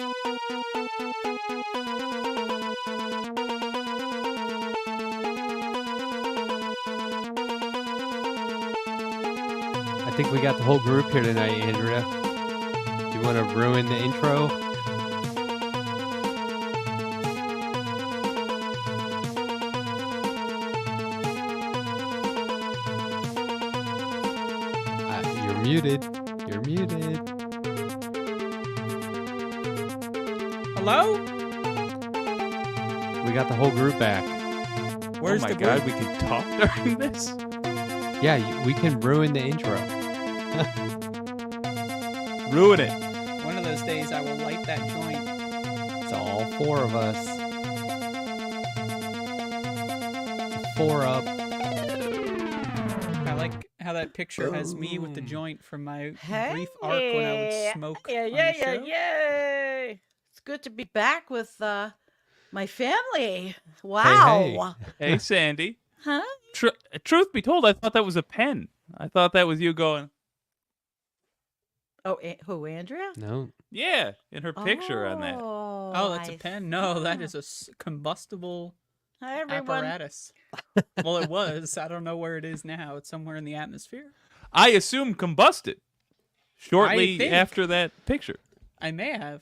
I think we got the whole group here tonight, Andrea. You want to ruin the intro? You're muted. You're muted. Hello? We got the whole group back. Where's oh my the god, group? we can talk during this? Yeah, we can ruin the intro. Ruin it. One of those days I will light that joint. It's all four of us. It's a 4 up. I like how that picture has me with the Boom. joint from my Hey. brief arc when I would smoke Yeah, on yeah, the yeah, show. yay! It's good to be back with my family. Wow. Hey, Sandy. Huh? Truth be told, I thought that was a pen. I thought that was you going, Oh, who, Andrea? No. yeah, in her picture on that. Oh, that's a I pen? No, that see. is a combustible Hi, everyone. apparatus. Well, it was. I don't know where it is now. It's somewhere in the atmosphere. I assume combusted shortly think. after that picture. I may have.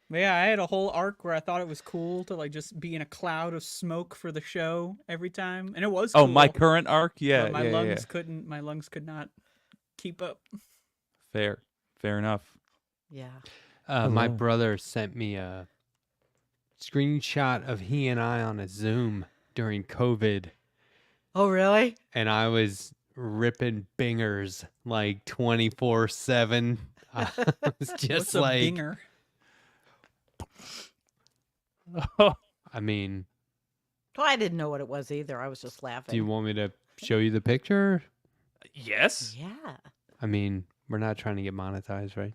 But yeah, I had a whole arc where I thought it was cool to like just be in a cloud of smoke for the show every time, and it was. Oh, cool, my current arc? Yeah, but my yeah, lungs yeah. couldn't. My lungs could not keep up. Fair enough. Yeah. My Hello. brother sent me a screenshot of he and I on a Zoom during COVID, Oh, really? and I was ripping bingers like 24/7. I was What's just a like, binger? I mean, Well, I didn't know what it was either. I was just laughing. do you want me to show you the picture? Yes. Yeah. I mean, we're not trying to get monetized, right?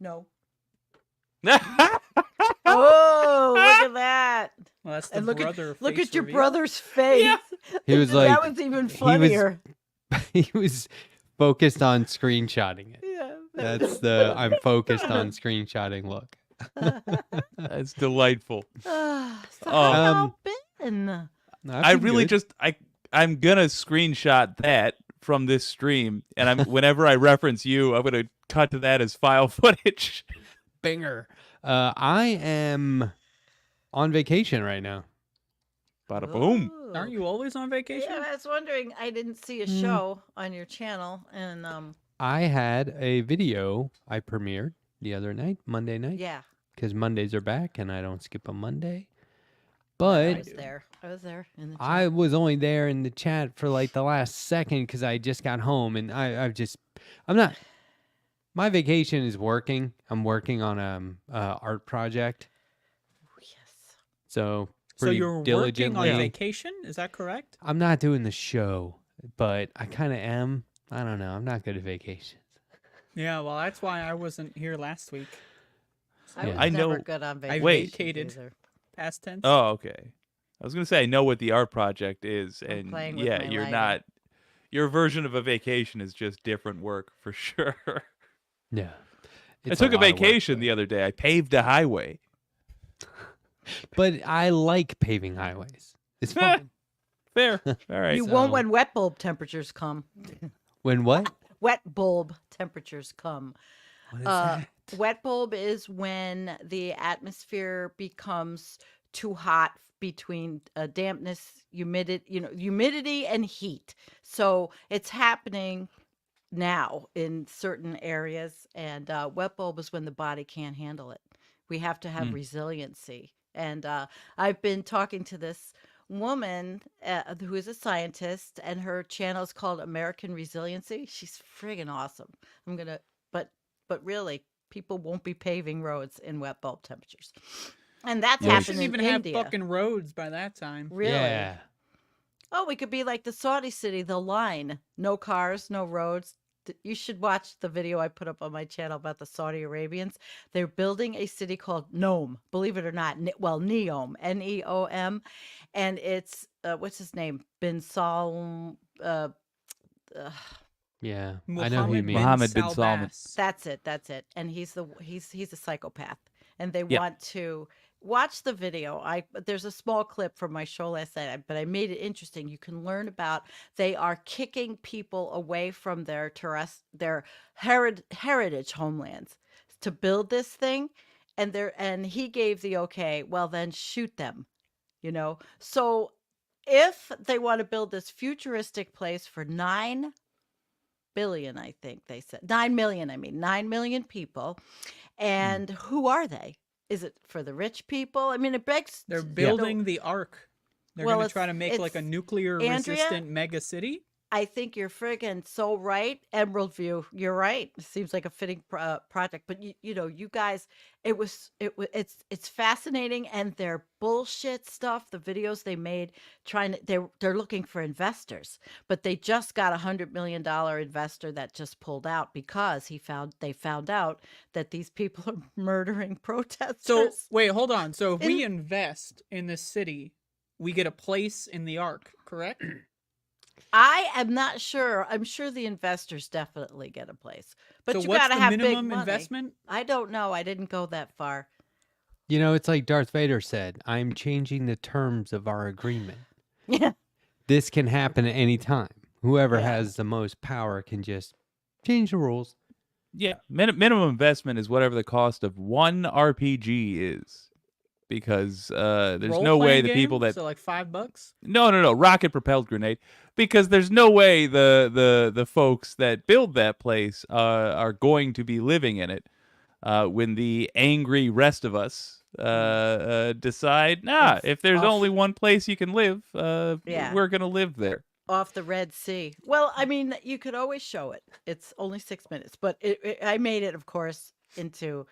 No. Oh, look at that. Well, that's the And look brother. Look face at your reveal. brother's face. He was that like, was even he was- funnier. He was focused on screenshotting it. Yeah. That's the I'm focused on screenshotting look. That's delightful. So how Um, y'all been? I really I'm gonna screenshot that from this stream, and whenever I reference you, I'm gonna cut to that as file footage. Binger. I am on vacation right now. Bada boom. Ooh. Aren't you always on vacation? Yeah, I was wondering. I didn't see a Hmm. show on your channel, and I had a video I premiered the other night, Monday night, yeah, because Mondays are back and I don't skip a Monday. I But was there. I was there in the chat. I was only there in the chat for like the last second because I just got home and I'm not. My vacation is working. I'm working on a art project, Oh, yes. so So pretty you're working diligently. on vacation? Is that correct? I'm not doing the show, but I kind of am. I don't know. I'm not good at vacations. Yeah, well, that's why I wasn't here last week. I was Yeah. I never know- good on I vacation. Wait. vacated. either. Past tense. Oh, okay. I was gonna say I know what the art project is, I'm and playing with yeah, my you're lighting. not. Your version of a vacation is just different work for sure. Yeah. I took a lot of work, vacation though. the other day. I paved a highway. But I like paving highways. It's fun. Fair. All right. You So- won't when wet bulb temperatures come. When what? Wet bulb temperatures come. What is Uh, that? Wet bulb is when the atmosphere becomes too hot between dampness, humidity and heat. So it's happening now in certain areas, and wet bulb is when the body can't handle it. We have to have Hmm. resiliency. And I've been talking to this woman who is a scientist, and her channel is called American Resiliency. She's friggin' awesome. But really, people won't be paving roads in wet bulb temperatures, and that's Yeah, we happening shouldn't even in have India. fucking roads by that time. Really? Yeah. Oh, we could be like the Saudi city, the line. No cars, no roads. You should watch the video I put up on my channel about the Saudi Arabians. They're building a city called Neom, believe it or not. Neom, Neom. And it's, what's his name? Bin Salm. Yeah, I know who you mean. Mohammed bin Salman. That's it. That's it. And he's a psychopath. And they Yeah. want to watch the video. There's a small clip from my show last night, but I made it interesting. You can learn about they are kicking people away from their heritage homelands to build this thing, and he gave the okay. Well, then shoot them. So if they want to build this futuristic place for 9 billion, I think they said 9 million. I mean, 9 million people. And who are they? Is it for the rich people? I mean, it begs. They're building the Ark. They're going to try to make like a nuclear resistant mega city. I think you're friggin' so right, Emerald View. You're right. It seems like a fitting project, but you guys, it's fascinating, and their bullshit stuff. The videos they made they're looking for investors, but they just got $100 million investor that just pulled out because they found out that these people are murdering protesters. So wait, hold on. So if we invest in this city, we get a place in the Ark, correct? I am not sure. I'm sure the investors definitely get a place, but so you what's gotta the have big minimum money. investment? I don't know. I didn't go that far. It's like Darth Vader said, I'm changing the terms of our agreement. Yeah. This can happen at any time. Whoever Yeah. has the most power can just change the rules. Yeah, minimum investment is whatever the cost of one RPG is. Because there's no way the people that so like $5. no rocket propelled grenade, because there's no way the folks that build that place are going to be living in it when the angry rest of us decide if there's only one place you can live, we're gonna live there Off the Red Sea. Well, I mean, you could always show it. It's only 6 minutes, but I made it, of course, into.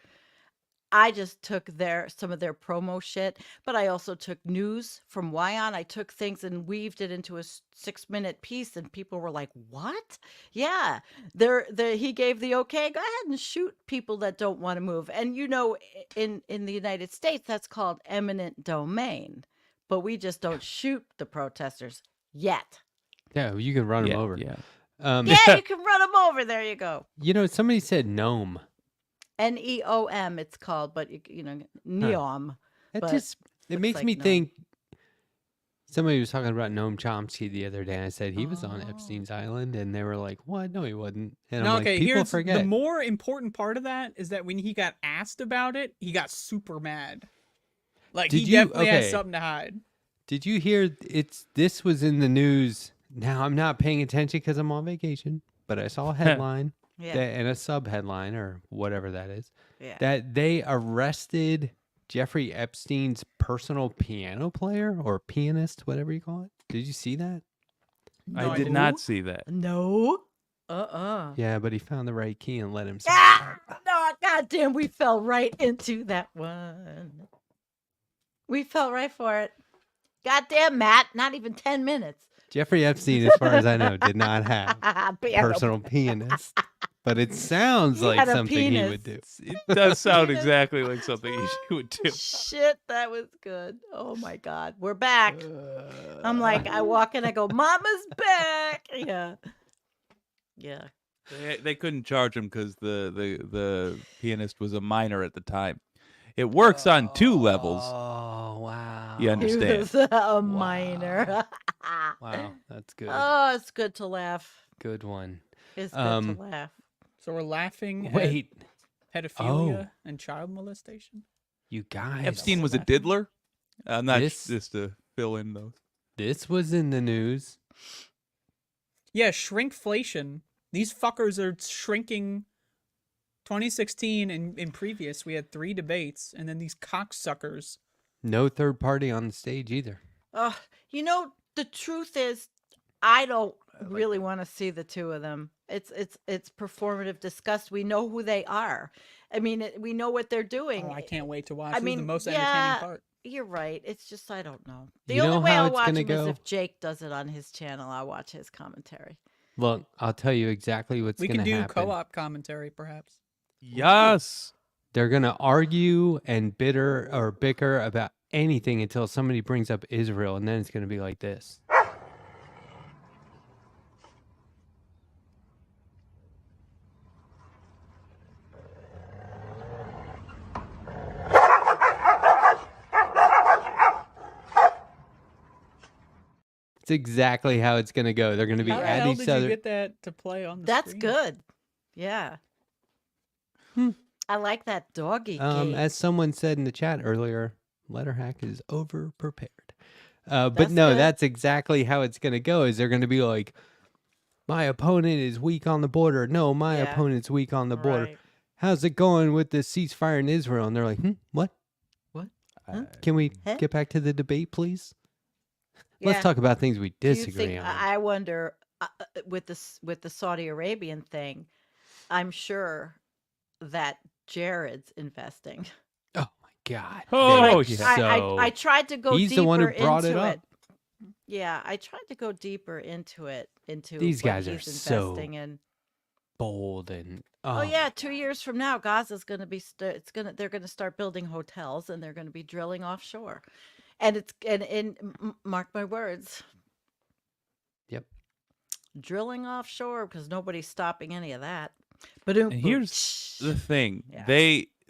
I just took some of their promo shit, but I also took news from Wyon. I took things and weaved it into a 6-minute piece, and people were like, "What?" Yeah, he gave the okay. Go ahead and shoot people that don't want to move. And in the United States, that's called eminent domain. But we just don't shoot the protesters yet. Yeah, you can run them over. Yeah. Yeah, you can run them over. There you go. Somebody said gnome. NEOM, it's called, but Neom. It But just it makes like me gnome. think. Somebody was talking about Noam Chomsky the other day, and I said he was on Oh. Epstein's island, and they were like, "What? No, he wasn't." And No, I'm okay, like, "People here's forget." the more important part of that is that when he got asked about it, he got super mad. Like Did he you- definitely has okay. something to hide. Did you hear? This was in the news. Now I'm not paying attention because I'm on vacation, but I saw a headline Yeah. and a sub headline or whatever that is. Yeah. That they arrested Jeffrey Epstein's personal piano player or pianist, whatever you call it. Did you see that? No, I did not see that. No. Yeah, but he found the right key and let him sing. No, goddamn, we fell right into that one. We fell right for it. Goddamn, Matt, not even 10 minutes. Jeffrey Epstein, as far as I know, did not have a Piano. personal pianist. But it sounds He like had a something he penis. would do. It does sound exactly like something he would do. Shit, that was good. Oh my God, we're back. I'm like, I walk in, I go, Mama's back. Yeah. Yeah. They couldn't charge him because the pianist was a minor at the time. It works on 2 levels. Oh, wow. You He understand? was a minor. Wow, that's good. Oh, it's good to laugh. Good one. It's good to laugh. So we're laughing Wait, at pedophilia Oh. and child molestation. you guys. Epstein was a diddler. I'm not This- just to fill in those. This was in the news. Yeah, shrinkflation. These fuckers are shrinking. 2016 and in previous, we had 3 debates, and then these cocksuckers. No third party on the stage either. The truth is, I don't really want to see the two of them. It's performative disgust. We know who they are. I mean, we know what they're doing. Oh, I can't wait to watch. I This is mean, the most yeah, entertaining part. You're right. It's just I don't know. The You only know way how I'll it's watch gonna him is go? if Jake does it on his channel. I'll watch his commentary. Look, I'll tell you exactly what's We going can to do happen. co-op commentary, perhaps. Yes. They're going to argue and bicker about anything until somebody brings up Israel, and then it's going to be like this. It's exactly how it's gonna go. They're gonna be How the at hell each did other. you get that to play on the That's screen? good. Yeah. Hmm. I like that doggy As gate. someone said in the chat earlier, letter hack is over prepared. But That's no, good. that's exactly how it's gonna go. Is they're gonna be like, my opponent is weak on the border. No, my Yeah. opponent's weak on the border. Right. How's it going with the ceasefire in Israel? And they're like, what? What? Huh? Can we Huh? get back to the debate, please? Let's Yeah. talk about things we Do you disagree think? on. I wonder with the Saudi Arabian thing. I'm sure that Jared's investing. Oh my God. Oh, They're yeah. I tried to go he's deeper the one who brought into it up. Yeah, I tried to go deeper into it. Into These what guys are he's so investing in. Bold and Oh yeah, 2 years from now, Gaza's going to be. They're going to start building hotels and they're going to be drilling offshore, and mark my words. Yep. Drilling offshore because nobody's stopping any of that. But And here's the thing. Yeah.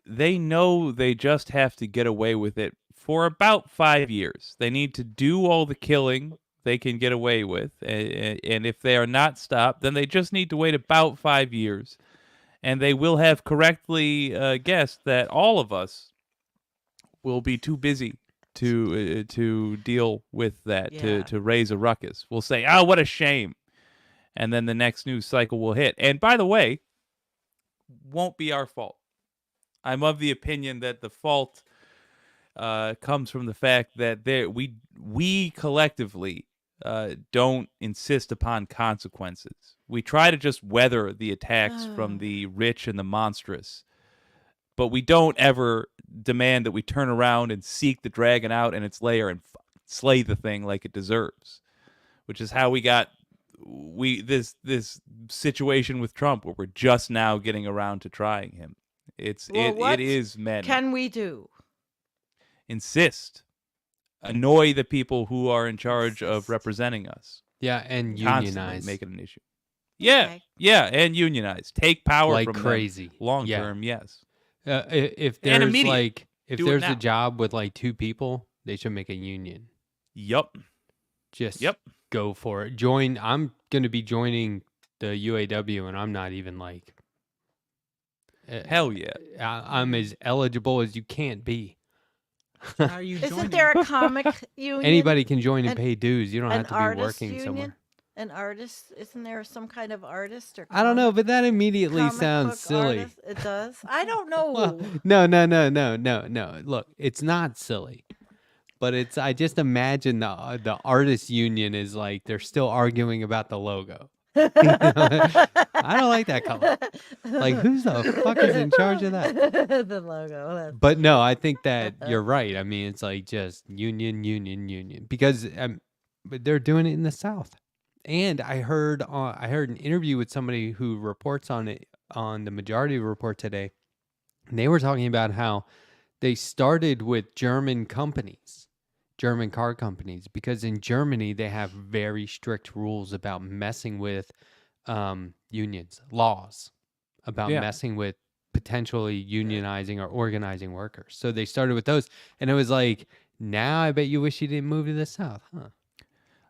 They know they just have to get away with it for about 5 years. They need to do all the killing they can get away with. And if they are not stopped, then they just need to wait about 5 years. And they will have correctly guessed that all of us will be too busy to deal with that, Yeah. to raise a ruckus. We'll say, oh, what a shame. And then the next news cycle will hit. And by the way, won't be our fault. I'm of the opinion that the fault comes from the fact that we collectively don't insist upon consequences. We try to just weather the attacks from the rich and the monstrous, but we don't ever demand that we turn around and seek the dragon out in its lair and slay the thing like it deserves, which is how we got this situation with Trump, where we're just now getting around to trying him. What it is meant. can we do? Insist, annoy the people who are in charge of representing us. Yeah, and Constantly unionize make it an issue. Yeah, Okay. yeah, and unionize. Take power like from crazy. them. Long Yeah. term, yes. If And there's immediate. like if Do it there's now. a job with like 2 people, they should make a union. Yup. Just Yep. go for it. Join. I'm gonna be joining the UAW, and I'm not even like. Hell yeah. I'm as eligible as you can't be. How are you Isn't joining? there a comic union? Anybody can join and An- pay dues. You don't an have to be artist working union? somewhere. An artist? Isn't there some kind of artist or? I don't know, comic- but that immediately comic sounds book silly. artist? It does. I don't know. Well, no. Look, it's not silly, but it's. I just imagine the artists union is like they're still arguing about the logo. I don't like that color. Like, who's the fuck is in charge of that? The logo. But no, I think that you're right. I mean, it's like just union, because but they're doing it in the South. And I heard an interview with somebody who reports on it on the Majority Report today. And they were talking about how they started with German companies, German car companies, because in Germany they have very strict rules about messing with unions, laws about Yeah. messing with potentially unionizing or organizing workers. So they started with those, and it was like, now I bet you wish you didn't move to the South, huh?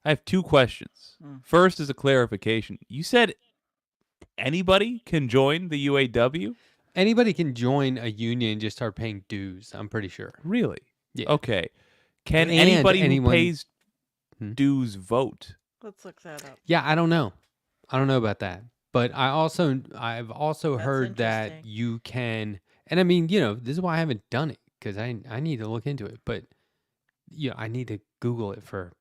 I have 2 questions. First is a clarification. You said anybody can join the UAW? Anybody can join a union and just start paying dues, I'm pretty sure. Really? Yeah. Okay. Can And anybody anyone- who pays Hmm? dues vote? Let's look that up. Yeah, I don't know. I don't know about that. But I've also That's heard that interesting. you can, and I mean, this is why I haven't done it, because I need to look into it. But I need to Google it for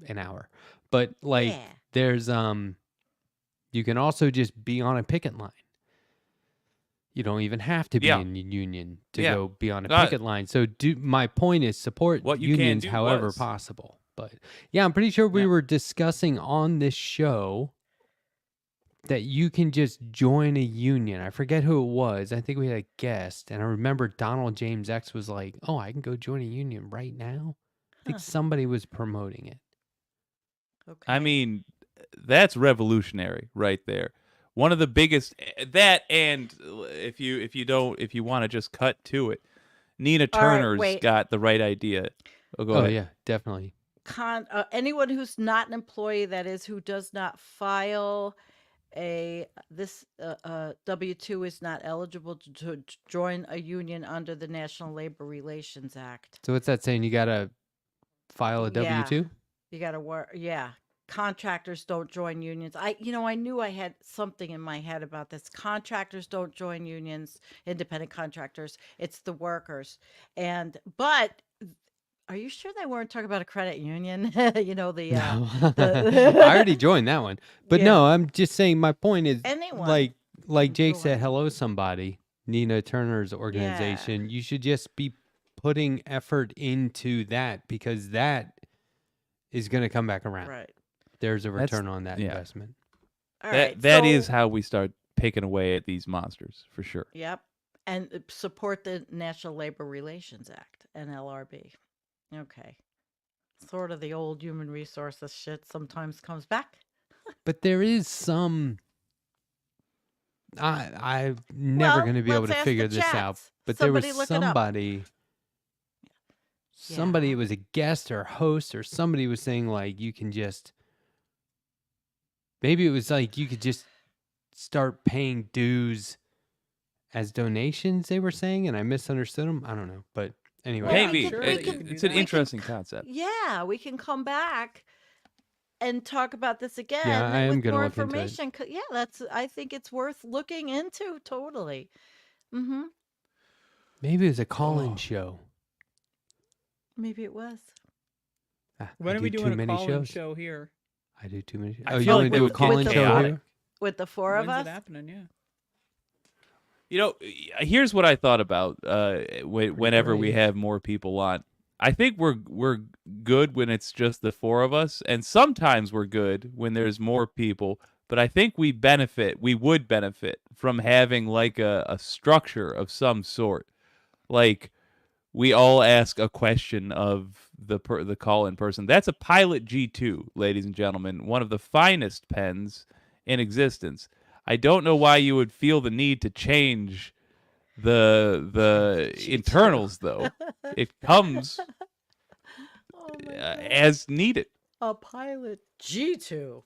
an hour. But like Yeah. there's you can also just be on a picket line. You don't even have to be Yeah. in the union to Yeah. go be on a Uh, picket line. So my point is support What you can unions do however was. possible. But yeah, I'm pretty sure we Yeah. were discussing on this show that you can just join a union. I forget who it was. I think we had a guest, and I remember Donald James X was like, "Oh, I can go join a union right now." I think Huh. somebody was promoting it. Okay. I mean, that's revolutionary right there. One of the biggest that, and if you want to just cut to it, Nina All right, Turner's wait. got the right idea. Oh, go Oh ahead. yeah, definitely. anyone who's not an employee, that is, who does not file this W-2 is not eligible to join a union under the National Labor Relations Act. So what's that saying? You gotta file a Yeah. W-2? You got to work. Yeah. Contractors don't join unions. I knew I had something in my head about this. Contractors don't join unions, independent contractors. It's the workers. But are you sure they weren't talking about a credit union? No. the I already joined that one. But Yeah. no, I'm just saying my point is Anyone like can Jake said, join. hello somebody, Nina Turner's organization. You should just be putting effort into that because that is going to come back around. Right. There's a That's- return on that yeah. investment. All That right. that is so- how we start picking away at these monsters for sure. Yep. And support the National Labor Relations Act, NLRB. Okay. Sort of the old human resources shit sometimes comes back. But there is some. I'm never Well, going to be able let's to ask figure the this out. chats. But there was Somebody look it up. somebody, Yeah. it was a guest or host or somebody was saying like you can just. Maybe it was like you could just start paying dues as donations. They were saying, and I misunderstood them. I don't know, but anyway. Well, Maybe sure we that It- you can- can do it's an that. interesting concept. Yeah, we can come back and talk about this again I am with gonna more look into it. information. Yeah, I think it's worth looking into totally. Mm-hmm. Maybe it was a call-in Oh. show. Maybe it was. When I are we do doing too a many call-in shows. show here? I do too many. I Oh, you feel want like to do a with call-in the show chaotic. here? With the four of When's us? it happening? Yeah. You know, here's what I thought about whenever we brave. have more people on. I think we're good when it's just the four of us, and sometimes we're good when there's more people. But I think we would benefit from having like a structure of some sort. Like we all ask a question of the call-in person. That's a Pilot G2, ladies and gentlemen, one of the finest pens in existence. I don't know why you would feel the need to change the G2. internals though. It comes Oh my God. as needed. A Pilot G2.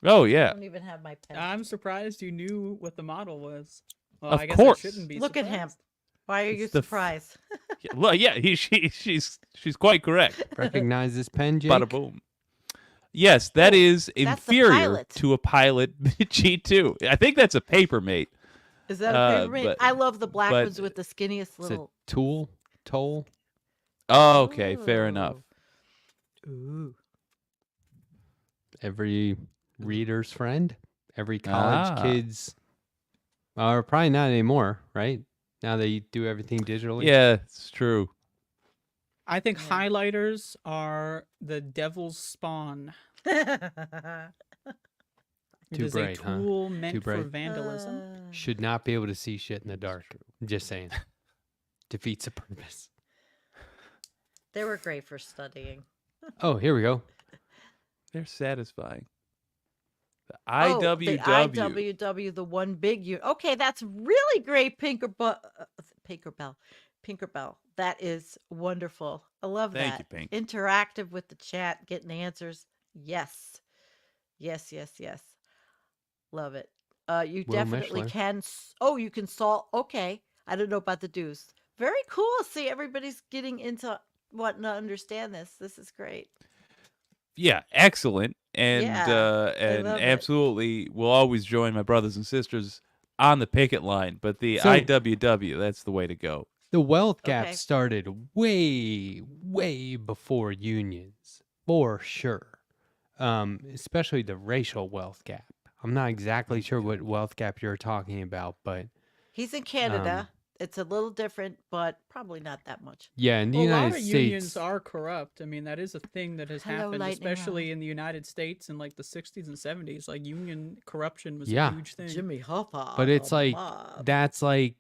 Oh I yeah. don't even have my pen. I'm surprised you knew what the model was. Well, Of I guess course. I shouldn't be. Look at him. surprised. Why are you It's the f- surprised? Well, yeah, she's quite correct. Recognize this pen, Jake? Bada boom. Yes, that Oh, is that's the inferior Pilot. to a Pilot G2. I think that's a Papermate. Is that a paper but- I love the black but ones with the skinniest It's a little. toll. Oh, okay, fair enough. Ooh. Every reader's friend, every college Ah. kid's, or probably not anymore, right? Now they do everything digitally. Yeah, it's true. I think Yeah. highlighters are the devil's spawn. It Too is bright, a huh? tool meant Too for bright. vandalism. Should not be able to see shit in the dark. I'm just saying. Defeats the purpose. They were great for studying. Oh, here we go. They're satisfying. The Oh, IWW. the IWW, the one big unit. Okay, that's really great, Pinkerbell. That is wonderful. I love Thank that. you, Pink. Interactive with the chat, getting answers. Yes. Yes. Love it. You Will definitely Mishler. can. Oh, you can solve. Okay. I don't know about the dues. Very cool. See, everybody's getting into wanting to understand this. This is great. Yeah, excellent. And Yeah, and love it. absolutely will always join my brothers and sisters on the picket line. But the So- IWW, that's the way to go. The wealth gap Okay. started way before unions, for sure. Especially the racial wealth gap. I'm not exactly sure what wealth gap you're talking about, but He's in Canada. It's a little different, but probably not that much. yeah, in the Well, a lot United of States, unions are corrupt. I mean, that is a thing that has Hello, happened, Lightning especially Rod. in the United States in like the 60s and 70s. Like union corruption was Yeah. a huge thing. Jimmy Hoffa. but it's the like mob. that's like,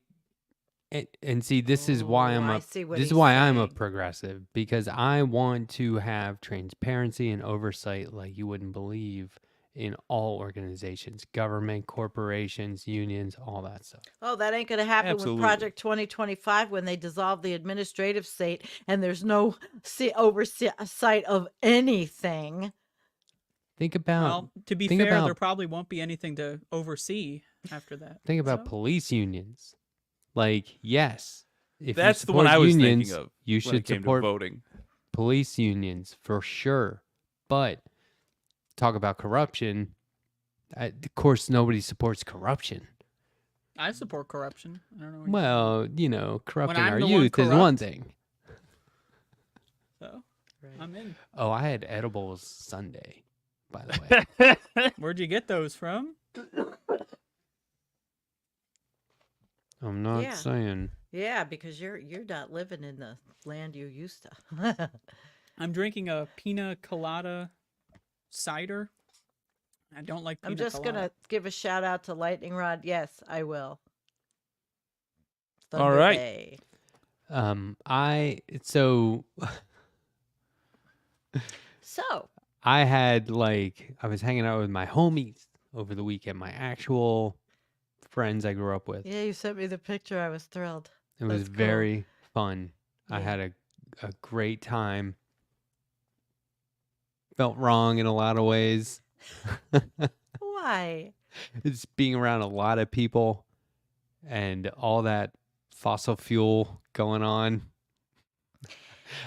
and see, this is why Oh, I'm I a see what this is he's why I'm a saying. progressive because I want to have transparency and oversight like you wouldn't believe in all organizations, government, corporations, unions, all that stuff. Oh, that ain't going to happen Absolutely. with Project 2025 when they dissolve the administrative state and there's no oversight of anything. Think about Well, to be think fair, about- there probably won't be anything to oversee after that. think about So, police unions. Like, yes, if That's you the one support I was unions, thinking of you when it should came to support voting. police unions for sure. But talk about corruption. Of course, nobody supports corruption. I support corruption. I don't know. What Well, you know, corrupting I'm our the one youth is one corrupt. thing. so I'm in. Oh, I had edibles Sunday, by the way. Where'd you get those from? I'm not Yeah. saying. Yeah, because you're not living in the land you used to. I'm drinking a pina colada cider. I don't like pina I'm just colada. going to give a shout out to Lightning Rod. Yes, I will. All Thunder right. Bay. So, I had I was hanging out with my homies over the weekend, my actual friends I grew up with. yeah, you sent me the picture. I was thrilled. It was that's cool. very fun. I Yeah. had a great time. Felt wrong in a lot of ways. Why? It's being around a lot of people and all that fossil fuel going on.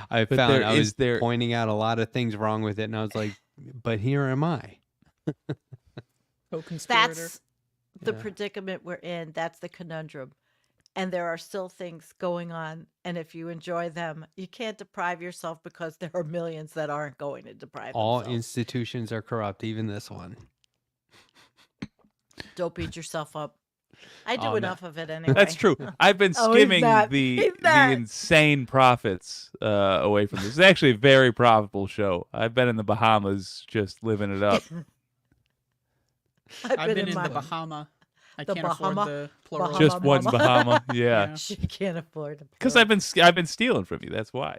I But found there I is was there- pointing out a lot of things wrong with it, and I was like, but here am I. Co-conspirator. That's the Yeah. predicament we're in. That's the conundrum. And there are still things going on. And if you enjoy them, you can't deprive yourself because there are millions that aren't going to deprive All themselves. institutions are corrupt, even this one. Don't beat yourself up. I do Oh, no. enough of it anyway. That's true. I've been Oh, he's skimming not. the He's not. insane profits away from this. It's actually a very profitable show. I've been in the Bahamas just living it up. I've been in my the Bahama. I The can't afford Bahama- the plural. Bahama Just one mama. Bahama. Yeah. Yeah. She can't afford it. Because I've been stealing from you. That's why.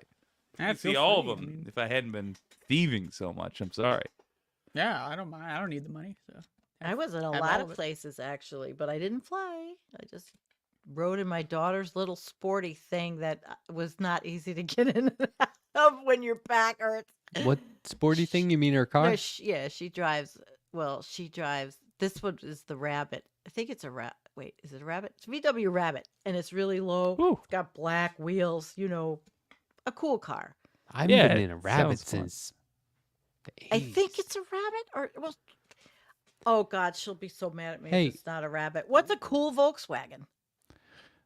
I You feel see all of free. I them. mean, If I hadn't been thieving so much, I'm sorry. yeah, I don't mind. I don't need the money. So I was in a have lot all of of it. places actually, but I didn't fly. I just rode in my daughter's little sporty thing that was not easy to get in and out of when your back hurts. What sporty thing? You mean her car? No, yeah, she drives. Well, she drives. This one is the Rabbit. I think it's a Wait, is it a Rabbit? It's VW Rabbit, and it's really low. Ooh. It's got black wheels. You know, a cool car. I haven't Yeah, been in a rabbit sounds fun. since the I think 80s. it's a Rabbit, or well. Oh God, she'll be so mad at me Hey. if it's not a Rabbit. What's a cool Volkswagen?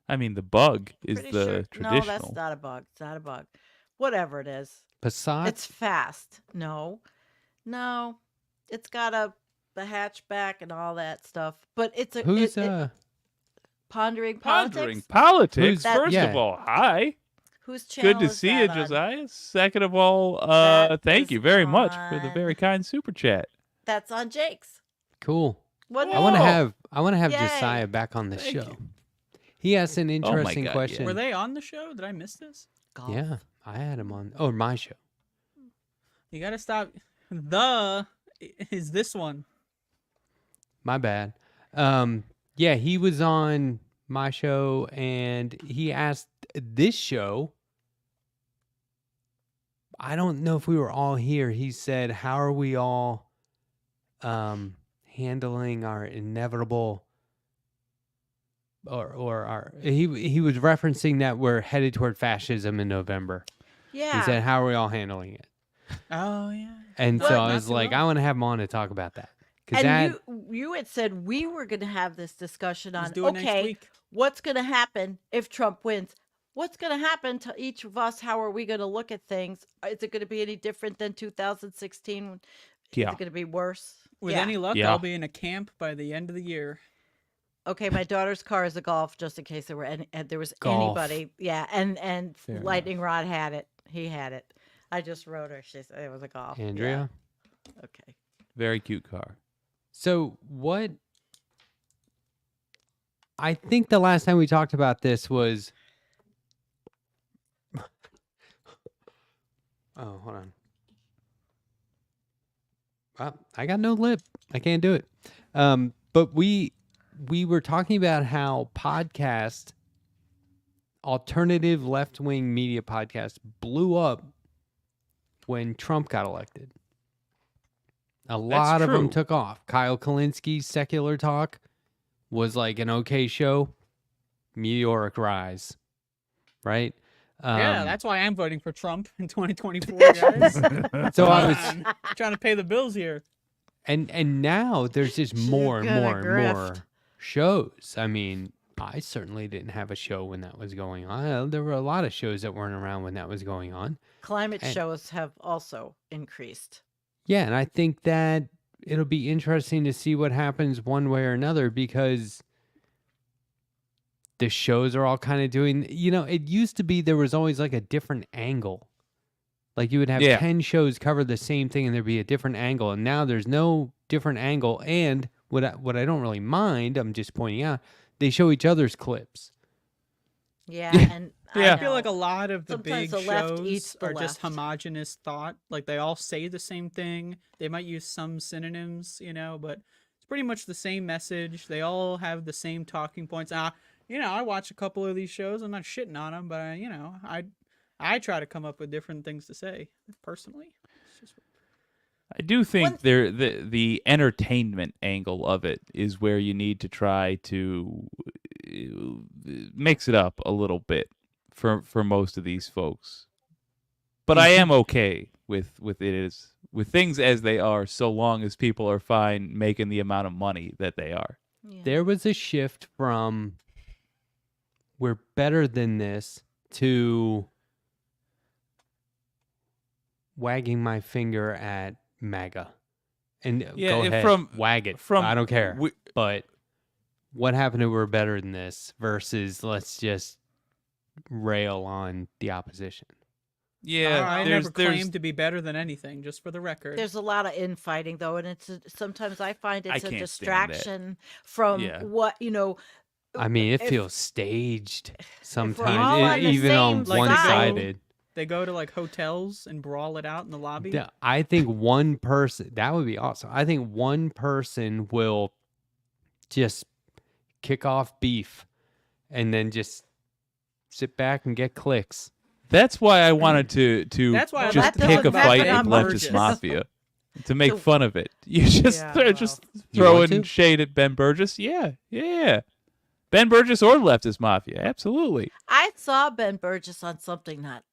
I mean, the bug is Pretty the sure. traditional. No, that's not a bug. It's not a bug. Whatever it is. Passat. It's fast. No. It's got the hatchback and all that stuff. But it's a Who's pondering Pondering politics. politics. Who's- First yeah. of all, hi. Whose channel Good to is see you, that on? Josiah. Second of all, That thank is you very much for the on- very kind super chat. That's on Jake's. cool? What? I want to Whoa. have Yay. Josiah back on the Thank show. you. He asked an Oh my interesting God, yeah. question. were they on the show? Did I miss this? Golf. Yeah, I had him on. Oh, my show. You gotta stop. Is this one? My bad. Yeah, he was on my show, and he asked this show. I don't know if we were all here. He said, "How are we all handling our inevitable?" Or our he was referencing that we're headed toward fascism in November. Yeah. He said, "How are we all handling it?" Oh yeah. And But so not I was too like, long. I want to have him on to talk about that. Because and that, you had said we were going to have this discussion Let's on do it next okay, week. what's going to happen if Trump wins? What's going to happen to each of us? How are we going to look at things? Is it going to be any different than 2016? Yeah. Is it going to be worse? With Yeah. any luck, Yeah. I'll be in a camp by the end of the year. Okay, my daughter's car is a Golf, just in case there were there was Golf. anybody. Yeah, and Fair enough. Lightning Rod had it. He had it. I just wrote her. She said it was a Golf. Yeah. Andrea. Okay. Very cute car. So what? I think the last time we talked about this was. Oh, hold on. I got no lip. I can't do it. But we were talking about how alternative left-wing media podcasts blew up when Trump got elected. A lot of them true. took off. Kyle Kalinski's Secular Talk was like an okay show. Meteoric rise, right? Yeah, that's why I'm voting for Trump in 2024, guys. So I was, Come on, trying to pay the bills here. and now there's just more and gonna more and grift. more shows. I mean, I certainly didn't have a show when that was going on. There were a lot of shows that weren't around when that was going on. Climate And- shows have also increased. Yeah, and I think that it'll be interesting to see what happens one way or another because the shows are all kind of doing, it used to be there was always like a different angle. Like you would have Yeah. 10 shows cover the same thing and there'd be a different angle. And now there's no different angle. And what I don't really mind, I'm just pointing out, they show each other's clips. Yeah, and Yeah. I feel like a lot of the Sometimes big the left eats shows the are just left. homogenous thought. Like they all say the same thing. They might use some synonyms, but it's pretty much the same message. They all have the same talking points. I watch a couple of these shows. I'm not shitting on them, but I try to come up with different things to say personally. It's just, I do think the entertainment angle of it is where you need to try to mix it up a little bit for most of these folks. But I am okay with things as they are, so long as people are fine making the amount of money that they are. yeah. There was a shift from we're better than this to wagging my finger at MAGA. And Yeah, go and ahead, wag it. from I don't care. we- But what happened to we're better than this versus let's just rail on the opposition? Yeah, I there's never claimed to be better than anything, just for the record. There's a lot of infighting though, and sometimes I find I it's a can't stand that. distraction from Yeah. what I mean, it if- feels staged all sometimes, on the even on same side- one-sided. They go to like hotels and brawl it out in the lobby. I think one person, that would be awesome. I think one person will just kick off beef and then just sit back and get clicks. That's why I wanted to That's why I just like to pick a look back fight at with Ben leftist Burgess. mafia to make So- fun of it. You just Yeah, just You want throwing to? shade at Ben Burgess. Yeah. Ben Burgess or leftist mafia, absolutely. I saw Ben Burgess on something not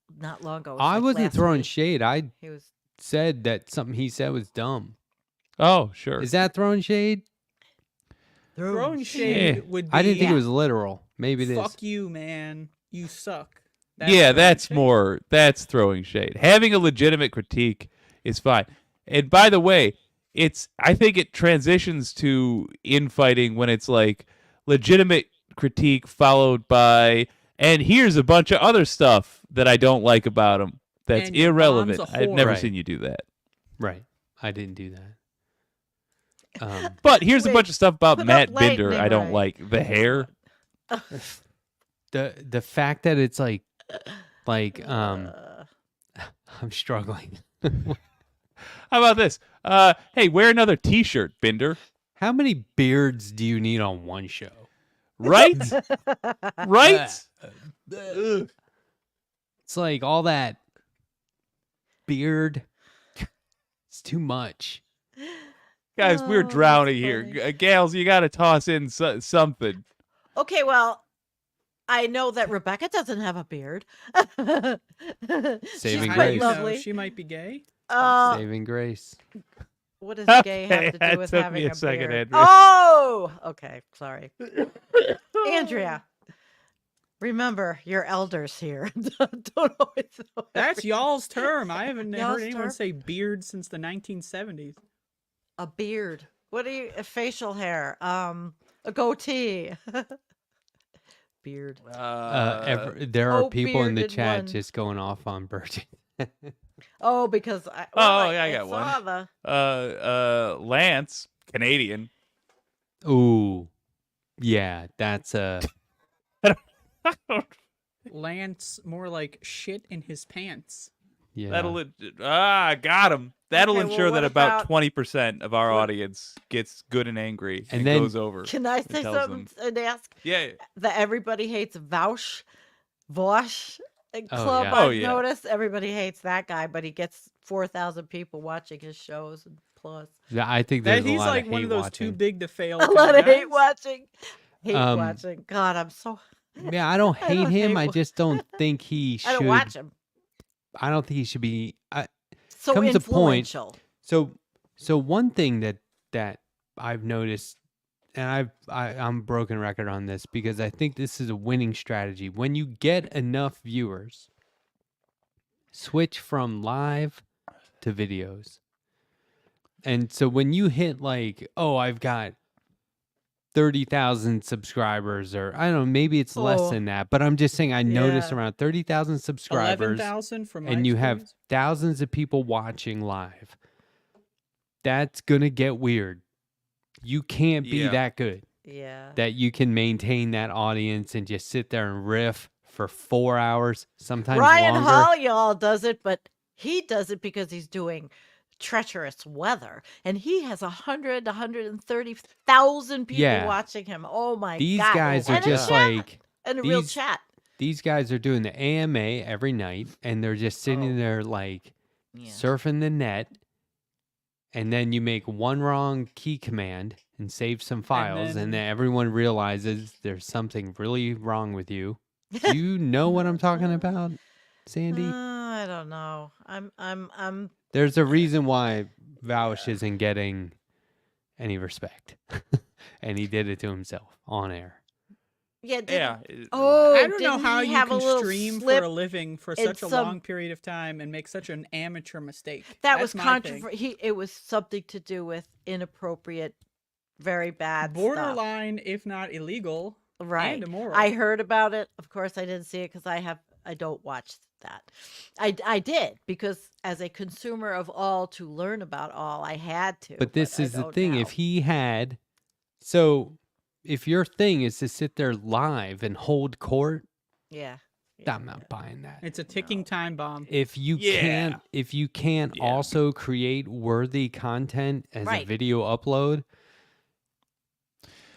long ago. It was I like wasn't last throwing week. shade. I He was said that something he said was dumb. Oh, sure. Is that throwing shade? Throwing Yeah. shade would be. I didn't think it Yeah. was literal. Maybe it is. Fuck you, man. You suck. Yeah, throwing that's shade. that's throwing shade. Having a legitimate critique is fine. And by the way, I think it transitions to infighting when it's like legitimate critique followed by, and here's a bunch of other stuff that I don't like about him that's And your irrelevant. mom's a I've never whore. seen you do that. Right. I didn't do that. But here's a Wait, bunch of stuff about put up Matt lightning, Binder I don't right? like. The hair. The fact that it's like I'm struggling. How about this? Hey, wear another T-shirt, Binder. How many beards do you need on one show? Right? Right? It's like all that beard. It's too much. Guys, we're Oh, that's drowning here. funny. Gals, you got to toss in something. Okay, well, I know that Rebecca doesn't have a beard. Saving She's I quite grace. know, lovely. she might be gay. Saving grace. What does gay Okay, have to that do with took having me a second, beard? Andrea. Oh, okay, sorry, Andrea. Remember your elders here. Don't always throw That's every- y'all's term. I haven't Y'all's heard anyone term? say beard since the 1970s. a beard. What are you? A facial hair. A goatee. Beard. There are oh, people in the bearded chat one. just going off on Burgess. Oh, because I. yeah, I got saw one. the- Lance, Canadian. Ooh, yeah, that's a. Lance, more like shit in his pants. Yeah. Got him. That'll Okay, well, ensure what that about about- 20% of our what- audience gets good and angry And and then- goes over. Can I and say tells something them- and ask? Yeah. The Everybody Hates Vosh Oh, club. yeah. Oh, I've yeah. noticed everybody hates that guy, but he gets 4,000 people watching his shows and plus Yeah, I think there's That a he's lot like of one hate of those too watching. big to fail. a kind lot of hate guys. watching. Hate Um, watching. God, I'm so. Yeah, I don't I hate don't him. hate I wa- just don't think he should. I don't watch him. I don't think he should be. So comes a point- influential. So one thing that I've noticed, and I'm broken record on this because I think this is a winning strategy. When you get enough viewers, switch from live to videos. And so when you hit like, oh, I've got 30,000 subscribers, or I don't know, maybe it's less Oh. than that, but I'm just saying I noticed Yeah. around 30,000 subscribers. 11,000 from my And you have experience. thousands of people watching live. That's gonna get weird. You can't be Yeah. that good Yeah. that you can maintain that audience and just sit there and riff for 4 hours, sometimes Ryan longer. Hall, y'all, does it, but he does it because he's doing treacherous weather, and he has 130,000 people Yeah. watching him. Oh my These god! guys And are a just chat, like and a real these- chat. these guys are doing the AMA every night, and they're just sitting Oh. there like Yeah. surfing the net. And then you make one wrong key command and save some files, and then everyone realizes there's something really wrong with you. Do you know what I'm talking about, Sandy? I don't know. I'm. There's a reason why Vaush isn't getting any respect, and he did it to himself on air. Yeah. Yeah. Oh, I don't know didn't how he you have can a little stream slip? for a living for in such a some- long period of time and make such an amateur mistake. That That's was my thing. controversial. It was something to do with inappropriate, very bad stuff. Borderline, if not illegal, Right. and immoral. I heard about it. Of course, I didn't see it because I don't watch that. I did because as a consumer of all to learn about all, I had to. But this I is the don't thing: now. if he had, so if your thing is to sit there live and hold court, yeah, I'm not buying that. It's a ticking time bomb. If you Yeah. can't Yeah. also create worthy content as a Right. video upload,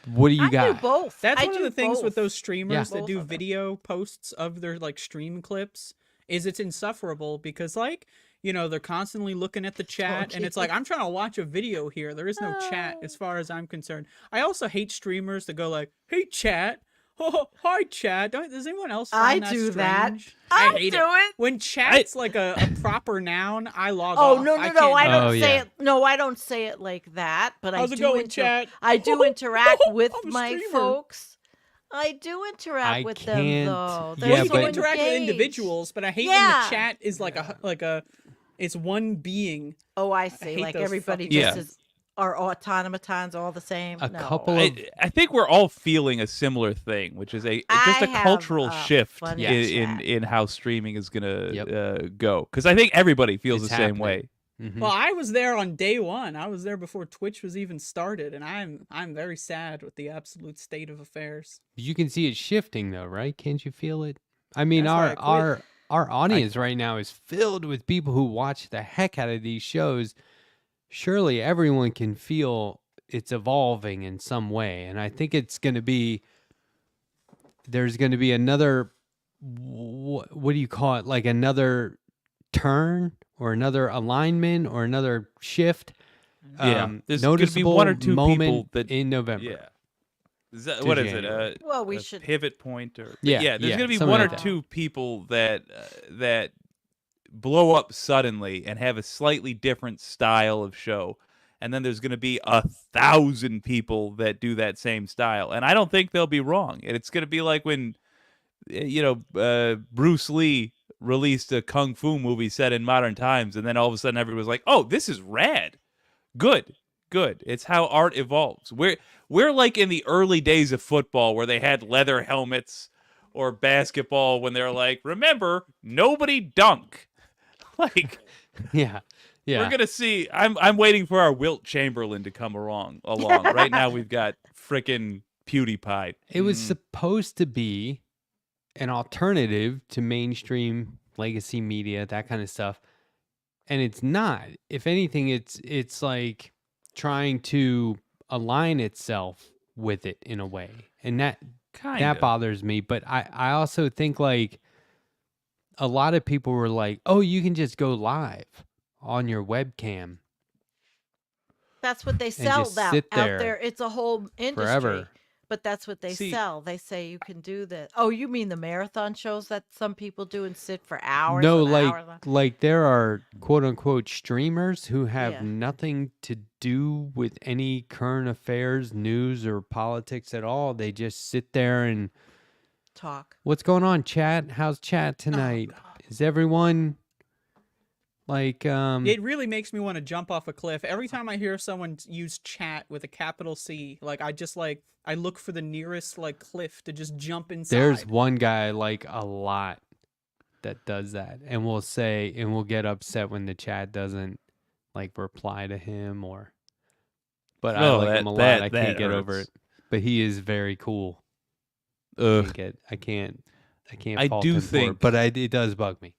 what do you I got? do both. That's I one of do the things with both. those streamers that Both do of them. video posts of their like stream clips is it's insufferable because like, you know, they're constantly looking at the chat and it's like, I'm trying to watch a video here. There is no chat as far as I'm concerned. I also hate streamers that go like, hey chat. Oh, hi chat. Does anyone else find I that do that. strange? I hate do it. it. When chat's like a proper noun, I log Oh off. no, I no, no! I can't- don't Oh, say yeah. it. No, I don't say it like that. But How's I it do. going, chat? I do interact with I'm a my streamer. folks. I do interact I with can't- them though. yeah, They're Well, you so can but- interact with engaged. individuals, but I hate when Yeah. the chat is like a it's one being. Oh, I see. hate Like those everybody fucking just Yeah. is are automatons all the same. A No. couple of I think we're all feeling a similar thing, which is just I a have cultural a shift funny in chat. how streaming is gonna Yep. go. Because I think everybody feels It's the same happening. way. Mhm. Well, I was there on day one. I was there before Twitch was even started, and I'm very sad with the absolute state of affairs. You can see it shifting though, right? Can't you feel it? I mean, That's why I our audience right now is filled with people who watch the heck out of these shows. Surely everyone can feel it's evolving in some way, and I think it's going to be. There's going to be another. What do you call it? Like another turn or another alignment or another shift. Yeah, there's gonna be noticeable one or two moment people that- in November. Yeah. Is that, To what is January. it? Well, we a should. pivot point or Yeah, There's yeah, gonna be something one like or that. two people that blow up suddenly and have a slightly different style of show, and then there's gonna be 1,000 people that do that same style, and I don't think they'll be wrong. And it's gonna be like when Bruce Lee released a kung fu movie set in modern times, and then all of a sudden everybody was like, "Oh, this is rad, good." It's how art evolves. We're like in the early days of football where they had leather helmets, or basketball when they're like, "Remember, nobody dunk." Like Yeah. Yeah. we're gonna see. I'm waiting for our Wilt Chamberlain to come along. Right now we've got frickin' PewDiePie. It was supposed to be an alternative to mainstream legacy media, that kind of stuff. and it's not. If anything, it's like trying to align itself with it in a way, and that Kind of. bothers me. But I also think like a lot of people were like, oh, you can just go live on your webcam That's what they and sell just now sit out there. there It's a whole industry. forever. But that's what they See, sell. They say you can do this. Oh, you mean the marathon shows that some people do and sit for hours No, and hours? like there are quote unquote streamers who have Yeah. nothing to do with any current affairs, news, or politics at all. They just sit there and Talk. what's going on, chat? How's chat tonight? Is everyone like It really makes me want to jump off a cliff. Every time I hear someone use chat with a capital C, like I just like I look for the nearest like cliff to just jump inside. there's one guy I like a lot that does that and will get upset when the chat doesn't like reply to him but I Oh, like him a lot. I can't get over hurts. it. But he is very cool. Ugh. I can't I fault do him for think- it, but it does bug me.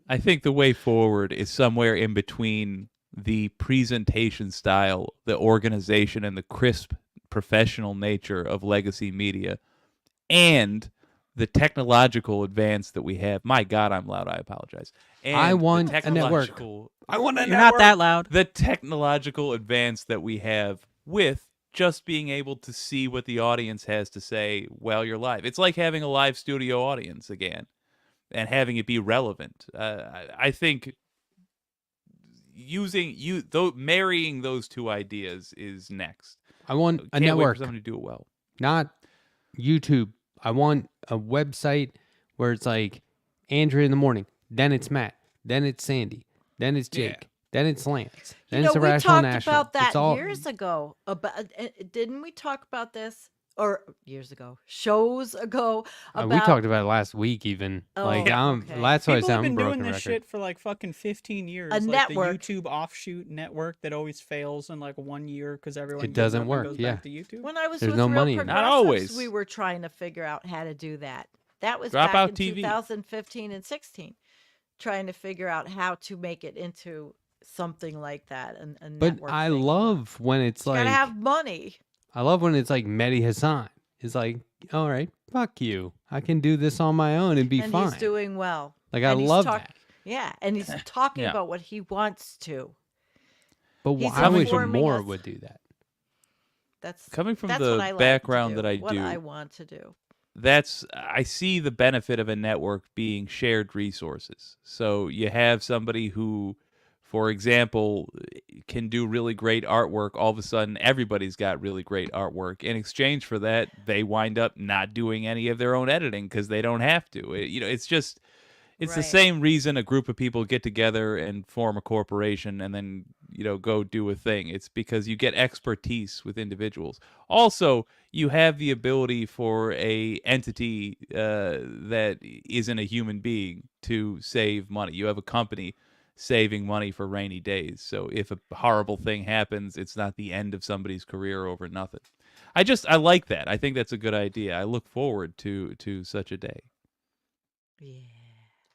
I think the way forward is somewhere in between the presentation style, the organization, and the crisp professional nature of legacy media, and the technological advance that we have. My God, I'm loud. I apologize. And I the want a network. technological- I want You're not that loud. The technological advance that we have with just being able to see what the audience has to say while you're live. It's like having a live studio audience again and having it be relevant. I think marrying those two ideas is next. I want a Can't wait network, for someone to do it well. not YouTube. I want a website where it's like Andrew in the morning, then it's Matt, then it's Sandy, then it's Jake, Yeah. then it's Lance, then You it's know, we Irrational talked National. about that It's all, years ago. About didn't we talk about this? Or years ago, shows ago about we talked about it last week even. Like Oh, okay. that's why I People sound have been broken doing this record. shit for like fucking 15 years. A like network. the YouTube offshoot network that always fails in like 1 year because everyone It gives doesn't up and work, goes yeah. back to YouTube. when I was There's with no Real money in it. Not Progressives, always. we were trying to figure out how to do that. That was Drop back out in TV. 2015 and 16, trying to figure out how to make it into something like that. And a But network I thing. love when it's You like gotta have money. I love when it's like Mehdi Hassan. It's like, all right, fuck you. I can do this on my own and be And fine. he's doing well. Like, I And he's love that. Yeah, and he's talking Yeah. about what he wants to. But He's I wish informing more us. would do that. That's Coming from that's the what I like background to that I what do, I want to do. I see the benefit of a network being shared resources. So you have somebody who, for example, can do really great artwork. All of a sudden, everybody's got really great artwork. In exchange for that, they wind up not doing any of their own editing because they don't have to. It's just, it's the Right. same reason a group of people get together and form a corporation and then, go do a thing. It's because you get expertise with individuals. Also, you have the ability for a entity that isn't a human being to save money. You have a company saving money for rainy days. So if a horrible thing happens, it's not the end of somebody's career over nothing. I like that. I think that's a good idea. I look forward to such a day. Yeah.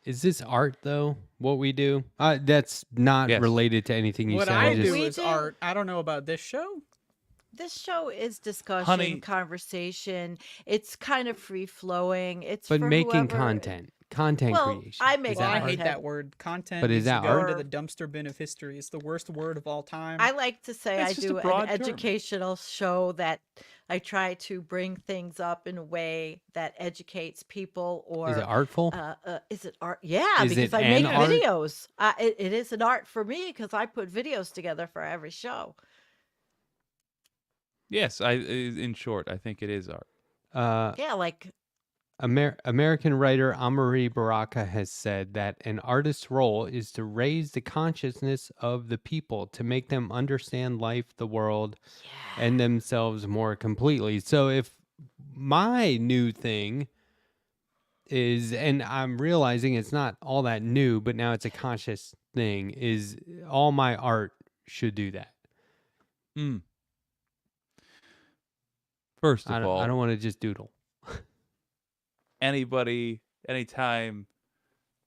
Is this art though? What we do? That's not Yes. related to anything you What said. I just, do We is do- art. I don't know about this show. This show is discussion, Honey- conversation. It's kind of free flowing. It's but for making whoever- content Well, creation. I Is make that Well, I art? hate content. that word. Content But is needs to that go art? into the dumpster bin of history. It's the worst word of all time. I like to say It's I just a do an broad term. educational show that I try to bring things up in a way that educates people. Or Is it artful? is it art? Yeah, Is because it I an make art? videos. It is an art for me because I put videos together for every show. Yes, in short, I think it is art. Yeah, like American writer Amari Baraka has said that an artist's role is to raise the consciousness of the people to make them understand life, the world, and themselves more completely. So if my new thing is, and I'm realizing it's not all that new, but now it's a conscious thing, is all my art should do that. Hmm. First I of all, don't want to just doodle. anybody, anytime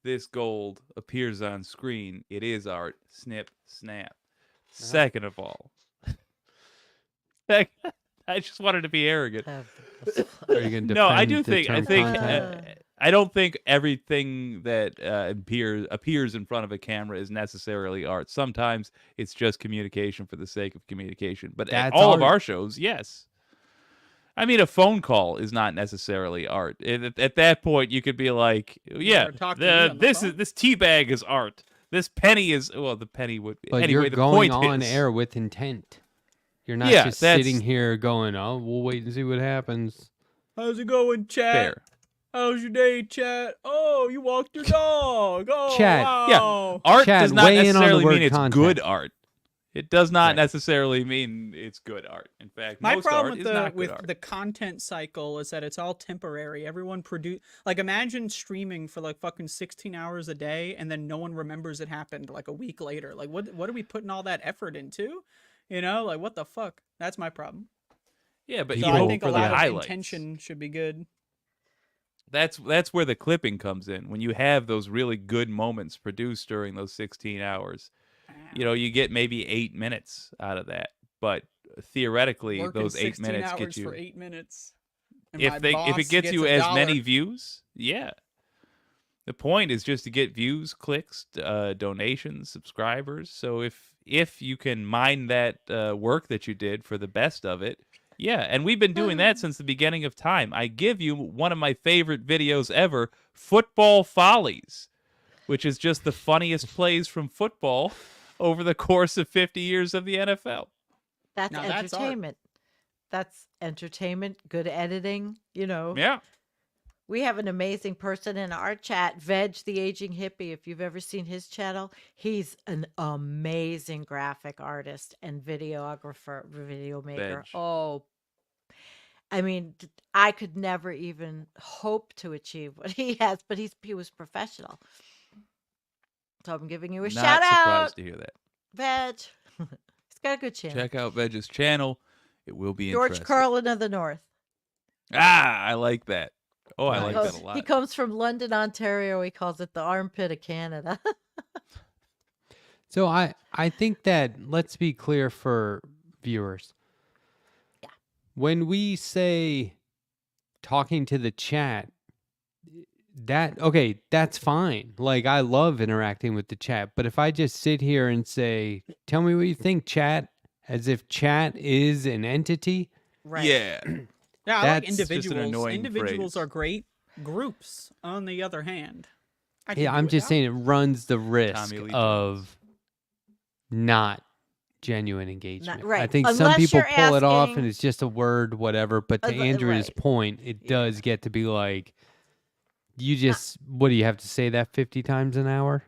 this gold appears on screen, it is art. Snip, snap. Second of all, I just wanted to be arrogant. Are you going to No, I defend do the think term content? I don't think everything that appears in front of a camera is necessarily art. Sometimes it's just communication for the sake of communication. But at That's all of art. our shows, yes. I mean, a phone call is not necessarily art. At that point, you could be like, "Yeah, Or talk to me on the phone. this tea bag is art. This penny is the penny would." But anyway, you're the going point on is, air with intent. You're not Yeah, just that's- sitting here going, "Oh, we'll wait and see what happens." How's it going, chat? Fair. How's your day, chat? Oh, you walked your dog. Oh, Chat. wow. Art Chad, does not weigh in on the necessarily word mean it's content. good art. It does not Right. necessarily mean it's good art. In fact, My most problem art with is not good with art. the content cycle is that it's all temporary. Everyone like imagine streaming for like fucking 16 hours a day and then no one remembers it happened like a week later. Like what are we putting all that effort into? You know, like what the fuck? That's my problem. Yeah, but So you I hope think for a the lot of highlights. intention should be good. That's where the clipping comes in. When you have those really good moments produced during those 16 hours, you get maybe 8 minutes out of that. But theoretically, Working those 8 16 minutes hours get you. for 8 minutes. And my If boss it gets you a as dollar. many views, yeah. The point is just to get views, clicks, donations, subscribers. So if you can mine that work that you did for the best of it, yeah. And we've been doing that since the beginning of time. I give you one of my favorite videos ever, Football Follies, which is just the funniest plays from football over the course of 50 years of the NFL. That's Now that's art. entertainment. That's entertainment, good editing, Yeah. We have an amazing person in our chat, Veg the Aging Hippie. If you've ever seen his channel, he's an amazing graphic artist and video maker. Veg. Oh, I mean, I could never even hope to achieve what he has, but he was professional. So I'm giving you a Not shout surprised out, to hear that. Veg. He's got a good channel. Check out Veg's channel. It will be George interesting. Carlin of the North. I like that. Oh, I like Nice. that a lot. He comes from London, Ontario. He calls it the armpit of Canada. So I think that, let's be clear for viewers. Yeah. When we say talking to the chat, that's fine. Like, I love interacting with the chat. But if I just sit here and say, "Tell me what you think, chat," as if chat is an entity, Right. Yeah. Yeah, I like That's just an individuals. annoying Individuals phrase. are great. Groups, on the other hand. I yeah, can I'm do just without. saying it runs the risk Tommy Lee of not genuine engagement. I right. think some Unless people you're pull it off and asking- it's just a word, whatever. But to Andrea's right. point, it Yeah. does get to be like, you just, what do you have to say that 50 times an hour?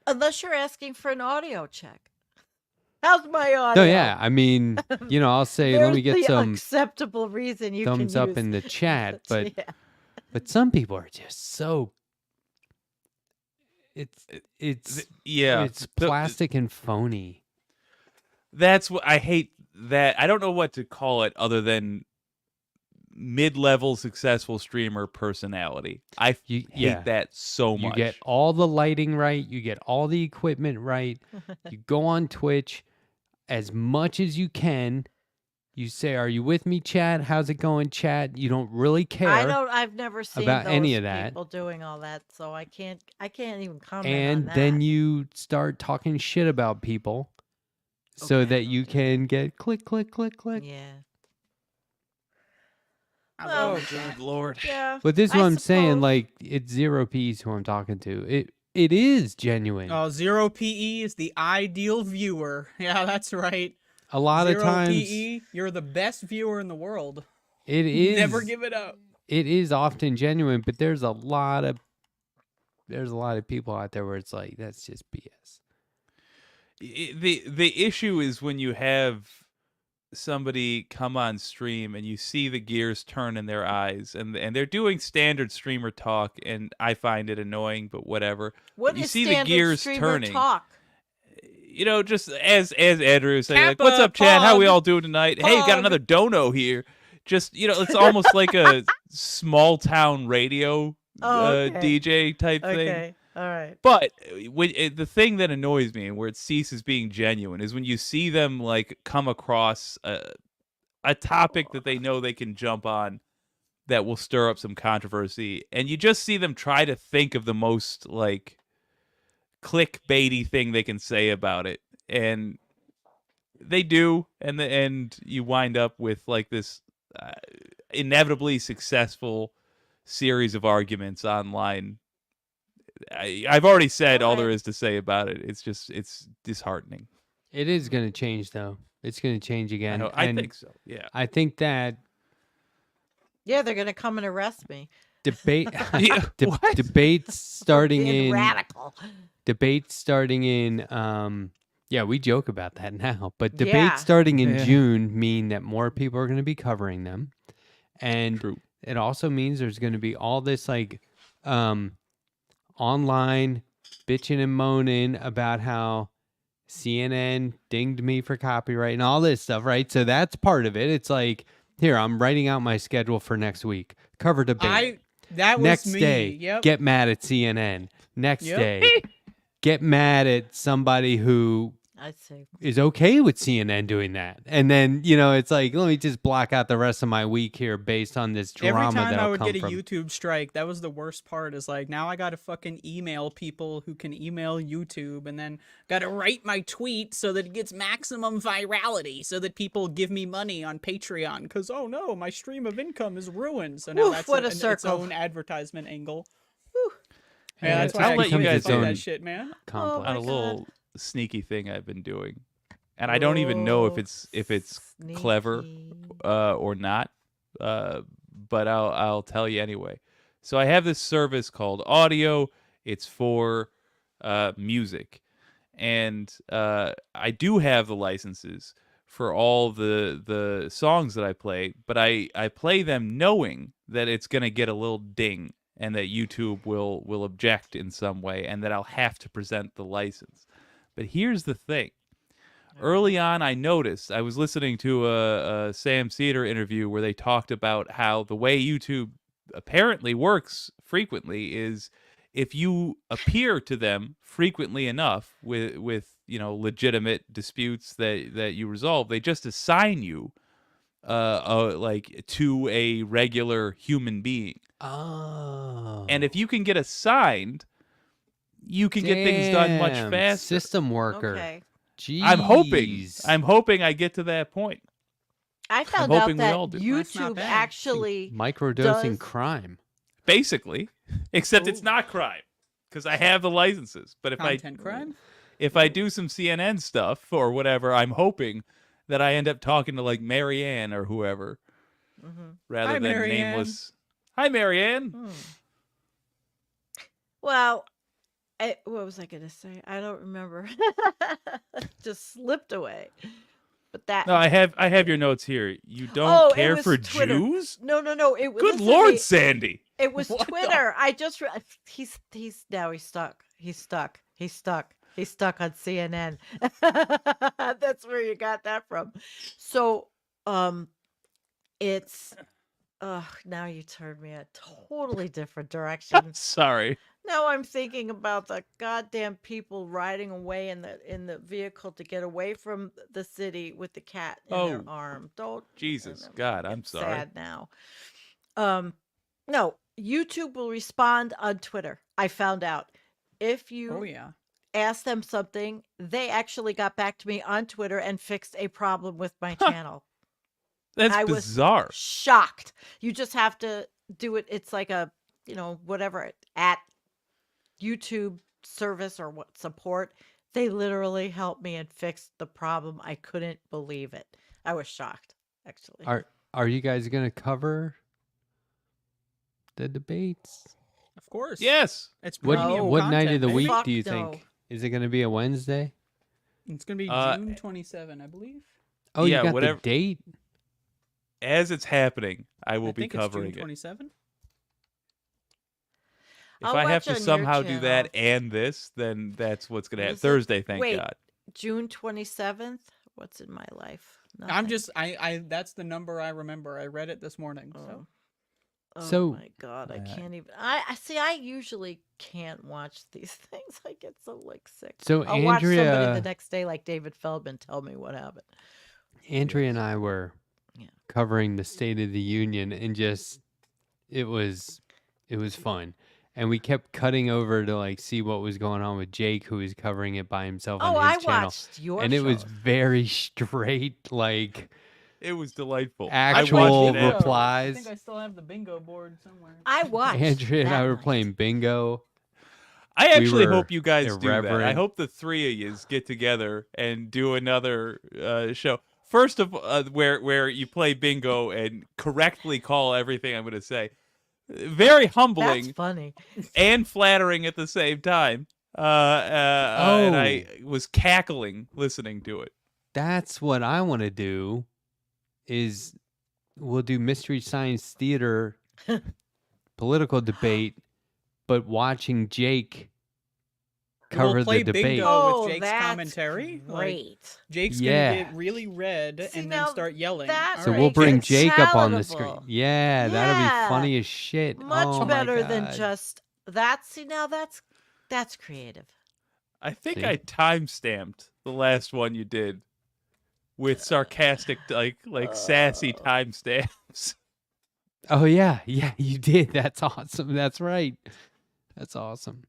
Unless you're asking for an audio check. How's my audio? So yeah, I mean, I'll say, let me There's get the some acceptable reason you thumbs can up use. in the chat, but Yeah. but some people are just so it's Yeah. it's plastic and phony. That's what I hate. That I don't know what to call it other than mid-level successful streamer personality. I Yeah. hate that so You much. get all the lighting right, you get all the equipment right. You go on Twitch as much as you can. You say, "Are you with me, chat? How's it going, chat?" You don't really care. I've never seen about those any of that. people doing all that, so I can't even comment And on that. then you start talking shit about people so Okay, that you can get click, click, click, click. Yeah. Well, Oh, good lord. Yeah. But this is what I'm saying. suppose- Like, it's Zero P's who I'm talking to. It is genuine. Oh, Zero PE is the ideal viewer. Yeah, that's right. A lot Zero of times, PE, you're the best viewer in the world. it is. Never give it up. It is often genuine, but there's a lot of people out there where it's like, that's just BS. The issue is when you have somebody come on stream and you see the gears turn in their eyes and they're doing standard streamer talk, and I find it annoying, but whatever. What you is see the standard gears streamer turning. talk? Just as Andrew was saying, like, Kappa, "What's up, Chad? How we Pog, all doing tonight? Hey, we got Pog." another dono here." Just it's almost like a small town radio Oh, okay. DJ type thing. Okay. All right. But the thing that annoys me and where it ceases being genuine is when you see them like come across a topic that they know they can jump on that will stir up some controversy, and you just see them try to think of the most like clickbaity thing they can say about it, and they do, and you wind up with like this inevitably successful series of arguments online. I've already said all there is to say about it. It's disheartening. It is going to change, though. It's going to change again. I think so. Yeah. I think that Yeah, they're gonna come and arrest me. debate What? debates starting Being in radical. debates starting in yeah, we joke about that now, but Yeah. debates starting in Yeah. June mean that more people are going to be covering them, and True. it also means there's going to be all this like online bitching and moaning about how CNN dinged me for copyright and all this stuff, right? So that's part of it. It's like, here, I'm writing out my schedule for next week. Cover debate. That was Next me. day, Yep. get mad at CNN. Next Yep. day, get mad at somebody who I'd say. is okay with CNN doing that. And then, it's like, let me just block out the rest of my week here based on this drama Every time I that'll would come get a from. YouTube strike, that was the worst part. Is like now I got to fucking email people who can email YouTube, and then got to write my tweet so that it gets maximum virality, so that people give me money on Patreon. Because oh no, my stream of income is ruined. So now Oof, that's what a its circle. own advertisement angle. Whew. Yeah, that's it's why I let you quit guys doing own that shit, man. complex. On my a little sneaky thing I've been doing, and I don't even know if it's clever Sneaky. or not, but I'll tell you anyway. So I have this service called Audio. It's for music, and I do have the licenses for all the songs that I play, but I play them knowing that it's gonna get a little ding and that YouTube will object in some way, and that I'll have to present the license. But here's the thing. Early on, I noticed, I was listening to a Sam Cedar interview where they talked about how the way YouTube apparently works frequently is if you appear to them frequently enough with legitimate disputes that you resolve, they just assign you like to a regular human being. Oh. And if you can get assigned, you can get things done much Damn, faster. System worker. Okay. Jeez. I'm hoping I get to that point. I found out hoping we that all do. That's not YouTube bad. actually Microdosing does- crime. Basically, except it's Ooh. not crime because I have the licenses. But Content crime. if I do some CNN stuff or whatever, I'm hoping that I end up talking to like Marianne or whoever rather Hi, than Marianne. nameless. Hi, Marianne. Hmm. Well, what was I going to say? I don't remember. Just slipped away. But that. No, I have your notes here. You don't Oh, it care was for Twitter. Jews? No. It was. Good listen, Lord, Sandy. It was What the- Twitter. I just. He's now he's stuck. He's stuck. He's stuck. He's stuck on CNN. That's where you got that from. So, it's. Now you turned me a totally different direction. Sorry. Now I'm thinking about the goddamn people riding away in the vehicle to get away from the city with the cat in their Oh, arm. Don't Jesus, I'm God, I'm getting sorry. sad now. No, YouTube will respond on Twitter. I found out if you Oh yeah. ask them something, they actually got back to me on Twitter and fixed a problem with my channel. That's I was bizarre. Shocked. You just have to do it. It's like a whatever at YouTube service or what support. They literally helped me and fixed the problem. I couldn't believe it. I was shocked, actually. Are you guys gonna cover the debates? Of course. Yes. It's What premium what night of content, the baby. week Fuck do you no. think? Is it gonna be a Wednesday? It's gonna be Uh, June 27, I believe. Oh, Yeah, you got whatever- the date. As it's happening, I will I be think covering it's June it. 27. If I'll I have watch to on your somehow do that channel. and this, then that's what's going to happen. Is it? Thursday, thank Wait. God. June 27th? What's in my life? I'm Nothing. just I that's the number I remember. I read it this morning. So Oh. Oh So my God, I Uh, can't even. I see. I usually can't watch these things. I get so like sick. so I'll watch somebody the Andrea next day, like David Feldman, tell me what happened. Andrea and Yes. I were Yeah. covering the State of the Union, and just it was fun. And we kept cutting over to like see what was going on with Jake, who was covering it by himself on Oh, his I channel. watched your And it was shows. very straight, like It was delightful. Actual I watched it. bingo. replies. I think I still have the bingo board somewhere. I watched. Andrea and I that were night. playing bingo. I actually were hope you guys do that. I irreverent. hope the three of you get together and do another show. First of where you play bingo and correctly call everything I'm going to say. Very That's humbling funny. and flattering at the same time. And I was cackling listening to it. That's what I want to do. Is we'll do Mystery Science Theater political debate, but watching Jake cover We'll play the debate. bingo with Jake's that's commentary. Like, great. Jake's Yeah. gonna get really red See, and now then start yelling. that So All we'll right, bring makes it Jake up on the screen. palatable. Yeah, that'll be Yeah. funny as shit. Much Oh my better than God. just that. See, now that's creative. I think See? I time-stamped the last one you did with sarcastic, like sassy timestamps. Oh yeah, you did. That's awesome. That's right. That's awesome.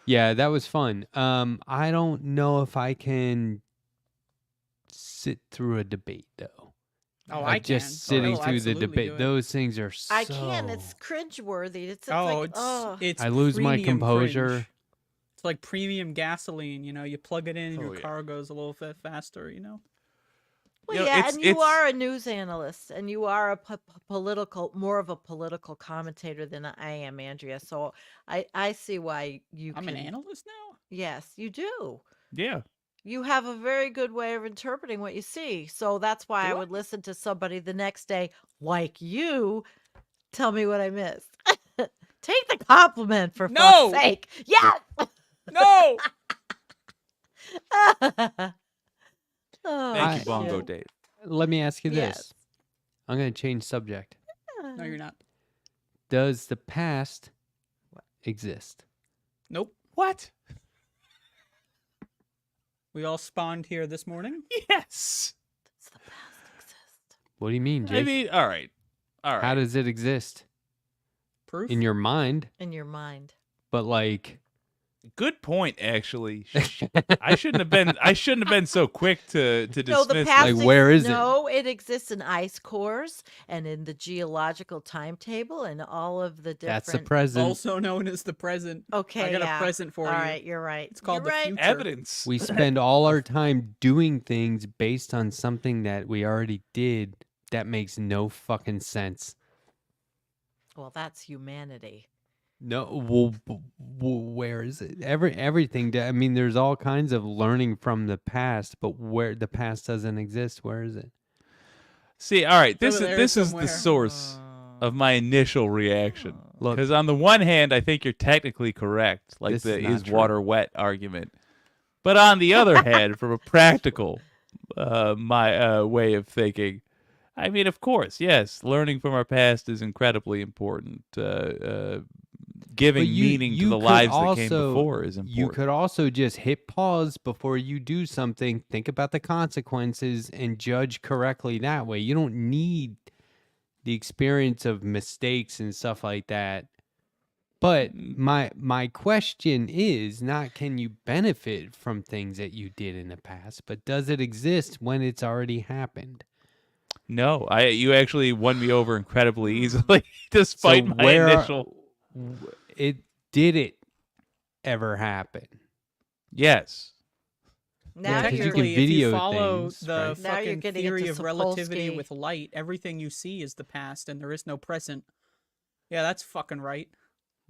Yeah, that was fun. I don't know if I can sit through a debate though. Oh, Like I just can. sitting I'll through the absolutely debate. do it. Those things are so. I can. It's cringeworthy. It's Oh, like, oh. it's I lose my premium composure. cringe. It's like premium gasoline. You plug it in, and Oh, your yeah. car goes a little bit faster. Well, You know, yeah, it's- and you it's- are a news analyst, and you are a more of a political commentator than I am, Andrea. So I see why you I'm can. an analyst now. Yes, you do. Yeah. You have a very good way of interpreting what you see. So that's why Do I I? would listen to somebody the next day like you tell me what I missed. Take the compliment for No! fuck's sake. Yes. No. Oh, Thank you, I- Bongo shit. Dave. Let me ask you Yes. this. I'm going to change subject. No, you're not. Does the past exist? Nope. What? We all spawned here this morning. Yes. Does the past exist? What do you mean, Jake? I mean, all right. How does it exist? Proof. In your mind, In your mind. but like Good point, actually. I shouldn't have been so quick to No, the dismiss. past. Like, where is it? No, it exists in ice cores and in the geological timetable and all of the different. that's the present. also known as the present. Okay, I got yeah. a present for All you. right, you're right. It's called you're the right. future. Evidence. We spend all our time doing things based on something that we already did that makes no fucking sense. Well, that's humanity. No, where is it? Everything. I mean, there's all kinds of learning from the past, but where the past doesn't exist, where is it? See, all right. It's over there This is somewhere. the source of my initial reaction. Look, Because on the one hand, I think you're technically correct, like This the is not is true. water wet argument. But on the other hand, from a practical way of thinking, I mean, of course, yes, learning from our past is incredibly important. Giving But meaning to you the could lives that came also- before is important. you could also just hit pause before you do something, think about the consequences, and judge correctly that way. You don't need the experience of mistakes and stuff like that. But my question is not can you benefit from things that you did in the past, but does it exist when it's already happened? No, you actually won me over incredibly easily, despite So my where are- initial. Did it ever happen? Yes. Now Yeah, 'cause you you're can Technically, if video you follow things, the right? Now you're fucking getting theory into of relativity Sapolsky. with light, everything you see is the past, and there is no present. Yeah, that's fucking right.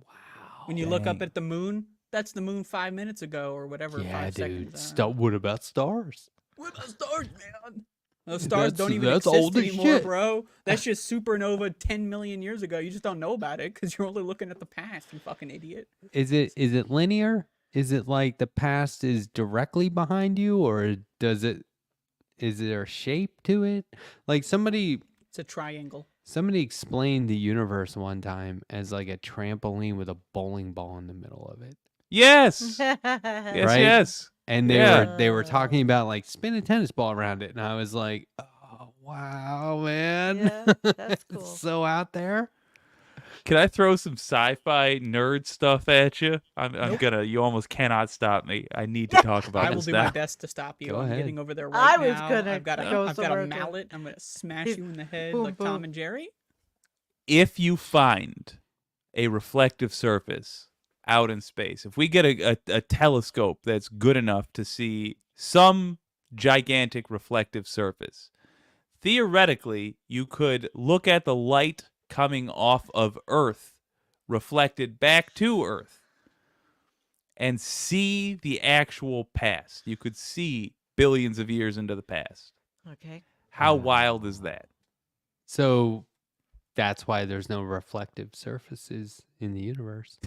Wow. When you look up Dang. at the moon, that's the moon 5 minutes ago or whatever. Yeah, 5 dude. seconds. What about stars? What about stars, man? Those stars don't even That's exist old as anymore, shit. bro. That's just supernova 10 million years ago. You just don't know about it because you're only looking at the past, you fucking idiot. Is it linear? Is it like the past is directly behind you, or is there a shape to it? Like somebody It's a triangle. Somebody explained the universe one time as like a trampoline with a bowling ball in the middle of it. Yes. Yes, Right? yes. And Yeah. they were talking about like spin a tennis ball around it, and I was like, "Oh wow, man, Yeah, that's cool. so out there." Can I throw some sci-fi nerd stuff at you? I'm Nope. gonna. You almost cannot stop me. I need to talk about I will this do now. my best to stop you. Go I'm ahead. getting over there I right was now. gonna I've got go a somewhere too. mallet. I'm gonna smash He's- you in the head boom, like Tom boom. and Jerry. If you find a reflective surface out in space, if we get a telescope that's good enough to see some gigantic reflective surface, theoretically, you could look at the light coming off of Earth reflected back to Earth and see the actual past. You could see billions of years into the past. Okay. How wild is that? So that's why there's no reflective surfaces in the universe,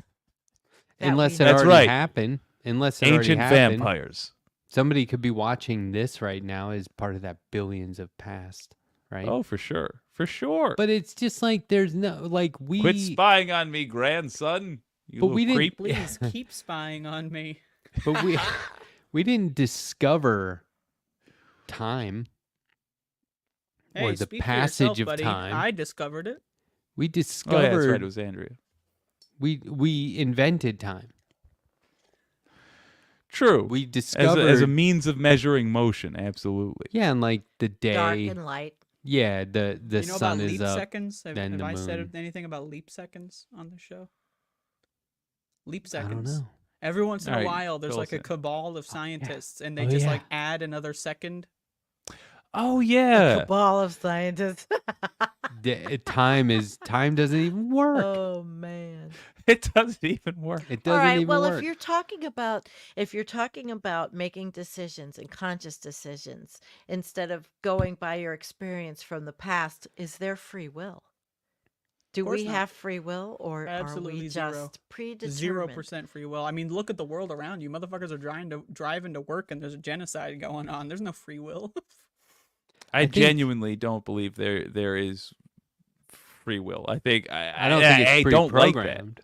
That unless we it know. That's already right. happened. Unless it already Ancient happened. vampires. Somebody could be watching this right now as part of that billions of past, right? Oh, for sure. For sure. But it's just like there's no like we. Quit spying on me, grandson. You But little we didn't- creep. Please keep spying on me. But we didn't discover time Hey, or the speak for passage yourself, of buddy. time. I discovered it. We Oh, discovered. yeah, that's right. It was Andrea. We invented time. True. We as discovered as a means of measuring motion, absolutely. yeah, and like the Dark day. and light. Yeah, the You know sun about is leap up. seconds? Have then the I said moon. anything about leap seconds on the show? Leap I don't seconds. know. Every once in a Alright, while, there's fill like us a in. cabal of scientists, and they Oh, just yeah. like add another second. Oh, yeah. Cabal of scientists. Time doesn't even work. Oh man. It doesn't even work. It All doesn't right. even Well, work. if you're talking about making decisions and conscious decisions instead of going by your experience from the past, is there free will? Do course we not. have free will, or are Absolutely we zero. just predetermined? 0% free will. I mean, look at the world around you. Motherfuckers are driving to work, and there's a genocide going on. There's no free will. I think- genuinely don't believe there is free will. I think I don't think it's I don't like that. pre-programmed.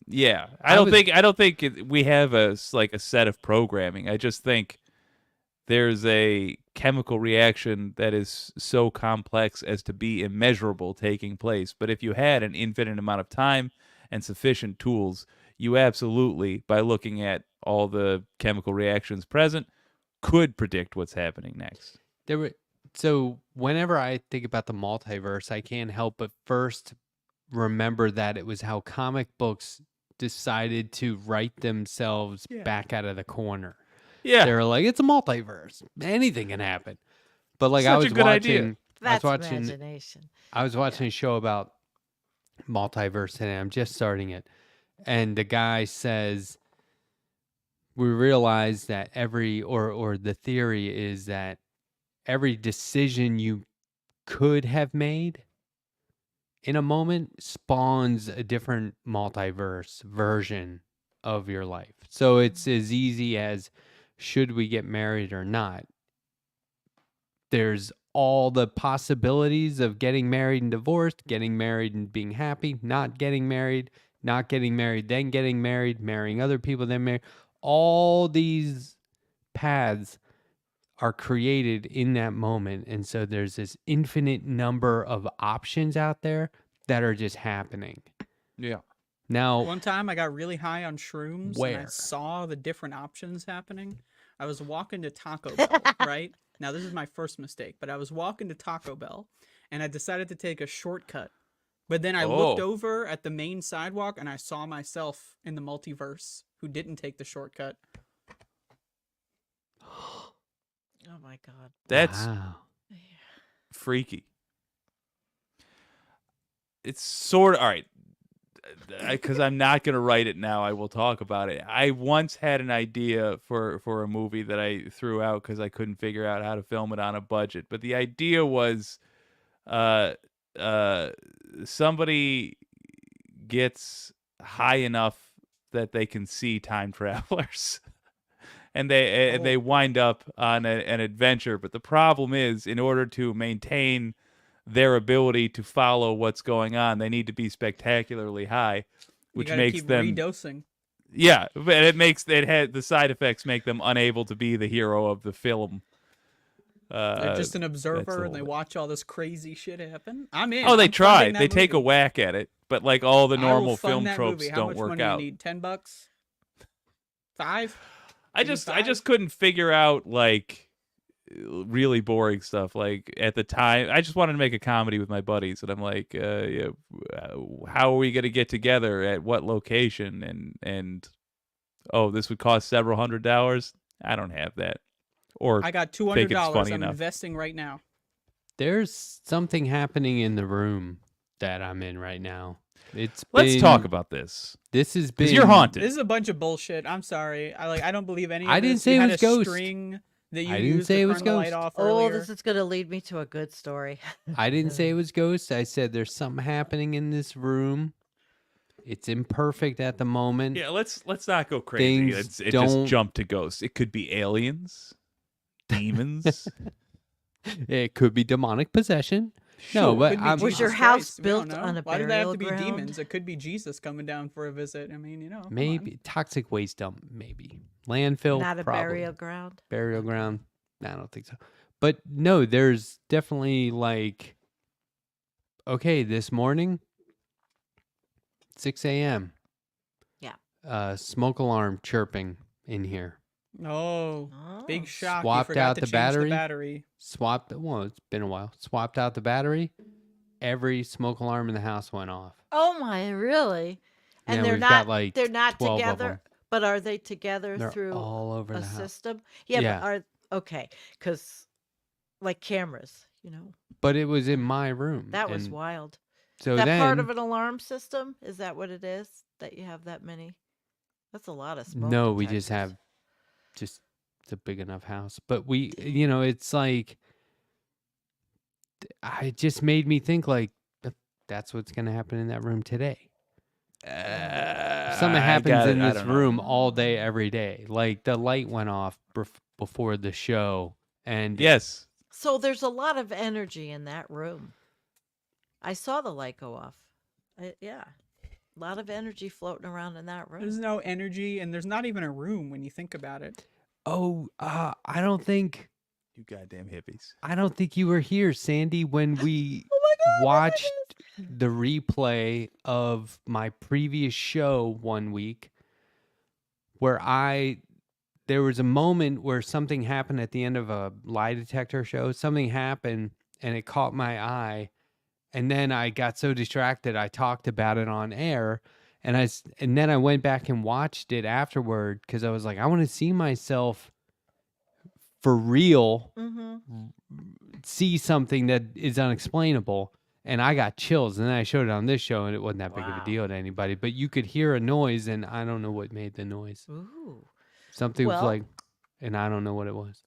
Yeah, I I was- don't think we have a set of programming. I just think there's a chemical reaction that is so complex as to be immeasurable taking place. But if you had an infinite amount of time and sufficient tools, you absolutely, by looking at all the chemical reactions present, could predict what's happening next. So whenever I think about the multiverse, I can't help but first remember that it was how comic books decided to write themselves Yeah. back out of the corner. Yeah, They were like, it's a multiverse. Anything can happen. But like I Such a was good watching idea. That's watching imagination. I was watching a show about multiverse today. I'm just starting it. And the guy says we realize that or the theory is that every decision you could have made in a moment spawns a different multiverse version of your life. So it's as easy as should we get married or not? There's all the possibilities of getting married and divorced, getting married and being happy, not getting married, then getting married, marrying other people, then marry. All these paths are created in that moment. And so there's this infinite number of options out there that are just happening. yeah. Now, One time I got really high on shrooms and I Where? saw the different options happening. I was walking to Taco Bell, right? Now this is my first mistake, but I was walking to Taco Bell and I decided to take a shortcut. But then I looked Oh. over at the main sidewalk and I saw myself in the multiverse who didn't take the shortcut. Oh my God. That's wow. freaky. It's sort of all right. Because I'm not going to write it now, I will talk about it. I once had an idea for a movie that I threw out because I couldn't figure out how to film it on a budget. But the idea was, somebody gets high enough that they can see time travelers, and they wind up on an adventure. But the problem is, in order to maintain their ability to follow what's going on. They need to be spectacularly high, which you gotta makes keep them redosing. yeah, but the side effects make them unable to be the hero of the film. They're just an that's observer the and they whole- watch all this crazy shit happen. I'm in. Oh, they I'm funding try. that They take a movie. whack at it, but like all the I will normal fund film that tropes movie. How don't much work money out. you need? $10? 5? I just couldn't figure out like really boring stuff. Like at the time, I just wanted to make a comedy with my buddies, and I'm like, how are we gonna get together at what location? And oh, this would cost several $100s. I don't have that, or I got think it's $200. funny I'm enough. investing right now. There's something happening in the room that I'm in right now. Let's talk about this. This has been. Because you're haunted. This is a bunch of bullshit. I'm sorry. I don't believe any of I this. didn't say You it had was a ghost. string that you I didn't used say to it was turn the light ghost. off Oh, earlier. this is going to lead me to a good story. I didn't say it was ghost. I said there's something happening in this room. It's imperfect at the moment. Yeah, let's not go crazy. Things It don't- just jumped to ghosts. It could be aliens, demons. It could be demonic possession. No, Sure. but Could be I'm, Was your Jesus house Christ, we don't built know. on a Why do they have to be burial ground? demons? It could be Jesus coming down for a visit. I mean, come on. maybe toxic waste dump. Maybe landfill. Not a probably. burial ground. Burial ground. No, I don't think so. But no, there's definitely like. Okay, this morning, 6 a.m. Yeah. Smoke alarm chirping in here. Oh, Oh. big shock. Swapped you forgot out to the change battery. the battery. Swapped. Well, it's been a while. Swapped out the battery. Every smoke alarm in the house went off. Oh my, really? And Yeah, they're we've not got, like, they're not 12 of together, them. but are they together They're through all over a the house. system? Yeah, Yeah. but are okay, cuz like cameras, But it was in my room. That was and wild. so That then, part of an alarm system, is that what it is? That you have that many? That's a lot of smoke. No, we just detectors. have just it's a big enough house. But it's like it just made me think like that's what's gonna happen in that room today. Something happens in this room all day, every day. Like the light went off before the show, and Yes. So there's a lot of energy in that room. I saw the light go off. Yeah. A lot of energy floating around in that room. There's no energy, and there's not even a room when you think about it. I don't think You goddamn hippies. you were here, Sandy, when we watched the replay of my previous show one week where there was a moment where something happened at the end of a lie detector show. Something happened and it caught my eye. And then I got so distracted, I talked about it on air. And then I went back and watched it afterward because I was like, I want to see myself for real, Mm-hmm. see something that is unexplainable. And I got chills. And then I showed it on this show and it wasn't that big of Wow. a deal to anybody. But you could hear a noise and I don't know what made the noise. Ooh. Something was Well- like, and I don't know what it was.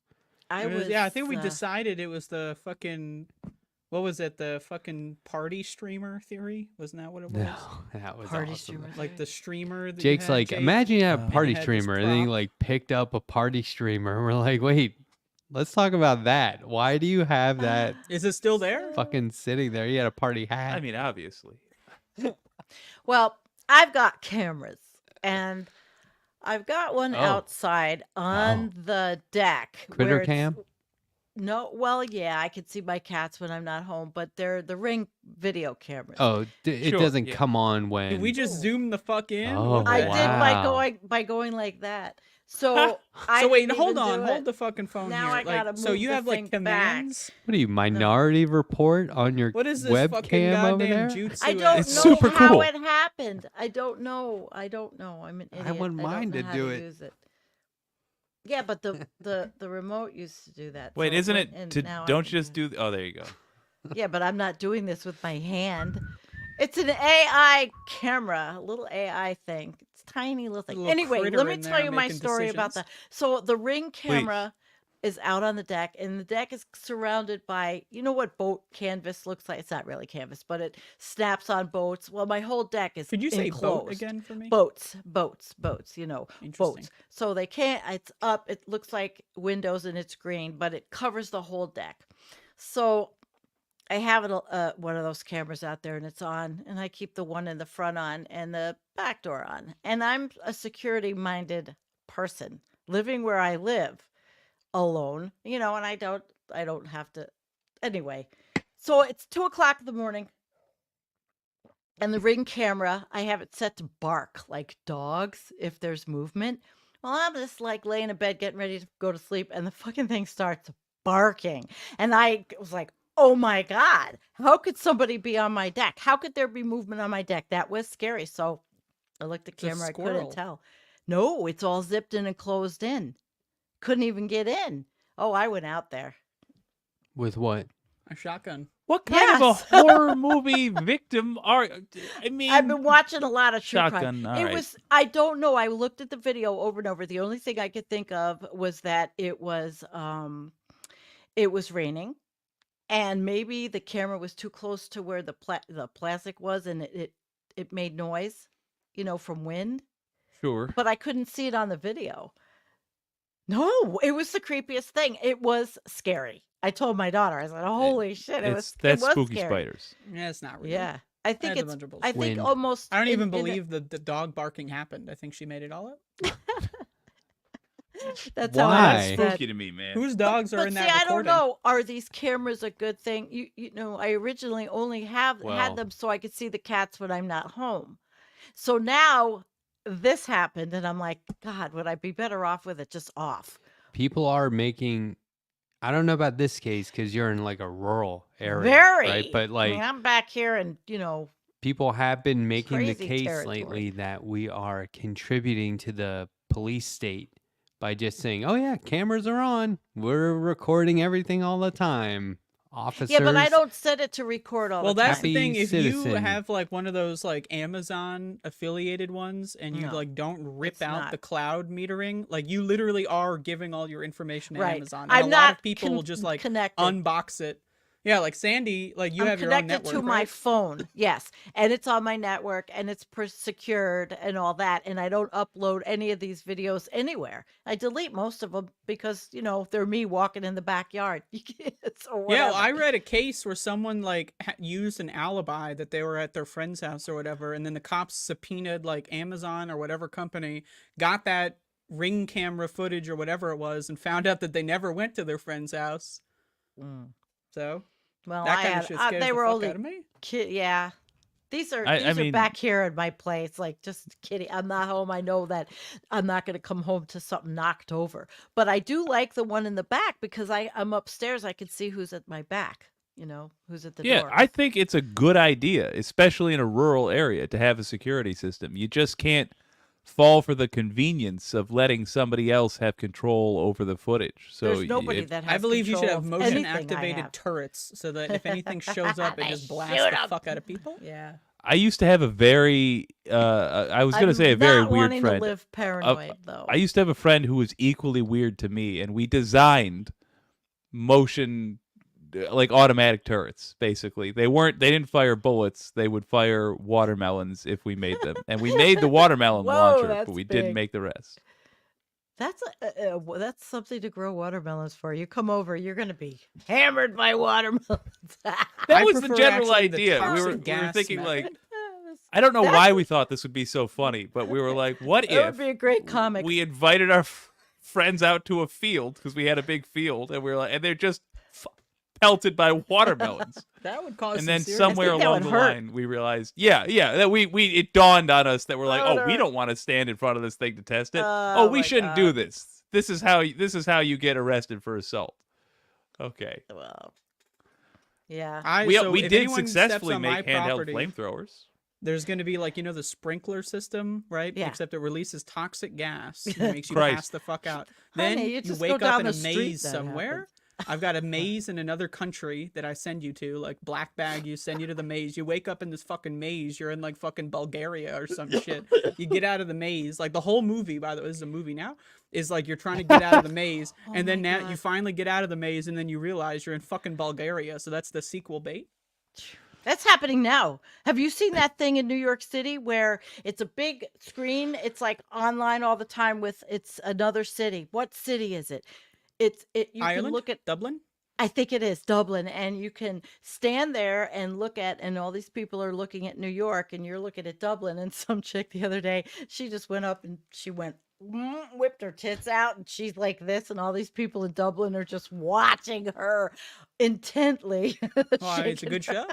I think we decided it was the fucking, what was it? The fucking party streamer theory? Wasn't that what it was? No, that was Party awesome. streamer. Like the streamer. That you Jake's had, like, Jake? imagine you have a And party it had this streamer, and then he prop. like picked up a party streamer. We're like, wait, let's talk about that. Why do you have that Is it still there? fucking sitting there? You had a party hat. I mean, obviously. Well, I've got cameras, and I've got one Oh. outside on the deck. Critter where it's- cam? No, well, yeah, I can see my cats when I'm not home, but they're the Ring video cameras. Oh, it Sure, doesn't yeah. come on when. Did we just zoom the fuck in? Oh, What I the did heck? by going like that. So I So wait, didn't hold even on, do hold it. the fucking phone Now here. I gotta so move you the have like thing back. commands. What are you, Minority Report on your What is this fucking webcam over goddamn there? jutsu? I don't It's know super how cool. it happened. I don't know. I'm an idiot. wouldn't don't mind know to how do it. use it. Yeah, but the remote used to do that. Wait, so isn't went- it and to now I don't can just do? Oh, there you go. Yeah, but I'm not doing this with my hand. It's an AI camera, a little AI thing. It's a tiny little thing. Little Anyway, critter let me in tell there you my making story about decisions. that. So the Ring camera is out on the deck, and the deck is surrounded by, you know what boat canvas looks like? It's not really canvas, but it snaps on boats. Well, my whole deck is Could you say boat enclosed. again for me? Boats, Interesting. boats. So they can't, it's up, it looks like windows and it's green, but it covers the whole deck. So I have one of those cameras out there, and it's on, and I keep the one in the front on and the back door on. And I'm a security-minded person living where I live alone, and I don't have to anyway. So it's 2 o'clock in the morning, and the Ring camera, I have it set to bark like dogs if there's movement. Well, I'm just like laying in bed getting ready to go to sleep, and the fucking thing starts barking. And I was like, oh my God, how could somebody be on my deck? How could there be movement on my deck? That was scary. So I looked at the It's a camera, I couldn't squirrel. tell. No, it's all zipped in and closed in. Couldn't even get in. Oh, I went out there. With what? A shotgun. What kind of a Yes. horror movie victim are? I mean, I've been watching a lot of true shotgun. crime. All It right. was, I don't know. I looked at the video over and over. The only thing I could think of was that it was raining, and maybe the camera was too close to where the plastic was, and it made noise, from wind. Sure. But I couldn't see it on the video. No, it was the creepiest thing. It was scary. I told my daughter, I said, "Holy shit!" That's it was spooky scary. spiders. Yeah, it's not real. Yeah, I think That's a it's. bunch of I bullshit. think Wind. almost. I don't even in a- believe that the dog barking happened. I think she made it all up. That's Why? how That's I said. spooky to me, man. Whose dogs are But in see, that I don't recording? know. Are these cameras a good thing? I originally only had Well- them so I could see the cats when I'm not home. So now this happened, and I'm like, God, would I be better off with it just off? People are making. I don't know about this case because you're in like a rural area, Very. right? But I like mean, I'm back here, and people have been making the crazy case territory. lately that we are contributing to the police state by just saying, "Oh yeah, cameras are on. We're recording everything all the time." Officers. yeah, but I don't set it to record all Well, the time. that's the thing. Happy If you citizen. have like one of those like Amazon affiliated ones, and you No, like don't rip it's out not. the cloud metering, like you literally are giving all your information to Right. Amazon, and I'm a lot not of people will just like connected. unbox it. Yeah, like Sandy, like you I'm have your own connected network, to my right? phone, yes, and it's on my network, and it's secured and all that, and I don't upload any of these videos anywhere. I delete most of them because they're me walking in the backyard. So Yeah, whatever. I read a case where someone like used an alibi that they were at their friend's house or whatever, and then the cops subpoenaed like Amazon or whatever company, got that Ring camera footage or whatever it was, and found out that they never went to their friend's house. Mm. So Well, that I kind of had shit scares they the were fuck only out of me. yeah. These are I these are mean- back here in my place. Like, just kidding. I'm not home. I know that I'm not going to come home to something knocked over. But I do like the one in the back because I'm upstairs. I can see who's at my back. Who's at the Yeah, door. I think it's a good idea, especially in a rural area, to have a security system. You just can't fall for the convenience of letting somebody else have control over the footage. So There's nobody if- that has I believe you should control have of motion anything I activated have. turrets so that if anything shows up, it They just blasts shoot the 'em. fuck out of people. Yeah. I used to have a very, I was going to say a very not weird wanting friend. to live paranoid, though. I used to have a friend who was equally weird to me, and we designed motion, like automatic turrets. Basically, they didn't fire bullets; they would fire watermelons if we made them, and we made the watermelon Whoa, launcher, that's but we didn't big. make the rest. That's something to grow watermelons for. You come over, you're going to be hammered by watermelons. That I was the prefer general actually the idea. We toxic were gas thinking method. like, I don't know That why we thought this would be so funny, but we were like, what That would if be a great comic. we invited our friends out to a field because we had a big field, and we were like, and they're just pelted by watermelons. That would cause. And then some serious- somewhere I think that along would the hurt. line, we realized, that it dawned on us that we're like, Oh, oh, we no. don't want to stand in front of this thing to test it. Oh, We my shouldn't do God. this. This is how you get arrested for assault. Okay. Well, yeah. So we if did anyone steps successfully on my make handheld property, flamethrowers. There's going to be like the sprinkler system, right? Yeah. Except it releases toxic gas and makes you Christ. pass the fuck out. Honey, Then you you just wake go up down in a the street, maze that somewhere. happens. I've got a maze in another country that I send you to, like black bag. You send you to the maze. You wake up in this fucking maze. You're in like fucking Bulgaria or some shit. You get out of the maze. Like the whole movie, by the way, this is a movie now. Is like you're trying to get out of the maze, Oh and then my now God. you finally get out of the maze, and then you realize you're in fucking Bulgaria. So that's the sequel bait. That's happening now. Have you seen that thing in New York City where it's a big screen? It's like online all the time it's another city. What city is it? You can Ireland, look at Dublin. I think it is Dublin, and you can stand there and look at, and all these people are looking at New York, and you're looking at Dublin. And some chick the other day, she just went up and she went, whipped her tits out, and she's like this, and all these people in Dublin are just watching her intently. Well, it's a shaking good her- show.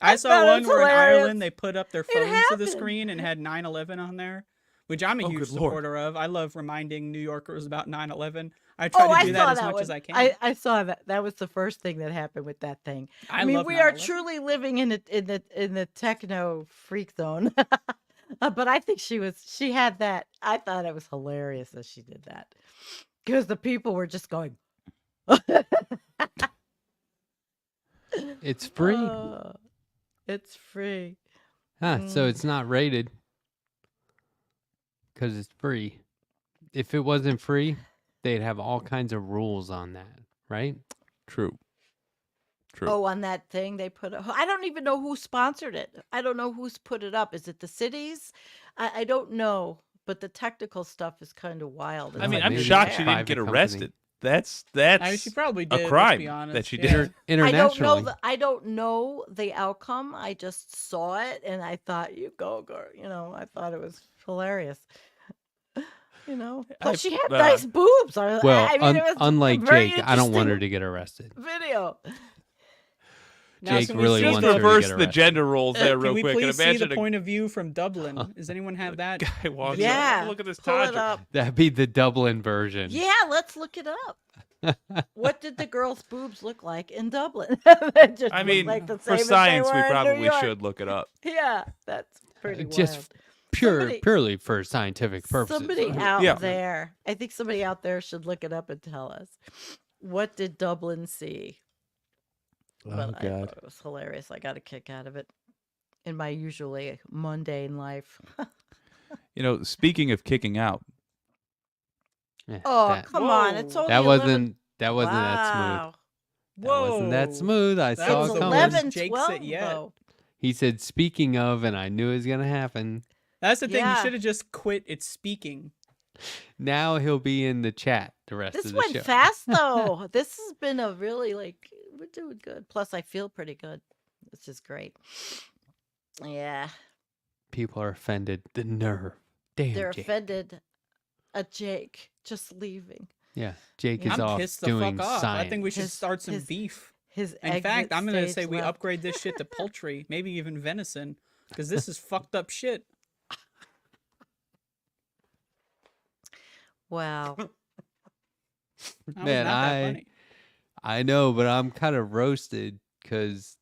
I I saw thought it one was where in hilarious. Ireland they put up their phones to the happened. screen and had 9/11 on there, which I'm a Oh, huge good Lord. supporter of. I love reminding New Yorkers about 9/11. I try Oh, to I do saw that as that much one. as I can. I saw that. That was the first thing that happened with that thing. I mean, love we are 9/11. truly living in the techno freak zone. But I think she had that. I thought it was hilarious that she did that because the people were just going. It's free. It's free. So it's not rated because it's free. If it wasn't free, they'd have all kinds of rules on that, right? True. Oh, on that thing they put up. I don't even know who sponsored it. I don't know who's put it up. Is it the cities? I don't know. But the technical stuff is kind of wild. I It's mean, like, I'm maybe shocked it's she a didn't get private arrested. company. That's I mean, she probably did. a let's crime be honest. that she Yeah. did. Internationally. I don't know the outcome. I just saw it and I thought, you go, girl. I thought it was hilarious. Plus she had nice boobs. Well, I mean, it was unlike very Jake, I don't want her interesting to get arrested. video. Now, Jake can we really see Just wants the- her to reverse get the arrested. gender roles there Can real we quick. And please see the imagine a point of view from Dublin? Does anyone have that? guy walks Yeah. up. Look at this Pull it Todger. up. That'd be the Dublin version. Yeah, let's look it up. What did the girls' boobs look like in Dublin? They just I look mean, like the for same as they science, we were in New probably York. should look it up. Yeah, that's pretty wild. Just purely for scientific purposes. Somebody out Yeah. there, I think somebody out there should look it up and tell us. What did Dublin see? But I thought it was hilarious. I got a kick out of it in my usually mundane life. Speaking of kicking out, Yeah, Oh, that, come on. It's Whoa. only that 11. wasn't that wasn't that smooth. Wow. That wasn't that Whoa. smooth. I That saw was it It's the coming. worst 11, Jake 12, said yet. though. He said, "Speaking of," and I knew it was gonna happen. That's the thing. Yeah. You should have just quit. It's speaking. Now he'll be in the chat the rest This of the went show. fast, though. This has been a really, we're doing good. Plus, I feel pretty good. This is great. Yeah. People are offended. The nerve. Damn, They're Jake. offended at Jake just leaving. Yeah, Jake is I'm off pissed the doing fuck off. science. I think we should His- start some his- beef. His In fact, I'm going gonna say we upgrade this shit to poultry, maybe even venison, because this is fucked up shit. Wow. That was Man, not that funny. I know, but I'm kind of roasted because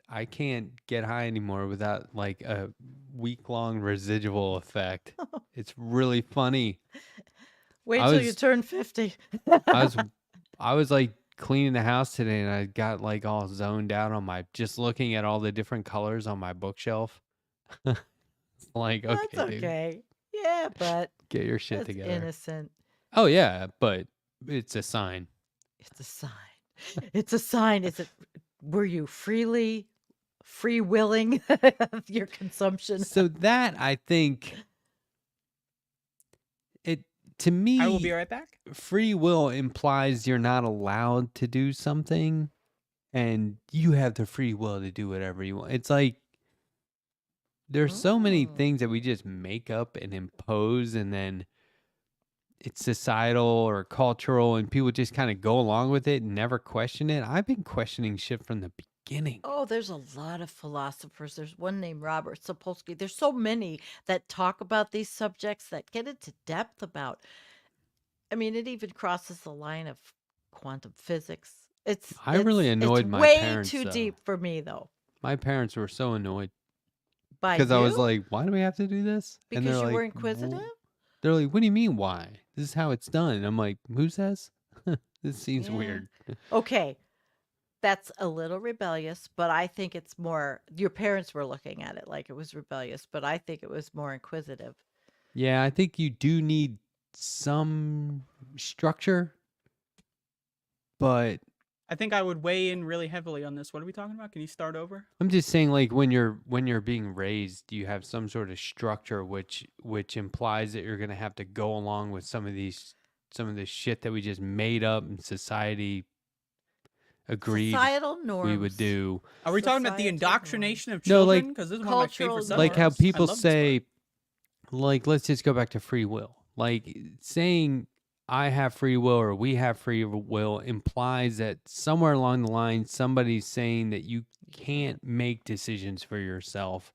I can't get high anymore without like a week-long residual effect. It's really funny. Wait I till you was- turn 50. I was like cleaning the house today and I got like all zoned out on just looking at all the different colors on my bookshelf. It's like, okay, That's dude, okay. Yeah, but get your shit that's together. innocent. Oh yeah, but it's a sign. It's a sign. It's a sign. Were you free willing your consumption? So that I think it to me I will be right back. free will implies you're not allowed to do something and you have the free will to do whatever you want. It's like there's so many Mm. things that we just make up and impose and then it's societal or cultural and people just kind of go along with it and never question it. I've been questioning shit from the beginning. Oh, there's a lot of philosophers. There's one named Robert Sapolsky. There's so many that talk about these subjects that get into depth about. I mean, it even crosses the line of quantum physics. I really annoyed it's my way parents, too though. deep for me, though. My parents were so annoyed By because I was you? like, why do we have to do this? Because they're you like, were inquisitive? "Well," they're like, what do you mean why? This is how it's done. And I'm like, who says? This seems Yeah. weird. Okay. That's a little rebellious, but I think it's more your parents were looking at it like it was rebellious, but I think it was more inquisitive. Yeah, I think you do need some structure, but I think I would weigh in really heavily on this. What are we talking about? Can you start over? I'm just saying like when you're being raised, you have some sort of structure which implies that you're going to have to go along with some of this shit that we just made up and society agreed Societal norms. we would do. Are we talking about the Societal indoctrination of No, like, children? Because this is one of my favorite cultural subjects. Like how norms. I people love this part. say, like, let's just go back to free will. Like saying I have free will or we have free will implies that somewhere along the line somebody's saying that you can't make decisions for yourself,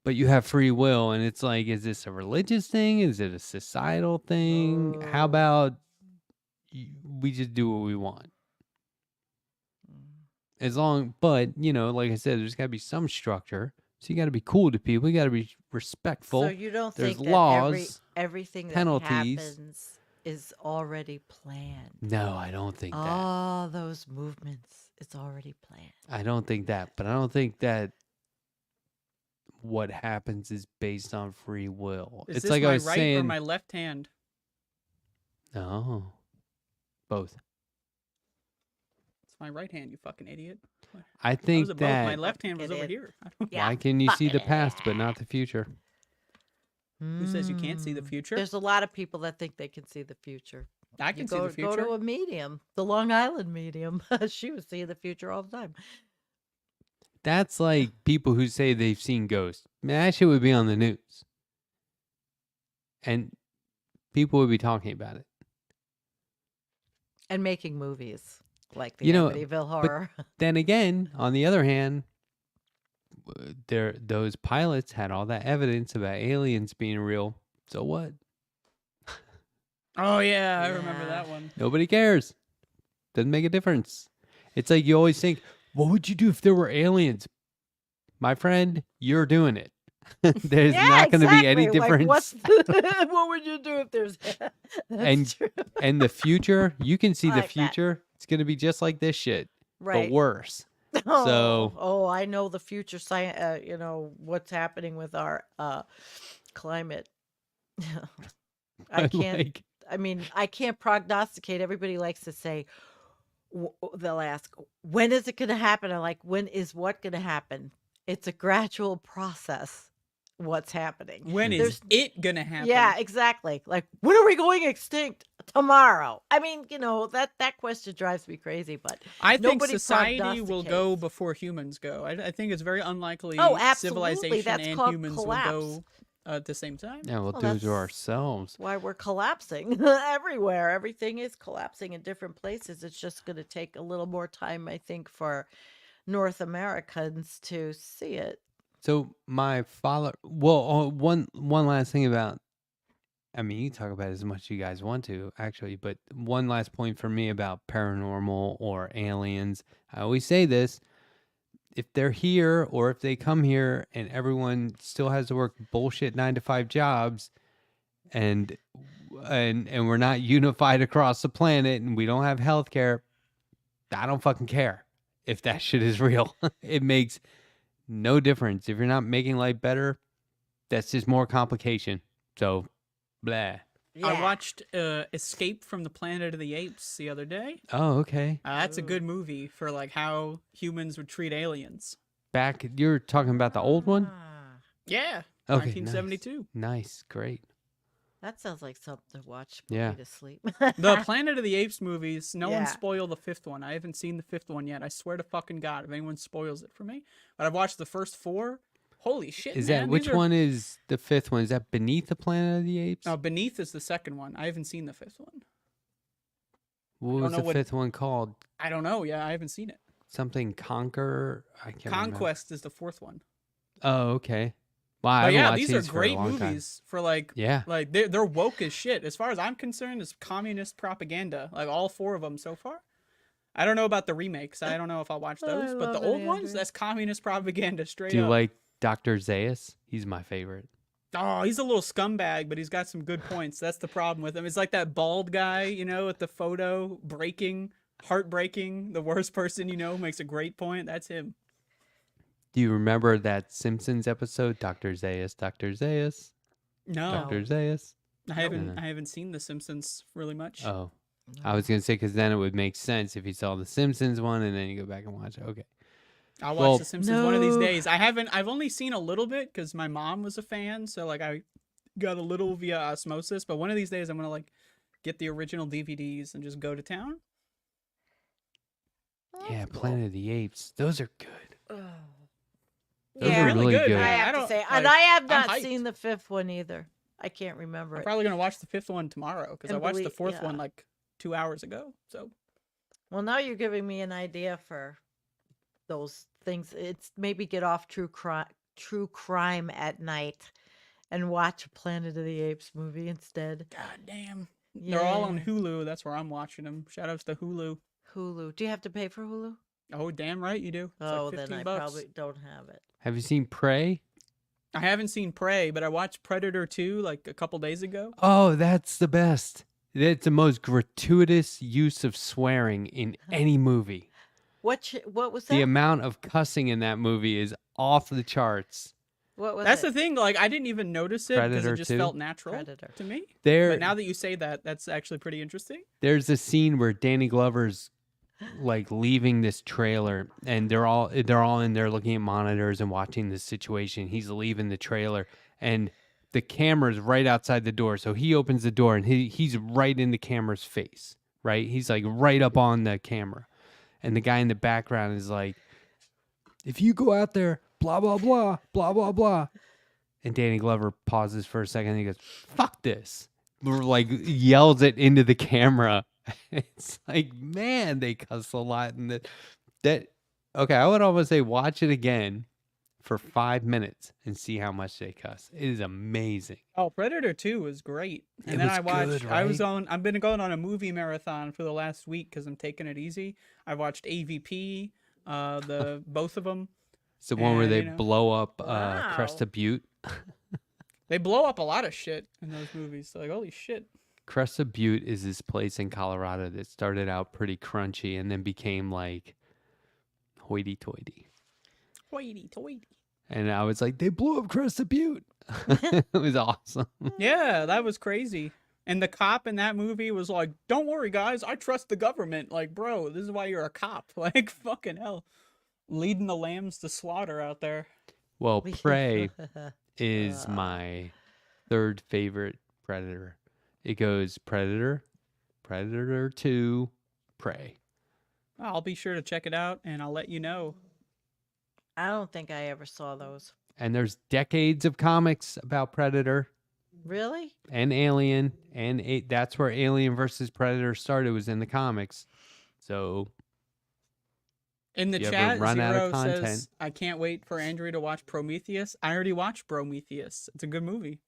but you have free will. And it's like, is this a religious thing? Is it a societal thing? How Oh. about we just do what we want? As long, but like I said, there's got to be some structure. So you got to be cool to people. You got to be respectful. So you don't There's think that laws, everything that penalties. happens is already planned? No, I don't think that. All those movements, it's already planned. I don't think that. But I don't think that what happens is based on free will. Is It's this like my I was right saying. or my left hand? No, both. It's my right hand, you fucking idiot. I How think was it both? My that. left hand was over Idiot. here. Yeah. Why can you see the fucking past but idiot. not the future? Who says you can't see the future? There's a lot of people that think they can see the future. I You can see go, the future. Go to a medium, the Long Island medium. She was seeing the future all the time. That's like people who say they've seen ghosts. Man, that shit would be on the news, and people would be talking about it. And making movies like the You know, Amityville Horror. Then again, on the other hand, those pilots had all that evidence about aliens being real. So what? Oh yeah, I remember Yeah. that one. Nobody cares. Doesn't make a difference. It's like you always think, what would you do if there were aliens? My friend, you're doing it. There's Yeah, not going to be any exactly. Like, difference. what's what would you do if there's That's And- true. And the future, you can see I the like that. future. It's going to be just like this shit, Right. but worse. Oh, So- I know the future science, what's happening with our climate. I can't Like, I mean, I can't prognosticate. Everybody likes to say, they'll ask, when is it going to happen? I'm like, when is what going to happen? It's a gradual process. What's happening? When is There's- it gonna happen? Yeah, exactly. Like, when are we going extinct? Tomorrow. I mean, that question drives me crazy, but I think nobody society will go prognosticates. before humans go. I think it's very unlikely Oh, absolutely. civilization That's and called humans collapse. will go at the same time. yeah, we'll Well, do it to that's- ourselves. why we're collapsing everywhere. Everything is collapsing in different places. It's just going to take a little more time, I think, for North Americans to see it. So my father, well, one last thing about, I mean, you can talk about it as much as you guys want to, actually, but one last point for me about paranormal or aliens. I always say this, if they're here or if they come here and everyone still has to work bullshit 9-to-5 jobs and we're not unified across the planet and we don't have healthcare, I don't fucking care if that shit is real. It makes no difference. If you're not making life better, that's just more complication. So, blah. Yeah. I watched Escape from the Planet of the Apes the other day. Oh, okay. That's a good movie for like how humans would treat aliens. Back, you're talking about the old one? Ah, Yeah, Okay, 1972. Nice, great. that sounds like something to watch. Put Yeah. me to sleep. The Planet of the Apes movies, no one Yeah. spoiled the fifth one. I haven't seen the fifth one yet. I swear to fucking God, if anyone spoils it for me. But I've watched the first four. Holy shit, Is man. that, these which are- one is the fifth one? Is that Beneath the Planet of the Apes? No, Beneath is the second one. I haven't seen the fifth one. What don't was know the what- fifth one called? I don't know. Yeah, I haven't seen it. Something Conquer? I can't remember. Conquest is the fourth one. Oh, okay. Wow, I But haven't yeah, watched these are for a great long time. movies for like Yeah. they're woke as shit. As far as I'm concerned, it's communist propaganda. Like all four of them so far. I don't know about the remakes. I don't know if I'll watch I those. But the love it, old ones, Andrew. that's communist propaganda straight Do you up. like Dr. Zaius? He's my favorite. Oh, he's a little scumbag, but he's got some good points. That's the problem with him. It's like that bald guy, with the photo breaking, heartbreaking. The worst person makes a great point. That's him. Do you remember that Simpsons episode, Dr. Zaius, Dr. Zaius, No, Dr. Zaius? I haven't. No. I haven't seen The Simpsons really much. Oh, I was going to say, because then it would make sense if you saw the Simpsons one and then you go back and watch it. Okay. I'll watch Well- The Simpsons one of these No. days. I've only seen a little bit because my mom was a fan, so like I got a little via osmosis. But one of these days, I'm gonna like get the original DVDs and just go to town. Well, Yeah, that's cool. Planet of the Apes. Those are good. Oh. Those They're are really really good, good. I man. have to don't say, like. and I have I'm not hyped. seen the fifth one either. I can't remember I'm it. probably gonna watch the fifth one tomorrow because I And watched the believe- fourth one yeah. like 2 hours ago. So Well, now you're giving me an idea for those things. It's maybe get off true crime at night and watch a Planet of the Apes movie instead. god damn, they're all on Yeah. Hulu. That's where I'm watching them. Shout outs to Hulu. Hulu. Do you have to pay for Hulu? Oh damn right you do. It's Oh, like then 15 I bucks. probably don't have it. Have you seen Prey? I haven't seen Prey, but I watched Predator 2 like a couple days ago. Oh, that's the best. It's the most gratuitous use of swearing in any movie. What was that? The amount of cussing in that movie is off the charts. What was That's it? the thing. Like I didn't even notice it because Predator it just 2? felt natural Predator. to me. There, But now that you say that, that's actually pretty interesting. there's a scene where Danny Glover's like leaving this trailer, and they're all in there looking at monitors and watching this situation. He's leaving the trailer, and the camera's right outside the door. So he opens the door, and he's right in the camera's face. Right, he's like right up on the camera, and the guy in the background is like, "If you go out there, blah blah blah, blah blah blah." And Danny Glover pauses for a second, and he goes, "Fuck this!" Like yells it into the camera. It's like, man, they cuss a lot, and that. Okay, I would almost say watch it again for 5 minutes and see how much they cuss. It is amazing. Oh, Predator 2 was great. And It then was I watched good, I've been going on a movie marathon for the last week cuz I'm taking it easy. I watched AVP, both of them. It's the one where And, they you know, blow up Wow. Cresta Butte. They blow up a lot of shit in those movies. Like holy shit. Cresta Butte is this place in Colorado that started out pretty crunchy and then became like hoity-toity. Hoity-toity. And I was like, they blew up Cresta Butte. It was awesome. Yeah, that was crazy. And the cop in that movie was like, "Don't worry, guys, I trust the government." Like, bro, this is why you're a cop. Like, fucking hell, leading the lambs to slaughter out there. Well, Prey is my third favorite Predator. It goes Predator, Predator 2, Prey. I'll be sure to check it out, and I'll let you know. I don't think I ever saw those. And there's decades of comics about Predator Really? and Alien, and that's where Alien versus Predator started, was in the comics. So In the You ever chat, run out of Zero says, content? "I can't wait for Andrew to watch Prometheus." I already watched Prometheus. It's a good movie.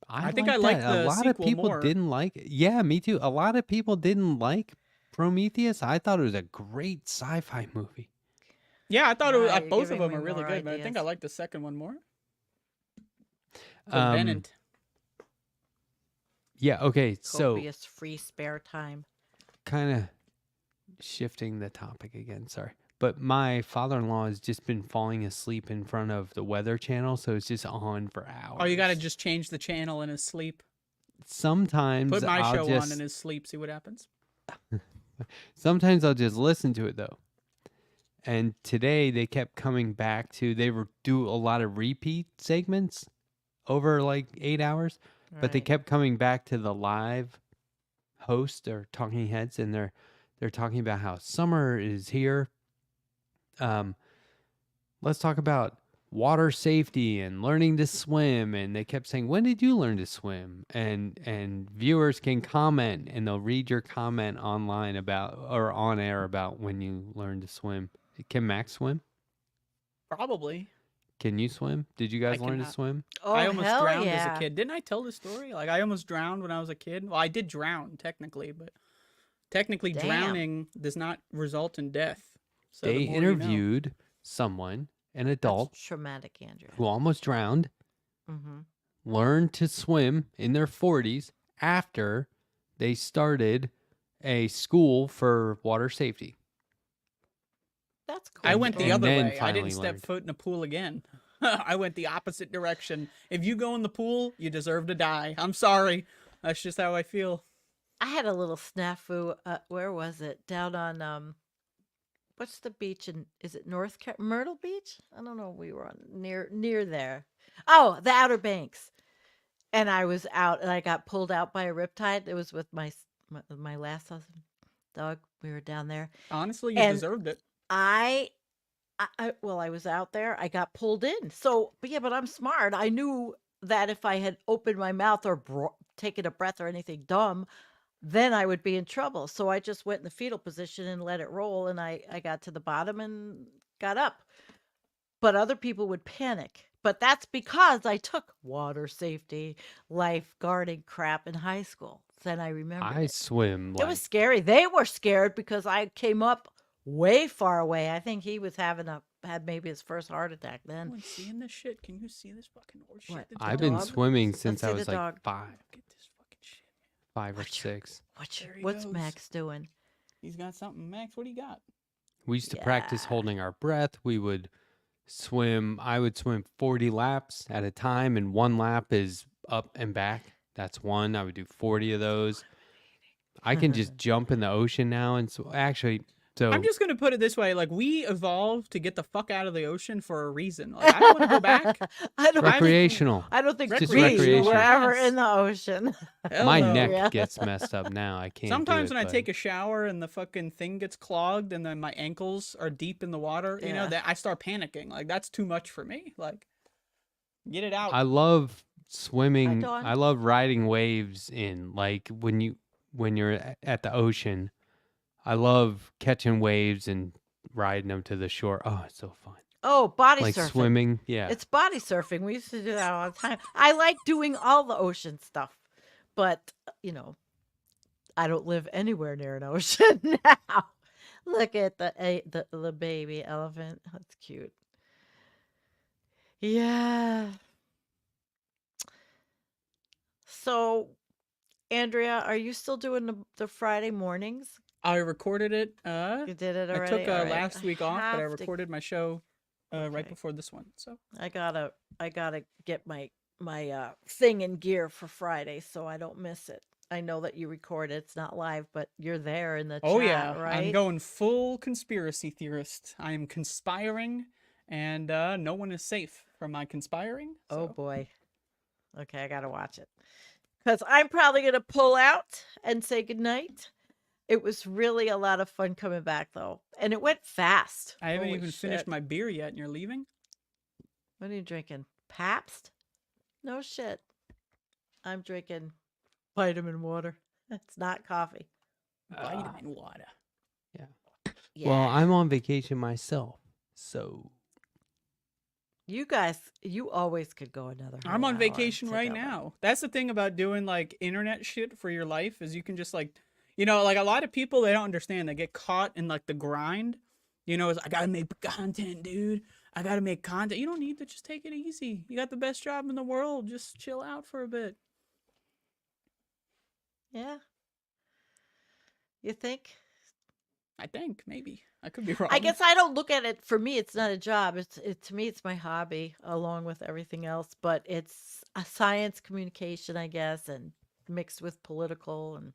I think I like that. A the lot of sequel people more. didn't like it. Yeah, me too. A lot of people didn't like Prometheus. I thought it was a great sci-fi movie. Yeah, I thought it was, Wow, you're both of giving them me are really more good, but I think I ideas. like the second one more. Um, Venant. Yeah, okay. So Copious free spare time. kind of shifting the topic again, sorry. But my father-in-law has just been falling asleep in front of the Weather Channel, so it's just on for hours. Oh, you got to just change the channel in his sleep. Sometimes Put my I'll show just on in his sleep. See what happens. sometimes I'll just listen to it though. And today they kept coming back to do a lot of repeat segments over like 8 hours, but they Right. kept coming back to the live host or talking heads, and they're talking about how summer is here. Let's talk about water safety and learning to swim. And they kept saying, when did you learn to swim? And viewers can comment, and they'll read your comment online about, or on air about, when you learn to swim. Can Max swim? Probably. Can you swim? Did you guys learn to cannot. swim? Oh, I almost hell drowned yeah. as a kid. Didn't I tell the story? Like I almost drowned when I was a kid. Well, I did drown technically, but technically Damn. drowning does not result in death. So the They more you know. interviewed someone, an adult, That's traumatic, Andrew. who almost drowned, Mm-hmm. learned to swim in their 40s after they started a school for water safety. That's cool. I went the And other then way. I finally didn't step learned. foot in a pool again. I went the opposite direction. If you go in the pool, you deserve to die. I'm sorry. That's just how I feel. I had a little snafu. Where was it? Down on what's the beach in? Is it Myrtle Beach? I don't know. We were on near there. Oh, the Outer Banks. And I was out, and I got pulled out by a riptide. It was with my last husband, Doug. We were down there. Honestly, you And deserved it. Well, I was out there. I got pulled in. So, but yeah, but I'm smart. I knew that if I had opened my mouth or taken a breath or anything dumb, then I would be in trouble. So I just went in the fetal position and let it roll. And I got to the bottom and got up. But other people would panic. But that's because I took water safety, lifeguarding crap in high school. Then I remembered I it. swim It was like scary. They were scared because I came up way far away. I think he was had maybe his first heart attack then. Everyone's seeing this shit. Can you see this fucking horse shit? What? that's I've going been on? dog? swimming Let's since see I the was like dog. 5, Look at this fucking shit. 5 or Watch it. 6. There he What's goes. Max doing? He's got something. Max, what do you got? We used to practice Yeah. holding our breath. We would swim. I would swim 40 laps at a time, and one lap is up and back. That's one. I would do 40 of those. I can just jump in the ocean now, and so actually, so I'm just gonna put it this way: like we evolved to get the fuck out of the ocean for a reason. Like I don't want to go back. I don't. recreational. I don't think Just we recreational. were ever Yes. in the ocean. Hell My no. neck Yeah. gets messed up now. I can't. Sometimes do it, when I but take a shower and the fucking thing gets clogged and then my ankles are deep in the water, you know, Yeah. that I start panicking. Like that's too much for me. Like, get it out. I love swimming. Dawn. I love riding waves in like when you're at the ocean. I love catching waves and riding them to the shore. Oh, it's so fun. Oh, body Like surfing. swimming. Yeah. It's body surfing. We used to do that all the time. I like doing all the ocean stuff, but you know, I don't live anywhere near an ocean now. Look at the baby elephant. That's cute. Yeah. So, Andrea, are you still doing the Friday mornings? I recorded it. You did it I already. took All right. last week off, but I have to- recorded my show right Okay. before this one. So I gotta get my thing in gear for Friday so I don't miss it. I know that you record it. It's not live, but you're there in the oh chat, yeah, right? I'm going full conspiracy theorist. I am conspiring, and no one is safe from my conspiring. Oh so- boy. Okay, I gotta watch it. Because I'm probably gonna pull out and say goodnight. It was really a lot of fun coming back though. And it went fast. I haven't Holy even finished shit. my beer yet, and you're leaving. What are you drinking? Pabst? No shit. I'm drinking vitamin water. It's not coffee. Vitamin water. Yeah. Well, I'm on vacation myself, so You guys, you always could go another. I'm whole on hour vacation right together. now. That's the thing about doing like internet shit for your life is you can just like, you know, like a lot of people they don't understand. They get caught in like the grind. You know, it's I gotta make content, dude. I gotta make content. You don't need to just take it easy. You got the best job in the world. Just chill out for a bit. Yeah. You think? I think maybe I could be wrong. I guess I don't look at it. For me, it's not a job. To me, it's my hobby along with everything else. But it's a science communication, I guess, and mixed with political, and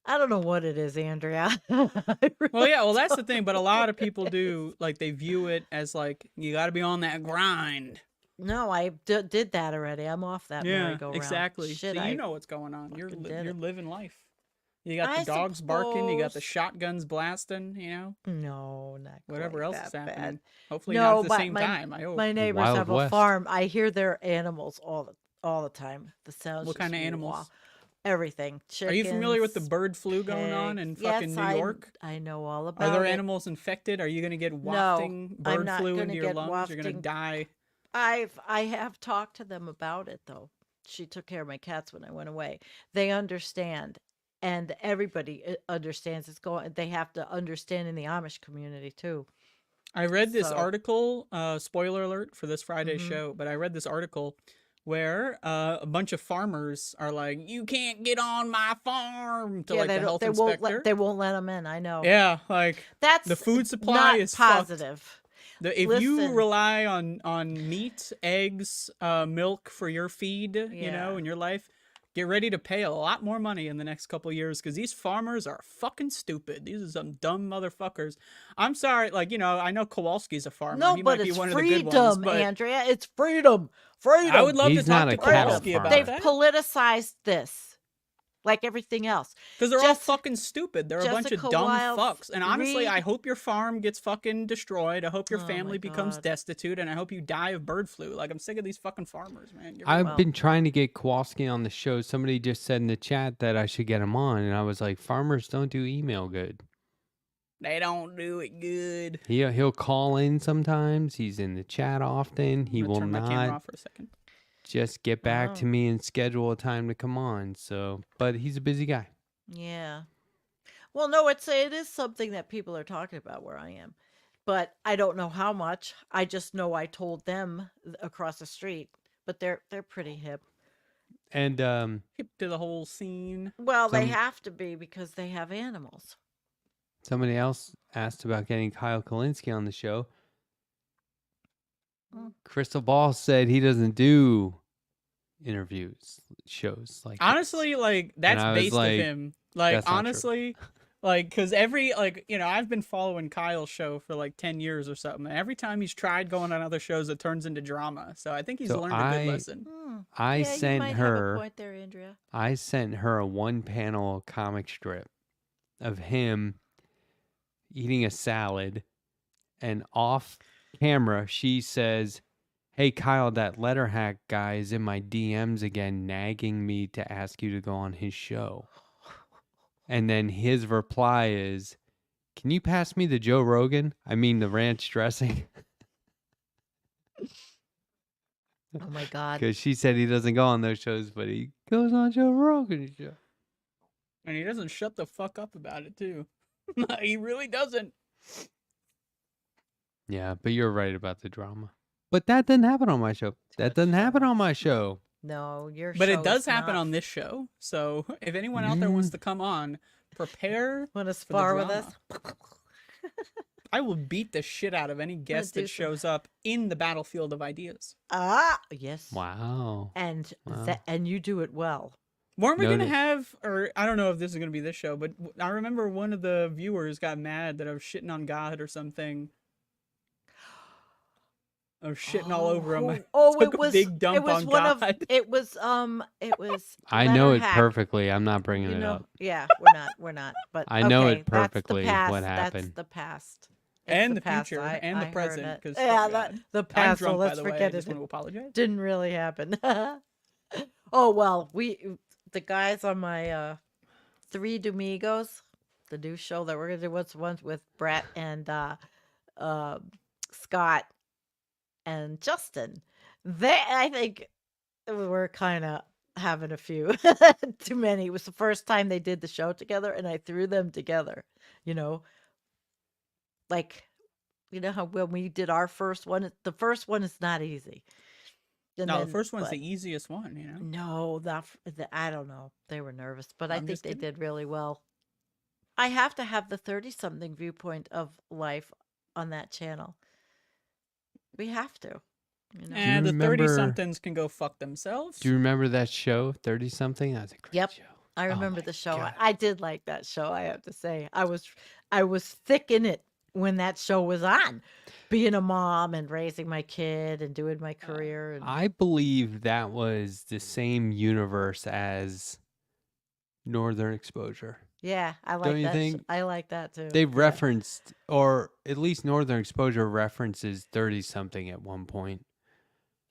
I don't know what it is, Andrea. I Well, yeah, well, really that's the don't thing. But a know lot what of people it do like they view it as like you got to be on that grind. No, I did that already. I'm off that Yeah, merry-go-round. exactly. Shit, so I you know what's going on. You're fucking did you're it. living life. You got I the dogs barking. You got the suppose. shotguns blasting. You know, No, not whatever quite else that is happening. bad. Hopefully No, not at the but same time. I hope. My neighbors Wild have a West. farm. I hear their animals all the time. The sounds. What kind of just animals? wow. Everything. Are you familiar with the Chickens, bird flu going on in pigs. fucking Yes, New York? I know all about Are there it. animals infected? Are you gonna get No, wafting I'm bird not flu gonna into your get lungs? You're gonna wafting. die. I have talked to them about it though. She took care of my cats when I went away. They understand, and everybody understands. It's going. They have to understand in the Amish community too. I read this So- article, spoiler alert for this Friday Mhm. show, but I read this article where a bunch of farmers are like, "You can't get on my farm," to like the health they won't inspector. they won't let them in. I know. Yeah, like That's the food supply not is fucked. positive. If you Listen. rely on meat, eggs, milk for your feed, you know, Yeah. in your life, get ready to pay a lot more money in the next couple of years because these farmers are fucking stupid. These are some dumb motherfuckers. I'm sorry, like, you know, I know Kowalski's a farmer. No, he but might be it's one of the good ones, freedom, but Andrea. It's freedom. Freedom. I would love He's to talk not to a cattle Kowalski farmer. about They've that. politicized this. like everything else. Because they're all Jess- fucking stupid. They're a bunch of Jessica dumb Wilde, fucks. And honestly, I Reed- hope your farm gets fucking destroyed. I hope your Oh my family becomes God. destitute, and I hope you die of bird flu. Like, I'm sick of these fucking farmers, man. Get rid of I've them. been trying to get Kowalski on the show. Somebody just said in the chat that I should get him on, and I was like, farmers don't do email good. They don't do it good. He'll call in sometimes. He's in the chat often. He I'm gonna will turn my camera not off for a second. just get back to Oh. me and schedule a time to come on. So, but he's a busy guy. Yeah. Well, no, it is something that people are talking about where I am, but I don't know how much. I just know I told them across the street, but they're pretty hip. And Hip to the whole scene. Well, they Some- have to be because they have animals. somebody else asked about getting Kyle Kalinske on the show. Mm. Crystal Ball said he doesn't do shows like this. Honestly, like, that's I was based like, of him. Like, "That's not true." honestly, like, because I've been following Kyle's show for like 10 years or something. And every time he's tried going on other shows, it turns into drama. So I think he's So learned a good lesson. I Yeah, you sent might have her a point there, Andrea. I sent her a one-panel comic strip of him eating a salad, and off camera she says, "Hey Kyle, that letter hack guy is in my DMs again, nagging me to ask you to go on his show." And then his reply is, "Can you pass me the Joe Rogan? I mean the ranch dressing." Oh my God. Because she said he doesn't go on those shows, but he goes on Joe Rogan's show. And he doesn't shut the fuck up about it, too. He really doesn't. Yeah, but you're right about the drama. But that didn't happen on my show. That doesn't happen on my show. No, your But show it does is happen not on this show. So if anyone out there wants to come on, prepare. Want to for the spar with drama. us? I will beat the shit out of any guest do that some- shows up in the battlefield of ideas. Yes. Wow. And Wow. and you do it well. Weren't we going to Noted. have, or I don't know if this is going to be this show, but I remember one of the viewers got mad that I was shitting on God or something. I was shitting all over him. Oh, Took it was a big dump it was on one God. of it was I know letter it hack. perfectly. I'm not bringing You it know, up. yeah, we're not. But I know okay, it perfectly That's what the past. happened. That's the past. It's And the past. future, I- and the I heard present, it. 'cause Yeah, fuck that, God. the I'm past. drunk, So by let's the way. I forget just it. want to apologize. Didn't really happen. Oh well, the guys on my Three Domingos, the new show that we're gonna do once with Brett and Scott and Justin. I think we're kind of having a few too many. It was the first time they did the show together, and I threw them together. You know, like how when we did our first one, the first one is not easy. And No, then- the first one's but- the easiest one, you know? No, I don't know. They were nervous, but I I'm think just they kidding. did really well. I have to have the 30-something viewpoint of life on that channel. We have to. You know? And the remember- 30-somethings can go fuck themselves. Do you remember that show, 30 something? That was a great Yep. show. I Oh remember my the show. God. I did like that show, I have to say. I was thick in it when that show was on. Being a mom and raising my kid and doing my career and I believe that was the same universe as Northern Exposure. yeah, I like Don't you that. think I like that too. They've Yeah. referenced, or at least Northern Exposure references 30 something at one point.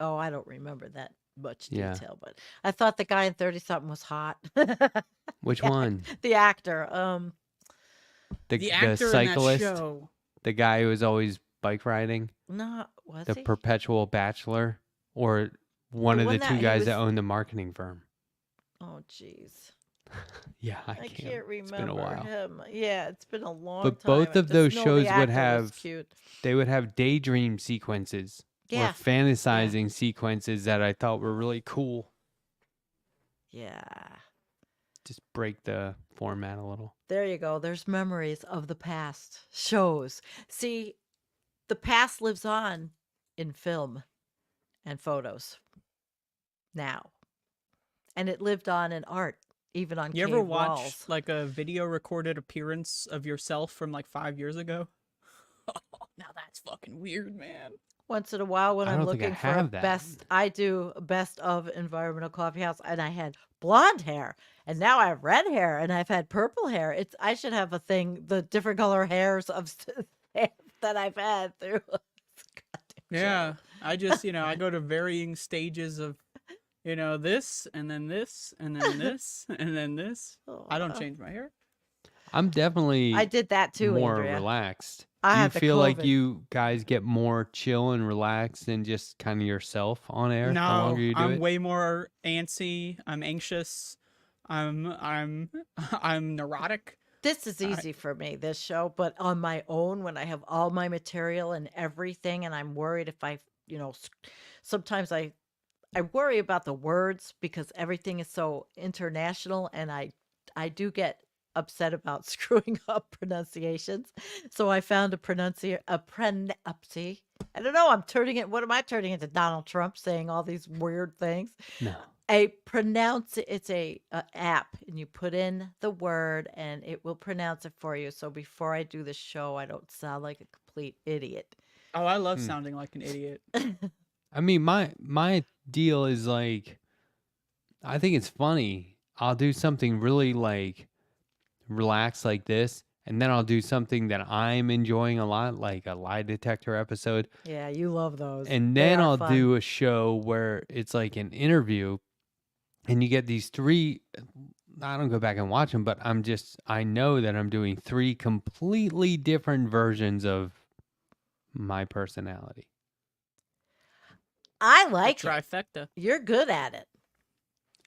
Oh, I don't remember that much Yeah. detail, but I thought the guy in 30-something was hot. Which Yeah. one? The actor. The actor in cyclist, that show. the guy who was always bike riding, No, was the he? perpetual bachelor, or one The of one the that two he guys was- that owned the marketing firm. Oh, jeez. Yeah, I can't. can't remember It's been a while. him. Yeah, it's been a long But time. both I of just those know the shows would actor was have- cute. They would have daydream sequences Yeah. or fantasizing sequences that I thought were really cool. Yeah. Just break the format a little. There you go. There's memories of the past. Shows. See, the past lives on in film and photos now. And it lived on in art, even on You cave ever watch walls. like a video recorded appearance of yourself from like 5 years ago? Now that's fucking weird, man. once in a while when I I'm don't think I looking for a have that. best. I do a best of environmental coffee house, and I had blonde hair, and now I have red hair, and I've had purple hair. I should have a thing, the different color hairs of that I've had through. Goddamn Yeah, show. I just, I go to varying stages of, this and then this and then this and then this. I don't Oh, change my hair. I'm I definitely did that too, more Andrea. relaxed. I Do you had the feel like COVID. you guys get more chill and relaxed and just kind of yourself on air the longer No, you do I'm it? way more antsy. I'm anxious. I'm I'm neurotic. This is I, easy for me, this show, but on my own, when I have all my material and everything, and I'm worried if you know, s- sometimes I worry about the words because everything is so international, and I do get upset about screwing up pronunciations. So I found upsie. I don't know. I'm turning it. What am I turning into? Donald Trump saying all these weird things. No. It's a app, and you put in the word and it will pronounce it for you. So before I do the show, I don't sound like a complete idiot. oh, I love Hmm. sounding like an idiot. I mean, my deal is like, I think it's funny. I'll do something really like relaxed like this, and then I'll do something that I'm enjoying a lot, like a lie detector episode, Yeah, you love those. and They then are I'll fun. do a show where it's like an interview, and you get these three. I don't go back and watch them, but I know that I'm doing three completely different versions of my personality. I The like it. trifecta. You're good at it.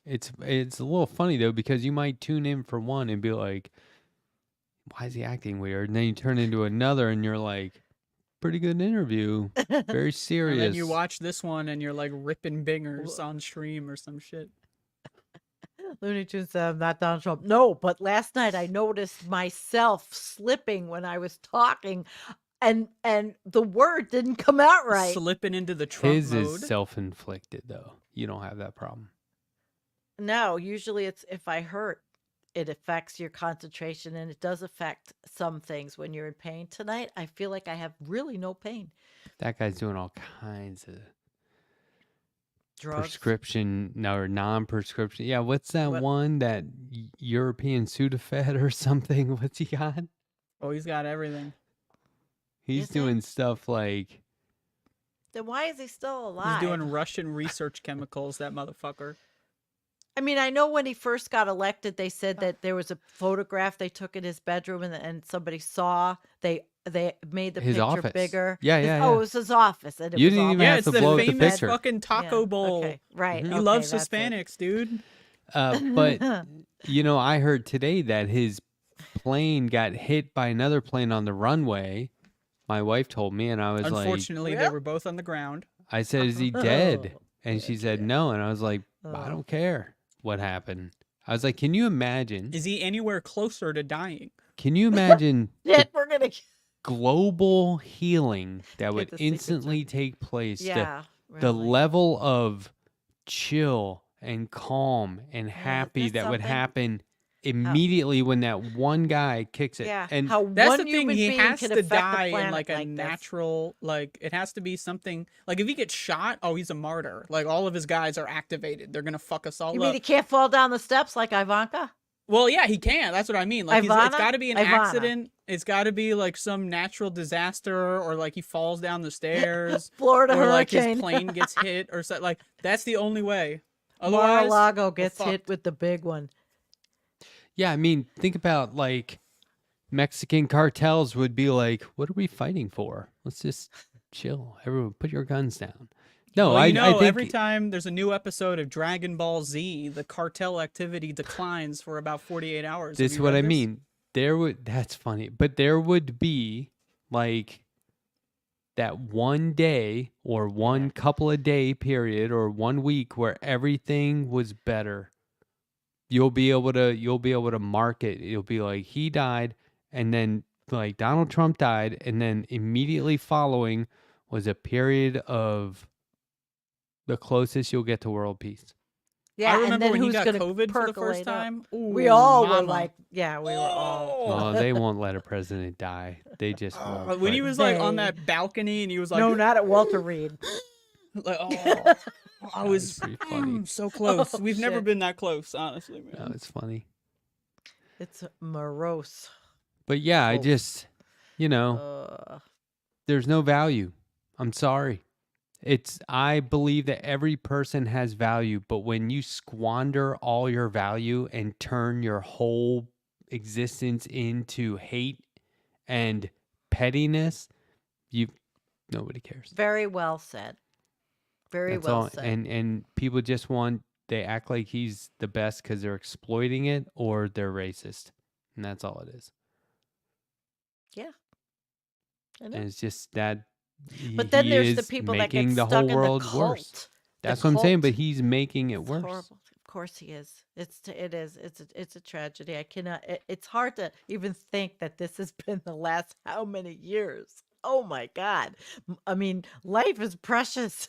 It's a little funny though, because you might tune in for one and be like, why is he acting weird? And then you turn into another and you're like, pretty good interview. Very And serious. then you watch this one and you're like ripping bingers Wha- on stream or some shit. Looney Tunes said, I'm not Donald Trump. No, but last night I noticed myself slipping when I was talking, and the word didn't come out right. Slipping into the Trump His mode. is self-inflicted though. You don't have that problem. No, usually it's if I hurt, it affects your concentration, and it does affect some things when you're in pain. Tonight, I feel like I have really no pain. That guy's doing all kinds of Drugs. prescription or non-prescription. Yeah, what's that What? one, that European Sudafed or something? What's he got? Oh, he's got everything. He's Is it? doing stuff like, Then why is he still alive? He's doing Russian research chemicals, that motherfucker. I mean, I know when he first got elected, they said that there was a photograph they took in his bedroom, and somebody saw. They made the his picture office. bigger. Yeah, His- yeah, Oh, yeah. it was his office, and it You was didn't all even that. Yeah, have it's to the blow up the famous picture. fucking taco Yeah, bowl. Okay, right. Mhm. He Okay, loves that's it. Hispanics, dude. But I heard today that his plane got hit by another plane on the runway. My wife told me, and I was like, Unfortunately, they Well- were both on the ground. I said, is he dead? Oh, And she said Andrea. no, and I was like, I Oh. don't care what happened. I was like, can you imagine? Is he anywhere closer to dying? Can you imagine Shit, we're gonna. global healing that would the secret instantly take place? Yeah, The really. level of chill and calm and happy there's that would something- happen immediately when that one guy kicks it. Yeah, And how That's one the thing. human He being has can to affect die the in planet like a this. natural, like it has to be something. Like if he gets shot, oh, he's a martyr. Like all of his guys are activated. They're gonna fuck us all You up. mean he can't fall down the steps like Ivanka? Well, yeah, he can. That's what I mean. Like it's Ivana? got to be an Ivana. accident. It's got to be like some natural disaster, or like he falls down the stairs, Florida or like hurricane. his plane gets hit, or something. Like that's the only way. Otherwise, Mar-a-Lago gets hit fucked. with the big one. yeah, I mean, think about like Mexican cartels would be like, what are we fighting for? Let's just chill. Everyone put your guns down. No, well, I think every time there's a new episode of Dragon Ball Z, the cartel activity declines for about 48 hours. Have this is you what read I this? mean. That's funny, but there would be like that one day or one couple of day period or 1 week where everything was better. You'll be able to mark it. You'll be like, he died, and then like Donald Trump died, and then immediately following was a period of the closest you'll get to world peace. Yeah, I and remember then when he who's got gonna COVID for the first percolate up? time. We Ooh, all were mama. like, yeah, we were all. Well, they won't let a president die. They just won't. When he but- was like on They- that balcony and he was like, No, not at Walter Reed. like, oh, I was was pretty funny. so close. Oh, We've never shit. been that close, honestly, man. No, it's funny. It's morose. But yeah, I Oh. just, Uh, there's no value. I'm sorry. I believe that every person has value, but when you squander all your value and turn your whole existence into hate and pettiness, nobody cares. very well said. Very That's well all. said. And people just they act like he's the best because they're exploiting it or they're racist. And that's all it is. I know. And it's just that But then he there's the is people that get making the stuck whole in world the worse. cult. That's The what I'm saying, but cult. he's making it It's worse. horrible. Of course he is. It is. It's a tragedy. I cannot. It's hard to even think that this has been the last how many years. Oh my God. I mean, life is precious,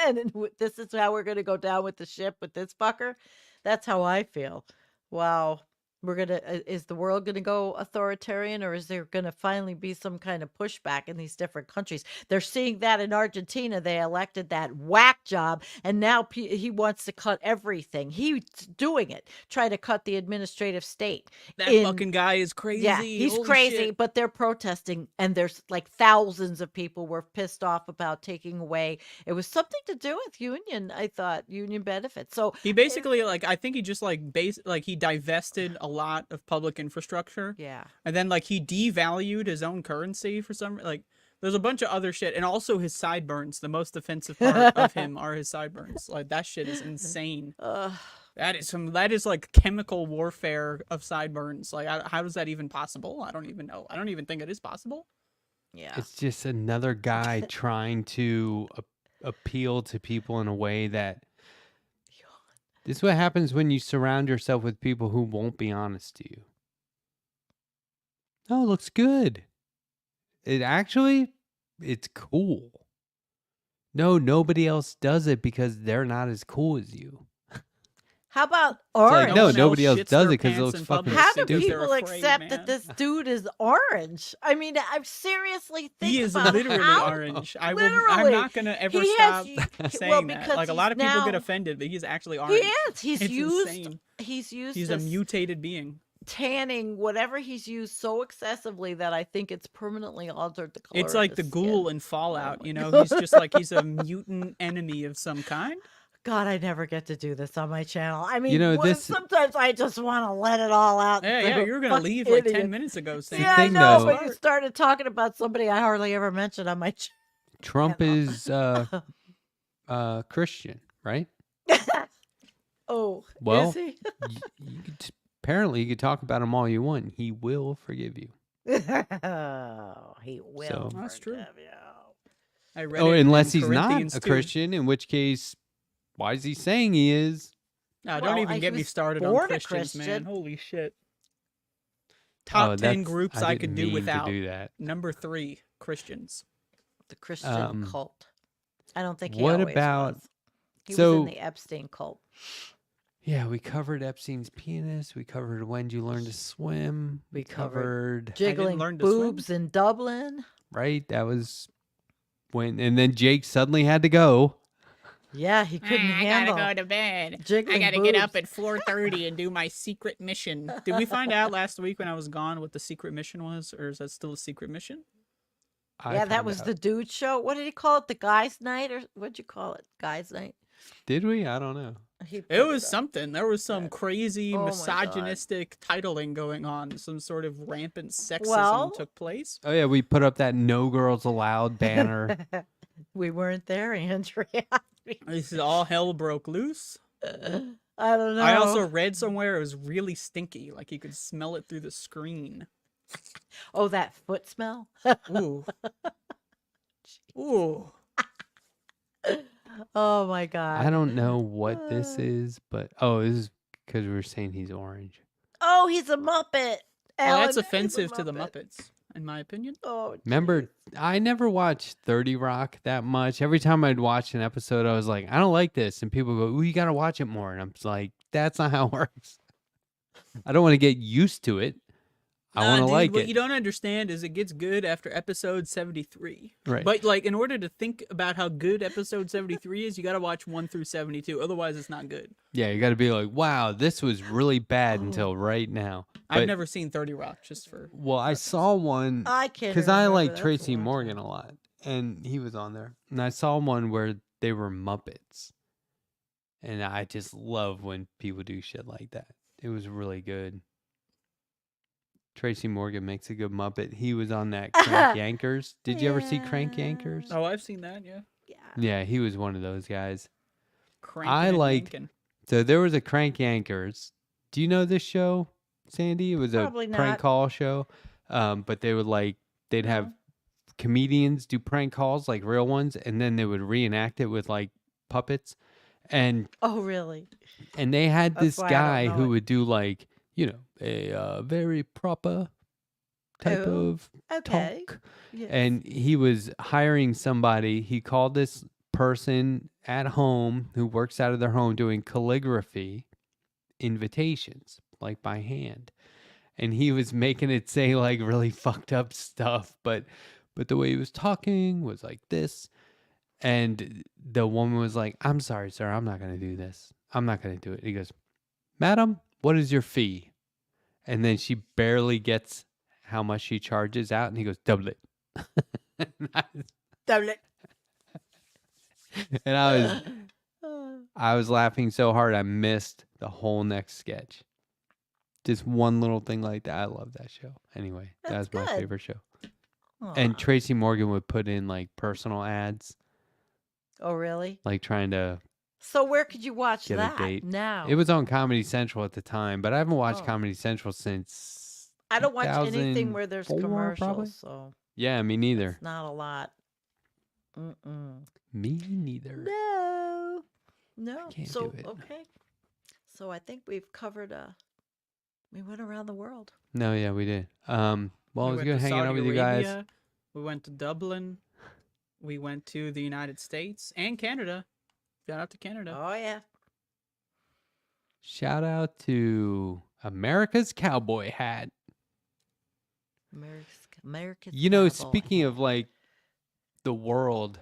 and this is how we're going to go down with the ship with this fucker. That's how I feel. Wow. Is the world gonna go authoritarian, or is there gonna finally be some kind of pushback in these different countries? They're seeing that in Argentina. They elected that whack job, and now he wants to cut everything. He's doing it, try to cut the administrative state. That in- fucking guy is crazy. Yeah, he's Holy crazy, shit. but they're protesting, and there's like thousands of people were pissed off about taking away. It was something to do with union benefits. So He basically I think he just he divested a lot of public infrastructure, yeah, and then he devalued his own currency for some there's a bunch of other shit, and also his sideburns. The most offensive part of him are his sideburns. Like that shit is insane. That is like chemical warfare of sideburns. Like how is that even possible? I don't even know. I don't even think it is possible. yeah. It's just another guy trying to appeal to people in a way that this is what happens when you surround yourself with people who won't be honest to you. Oh, it looks good. It's cool. No, nobody else does it because they're not as cool as you. How about It's like, orange? no, one else nobody else shits does their it because it pants looks in fucking public How do because stupid. they're people afraid, accept that man. this dude is orange? I mean, I seriously think He is about literally how, orange. I'm Literally. not gonna ever He stop has, saying well, that. because Like a lot of he's people get now- offended, but he's actually He orange. is. He's It's used. insane. He's used. He's a this mutated being. tanning, whatever he's used so excessively that I think it's permanently altered the color. It's of like the his ghoul skin. in Fallout. my You know, God. he's a mutant enemy of some kind. God, I never get to do this on my channel. I mean, this- sometimes I just want to let it all out. Yeah, and yeah. say, You were gonna "Fuck leave like 10 idiot." minutes ago. Saying Yeah, I thing, know, though- but you started talking about somebody I hardly ever mentioned on my channel. Trump Yeah. is Christian, right? Oh, Well, is he? Apparently, you could talk about him all you want. He will forgive you. Oh, he will. So- That's true. forgive you. I read Oh, it in unless he's not Corinthians a 2. Christian, in which case, why is he saying he is? No, Well, don't even he get me was started on born a Christians, man. Christian. Holy shit. Top 10 that's- groups I didn't could do mean without. To do that. Number 3, Christians. The Christian Um, cult. I don't think he what always about- was. He was so- in the Epstein cult. Yeah, we covered Epstein's penis. We covered when you learn to swim. We We covered covered, Jiggling learn to swim. boobs in Dublin. right? That was when, and then Jake suddenly had to go. Yeah, he couldn't handle. to bed. Jiggling boobs. at 4:30 and do my secret mission. Did we find out last week when I was gone what the secret mission was, or is that still a secret mission? I Yeah, that found was out. the dude show. What did he call it? The guys' night, or what'd you call it? Guys' night. Did we? I don't know. He put It was up. something. There was some crazy Oh my God. misogynistic titling going on. Some sort of rampant sexism Well- took place. Oh yeah, we put up that "No Girls Allowed" banner. We weren't there, Andrea. This is all hell broke loose. I don't know. I also read somewhere it was really stinky, like you could smell it through the screen. Oh, that foot smell. Ooh. Ooh. Oh my God. I don't know what this is, but this is because we were saying he's orange. Oh, he's a Muppet. Oh, that's Ellen, he's a offensive to the Muppet. Muppets. in my opinion. Oh, Remember, jeez. I never watched 30 Rock that much. Every time I'd watch an episode, I was like, I don't like this. And people go, ooh, you got to watch it more. And I'm just like, that's not how it works. I don't want to get used to it. I Nah, want to dude, like what it. you don't understand is it gets good after episode 73. Right. But like, in order to think about how good episode 73 is, you got to watch 1 through 72. Otherwise, it's not good. Yeah, you got to be like, wow, this was really bad Oh. until right now. I've But- never seen 30 Rock, just for. Well, I saw one I can't because I remember. like That's a Tracy long Morgan time. a lot, and he was on there. And I saw one where they were Muppets, and I just love when people do shit like that. It was really good. Tracy Morgan makes a good Muppet. He was on that Crank Yankers. Did you ever see Crank Yeah. Yankers? Oh, I've seen that, yeah. Yeah. Yeah, he was one of those guys. Cranking I and like- yanking. So there was a Crank Yankers. Do you know this show, Sandy? It was Probably a prank not. call show. But they would they'd have No. comedians do prank calls, like real ones, and then they would reenact it with like puppets. And Oh, really? they had That's this why I don't guy know who it. would do like, a very proper type Oh, of Okay. talk. Yes. And he was hiring somebody. He called this person at home who works out of their home doing calligraphy invitations, like by hand. And he was making it say like really fucked up stuff, but the way he was talking was like this. And the woman was like, I'm sorry, sir, I'm not going to do this. I'm not going to do it. He goes, Madam, what is your fee? And then she barely gets how much she charges out. And he goes, double it. Double it. And I was laughing so hard I missed the whole next sketch. Just one little thing like that. I love that show. Anyway, That's that's my good. favorite show. Aw. And Tracy Morgan would put in like personal ads, Oh, really? like trying to. So where could you watch Get a that date. now? It was on Comedy Central at the time, but I haven't watched Oh. Comedy Central since. I don't watch anything where there's 2004 commercials, probably? so Yeah, me neither. it's not a lot. Mm-mm. Me neither. No. No. can't So, do it. okay. So I think we've covered we went around the world. No, yeah, we did. Well, it We was went good to hanging out Saudi with you guys. Arabia, we went to Dublin. We went to the United States and Canada. Shout out to Canada. Oh yeah. Shout out to America's Cowboy Hat. America's You know, Cowboy. speaking of like the world,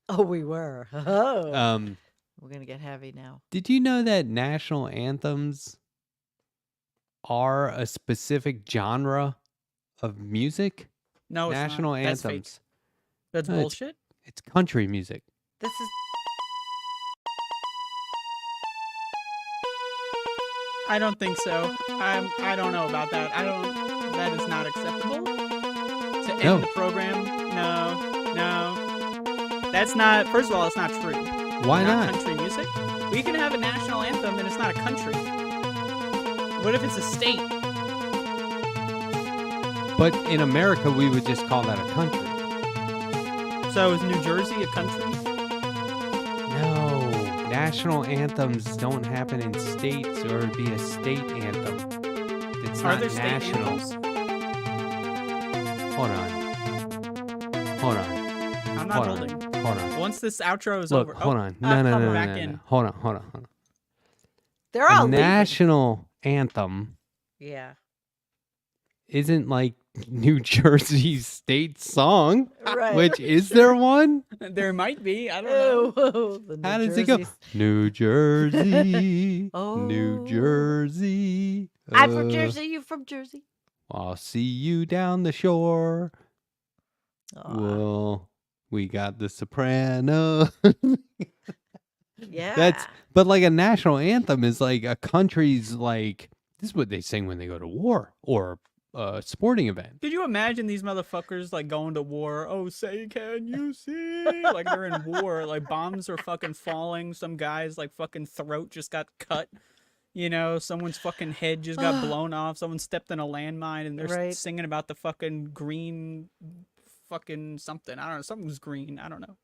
Oh, we were. Oh. um, We're gonna get heavy now. did you know that national anthems are a specific genre of music? No, it's National not. That's fake. anthems. That's No, it's- bullshit. It's country music. This is I don't think so. I don't know about that. That is not acceptable. To end No. the program. No. That's not. First of all, it's not true. Why not? Country music. We can have a national anthem and it's not a country. What if it's a state? But in America, we would just call that a country. So is New Jersey a country? No, national anthems don't happen in states, or it'd be a state anthem. It's Are not there state national. anthems? Hold on. Hold on. I'm not Hold holding. on. Hold on. Once this outro is Look, over. hold oh, on. No, no, come no, on. no, Back no, in. no. Hold on. they're all A leaving. national anthem Yeah. isn't like New Jersey's state song. Right. Which is there one? There might be. I don't know. Oh, the How New does it go? Jersey's- New Jersey, Oh. New Jersey. I'm from Jersey. You from Jersey? I'll see you down the shore. Aw, Well, we got the soprano. yeah. But like a national anthem is like a country's like, this is what they sing when they go to war or a sporting event. Could you imagine these motherfuckers like going to war? Oh, say can you see? Like they're in war. Like bombs are fucking falling. Some guy's like fucking throat just got cut. You know, someone's fucking head just got blown off. Someone stepped in a landmine and they're Right. singing about the fucking green fucking something. I don't know. Something's green. I don't know.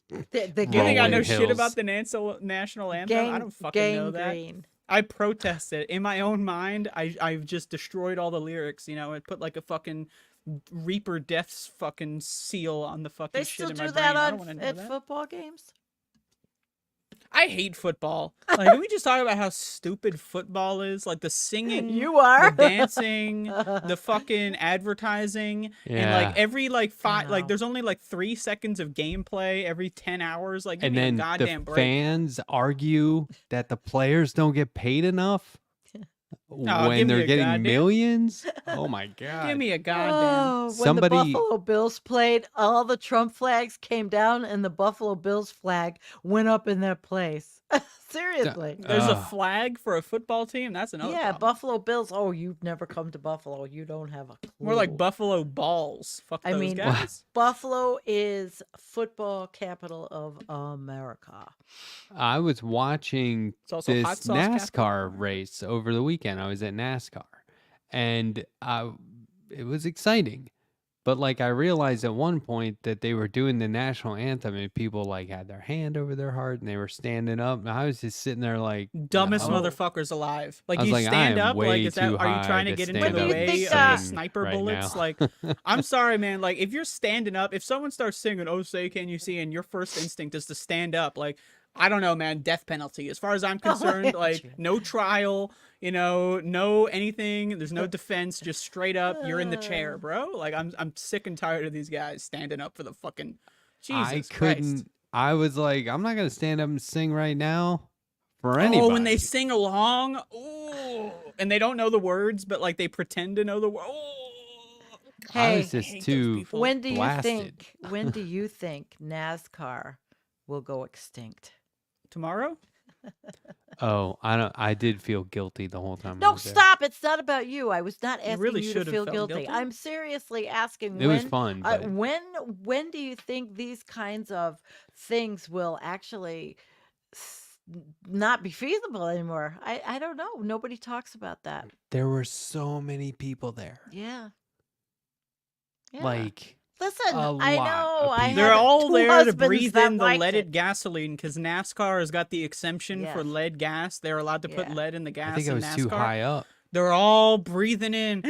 The Do you think I know Rolling shit hills. about the national anthem? I don't fucking know that. Gangrene. I protested in my own mind. I've just destroyed all the lyrics. You know, I put like a fucking Reaper Death's fucking seal on the fucking They shit still in my do brain. that I on don't want to know at that. football games. I hate football. Like, can we just talk about how stupid football is? Like the singing, You are the dancing, the fucking advertising, and like Yeah. every like five, like know. there's only like 3 seconds of gameplay every 10 hours. Like, give And me a then goddamn the break. fans argue that the players don't get paid enough Oh, when give me they're a getting goddamn- millions. Oh my Give god! me a goddamn. Oh, when Somebody- the Buffalo Bills played, all the Trump flags came down and the Buffalo Bills flag went up in their place. Seriously. There's a Ugh. flag for a football team. That's another. Yeah, problem. Buffalo Bills. Oh, you've never come to Buffalo. You don't have a clue. More like Buffalo Balls. Fuck I those mean, guys. Buffalo is football capital of America. I was watching It's also this hot sauce capital. NASCAR race over the weekend. I was at NASCAR, and it was exciting. But like I realized at one point that they were doing the national anthem, and people like had their hand over their heart and they were standing up, and I was just sitting there like Dumbest no. motherfuckers alive. Like I was you like, I stand am up, like way is that too are you trying to high get to into stand the up and way sing of sniper right bullets? now. Like I'm sorry, man. Like if you're standing up, if someone starts singing "Oh Say Can You See," and your first instinct is to stand up, like I don't know, man, death penalty. As far as I'm concerned, like no trial, you know, no anything. There's no defense. Just straight up, you're in the chair, bro. Like I'm sick and tired of these guys standing up for the fucking Jesus I Christ. couldn't. I was like, I'm not gonna stand up and sing right now for anybody. Oh, when they sing along, ooh, and they don't know the words, but like they pretend to know the words. I Hey, was I just hate those too. people. when do you blasted. think? When do you think NASCAR will go extinct? Tomorrow? Oh, I don't. I did feel guilty the whole time. I No, was there. stop! It's not about you. I was not asking really you should to have feel felt guilty. guilty. I'm seriously asking. It when, was fun, but when do you think these kinds of things will actually not be feasible anymore? I don't know. Nobody talks about that. there were so many people there. Yeah. Yeah. Like Listen, a I lot know. of I people. They're had all two there to husbands breathe that in the liked leaded it. gasoline because NASCAR has got the exemption for Yes. lead gas. They're allowed to put Yeah. lead in the gas I think I in was NASCAR. too high up. They're all breathing in.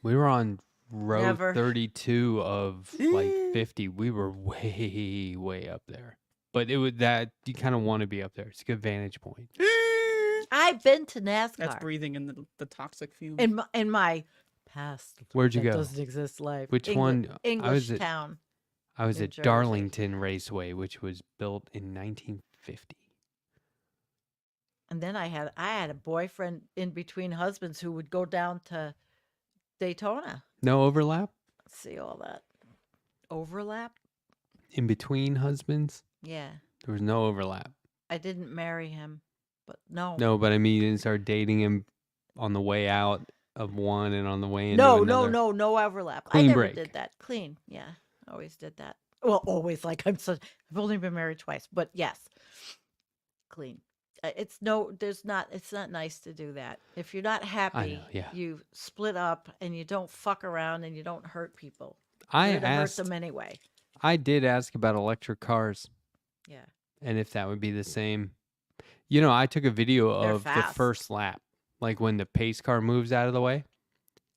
We were on row Never. 32 of like 50. We were way up there. But it was that you kind of want to be up there. It's a good vantage point. I've been to NASCAR. That's breathing in the toxic fumes. in my past. Where'd you that go? doesn't exist life. Which one? I English was at- town. I was New at Jersey. Darlington Raceway, which was built in 1950. And then I had a boyfriend in between husbands who would go down to Daytona. No overlap See all that overlap? in between husbands. Yeah. There was no overlap. I didn't marry him, but no. No, but I mean, you didn't start dating him on the way out of one and on the way into No, another. no overlap. I Clean never break. did that. Clean. Yeah. Always did that. Well, always like I've only been married twice, but yes. Clean. It's not nice to do that. If you're not happy, yeah. you split up and you don't fuck around and you don't hurt people. I You're gonna hurt asked. them anyway. I did ask about electric cars Yeah. and if that would be the same. You know, I took a video They're of the fast. first lap, like when the pace car moves out of the way.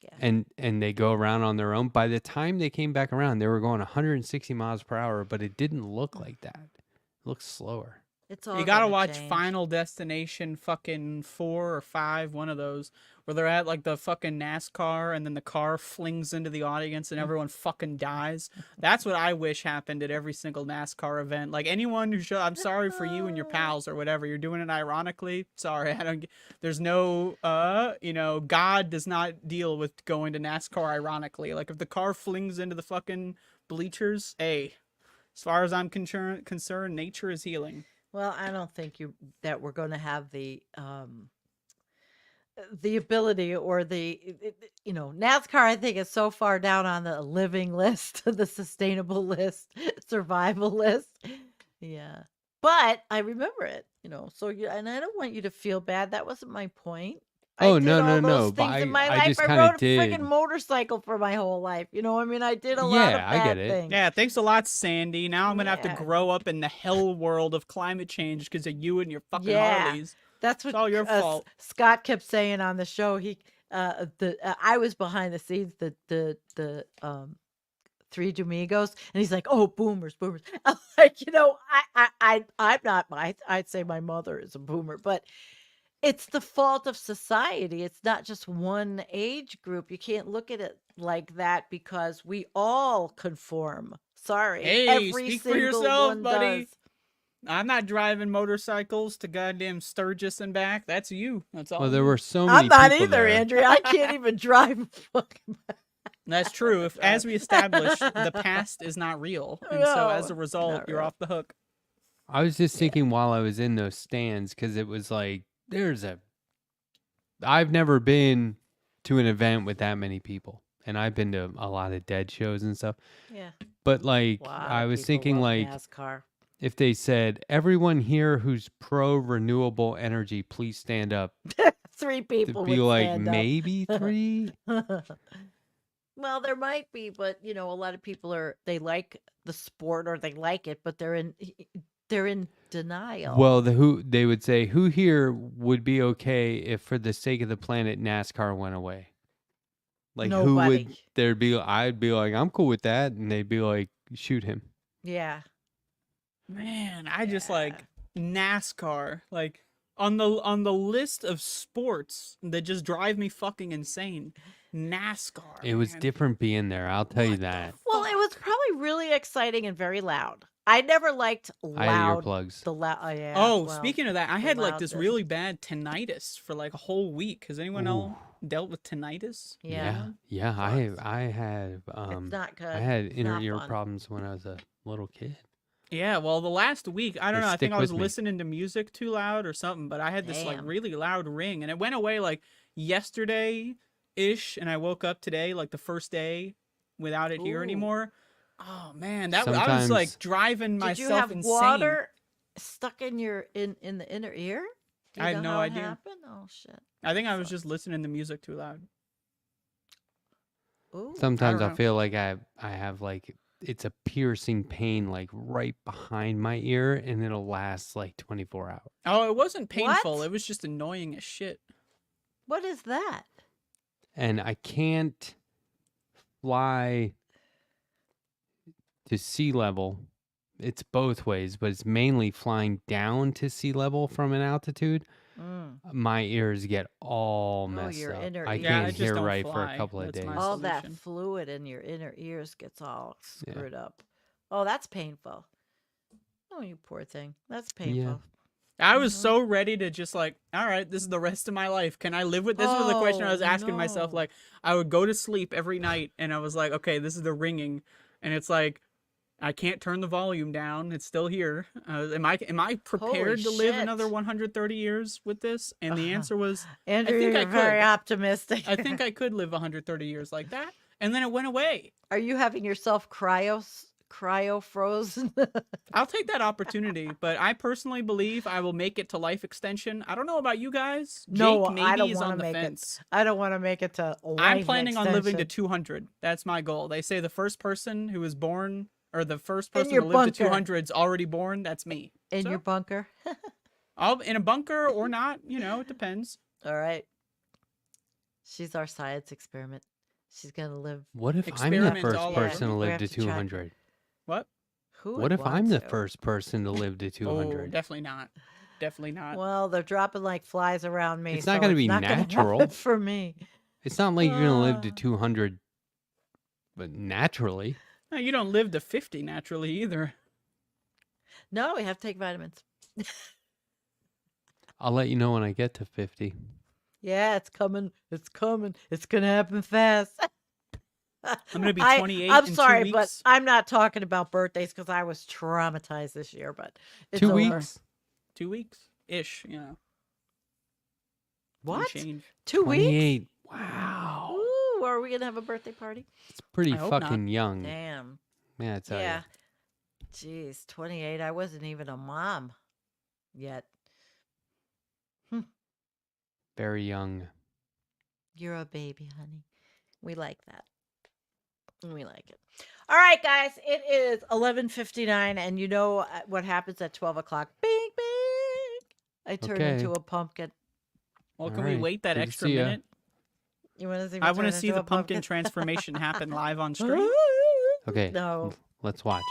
Yeah. And they go around on their own. By the time they came back around, they were going 160 miles per hour, but it didn't look like that. It looked slower. It's all You gotta gonna watch change. Final Destination fucking 4 or 5, one of those, where they're at like the fucking NASCAR and then the car flings into the audience and everyone fucking dies. That's what I wish happened at every single NASCAR event. Like anyone who I'm sorry for you and your pals or whatever. You're doing it ironically. Sorry, I don't. There's no, God does not deal with going to NASCAR ironically. Like if the car flings into the fucking bleachers, hey, as far as I'm concerned, nature is healing. Well, I don't think that we're going to have the ability or NASCAR. I think is so far down on the living list, the sustainable list, survival list. Yeah, but I remember it. So and I don't want you to feel bad. That wasn't my point. Oh, I did no, all no, those no, but things in my I life. just I kinda rode a did. friggin' motorcycle for my whole life. I mean, I did a lot of Yeah, I bad get it. things. Yeah, thanks a lot, Sandy. Now I'm gonna have to Yeah. grow up in the hell world of climate change because of you and your fucking Yeah. Harleys. That's It's what all your fault. Scott kept saying on the show. I was behind the scenes. Three Domingos, and he's like, "Oh, boomers, boomers." I'm like, I'm not. I'd say my mother is a boomer, but it's the fault of society. It's not just one age group. You can't look at it like that because we all conform. Sorry, Hey, every speak for single yourself, one buddy. does. I'm not driving motorcycles to goddamn Sturgis and back. That's you. That's all. Well, there were so I'm many not people either, there. Andrea. I can't even drive. A fucking That's true. If, as we established, the past is not real, and so as a No, result, not you're real. off the hook. I was just thinking while I was in those stands because it was like I've never been to an event with that many people, and I've been to a lot of Dead shows and stuff. Yeah. But like Lot I of was people thinking love like NASCAR. if they said everyone here who's pro renewable energy, please stand up. 3 To people be would like stand up. maybe 3. Well, there might be, but a lot of people they like the sport or they like it, but they're in denial. Well, they would say who here would be okay if for the sake of the planet NASCAR went away. Like who would Nobody. I'd be like I'm cool with that, and they'd be like shoot him. Yeah. Man, I just like Yeah. NASCAR. Like on the list of sports that just drive me fucking insane. NASCAR. It was man. different being there. I'll tell you What the that. Well, it was probably really exciting and very loud. I never liked I had loud. earplugs. The loud. Oh yeah. Oh, well, speaking of that, I the had like this loudness. really bad tinnitus for like a whole week. Has anyone Ooh. else dealt with tinnitus? Yeah. Yeah. Sucks. I have It's not good. I had It's inner not ear fun. problems when I was a little kid. Yeah, well, the last week, I don't They know, I think stick I was with me. listening to music too loud or something, but I had this like Damn. really loud ring and it went away like yesterday-ish, and I woke up today, like the first day without it here Ooh. anymore. Oh man, I was like Sometimes- driving Did you myself have insane. water stuck in in the inner ear? Do you I had know no how it idea. happened? Oh shit. I think I was just listening to music too loud. Ooh. Sometimes don't I know. feel like I have like it's a piercing pain like right behind my ear, and it'll last like 24 hours. Oh, it wasn't painful. What? It was just annoying as shit. What is that? And I can't fly to sea level. It's both ways, but it's mainly flying down to sea level from an altitude. Mm. My ears get all Oh, messed your up. inner I ears. Yeah, I can't just hear don't right for fly. a couple of That's days. my All that solution. fluid in your inner ears gets all Yeah. screwed up. Oh, that's painful. Oh, you poor thing. That's painful. I was Mhm. so ready to just like, all right, this is the rest of my life. Can I live with this? Was the question I was Oh, asking myself. no. Like, I would go to sleep every night, and I was like, okay, this is the ringing, and it's like, I can't turn the volume down. It's still here. Am I prepared to live shit. another 130 years with this? And the answer was, Andrew, think I you're very could. optimistic. I think I could live 130 years like that. And then it went away. Are you having yourself cryo frozen? I'll take that opportunity, but I personally believe I will make it to life extension. I don't know about you guys. Jake No, I maybe don't is wanna on the make it. fence. I don't want to make it to life I'm planning on living to extension. 200. That's my goal. They say the first person who is born, or the first In person your to live to bunker. 200 is already born. That's me. In So, your bunker. I'll in a bunker or not. It depends. All right. She's our science experiment. She's gonna live. What if I'm the Experiment first all person to over. We live have to to try. 200? What? Who What would if I'm want the to? first person to live to Oh, 200? definitely not. Definitely not. Well, they're dropping like flies around me. It's not so gonna be not gonna natural. happen for me. It's not like you're gonna live to Uh. 200, but naturally. No, you don't live to 50 naturally either. No, we have to take vitamins. I'll let you know when I get to 50. Yeah, it's coming. It's coming. It's gonna happen fast. I'm gonna be 28 I'm in 2 sorry, but weeks. I'm not talking about birthdays because I was traumatized this year. But it's 2 over. weeks? 2 weeks ish. and What? change. 2 weeks? 28. Wow. Ooh, are we gonna have a birthday party? It's pretty I hope not. fucking young. Damn. Yeah, I tell Yeah. ya. Jeez, 28. I wasn't even a mom yet. Very young. You're a baby, honey. We like that. We like it. All right, guys. It is 11:59, and you know what happens at 12 o'clock? Bing, bing. I turn Okay. into a pumpkin. Well, can All we right. wait that Good to extra see ya. minute? You want to see? I want to see the pumpkin transformation happen live on stream. Okay. No. Let's watch.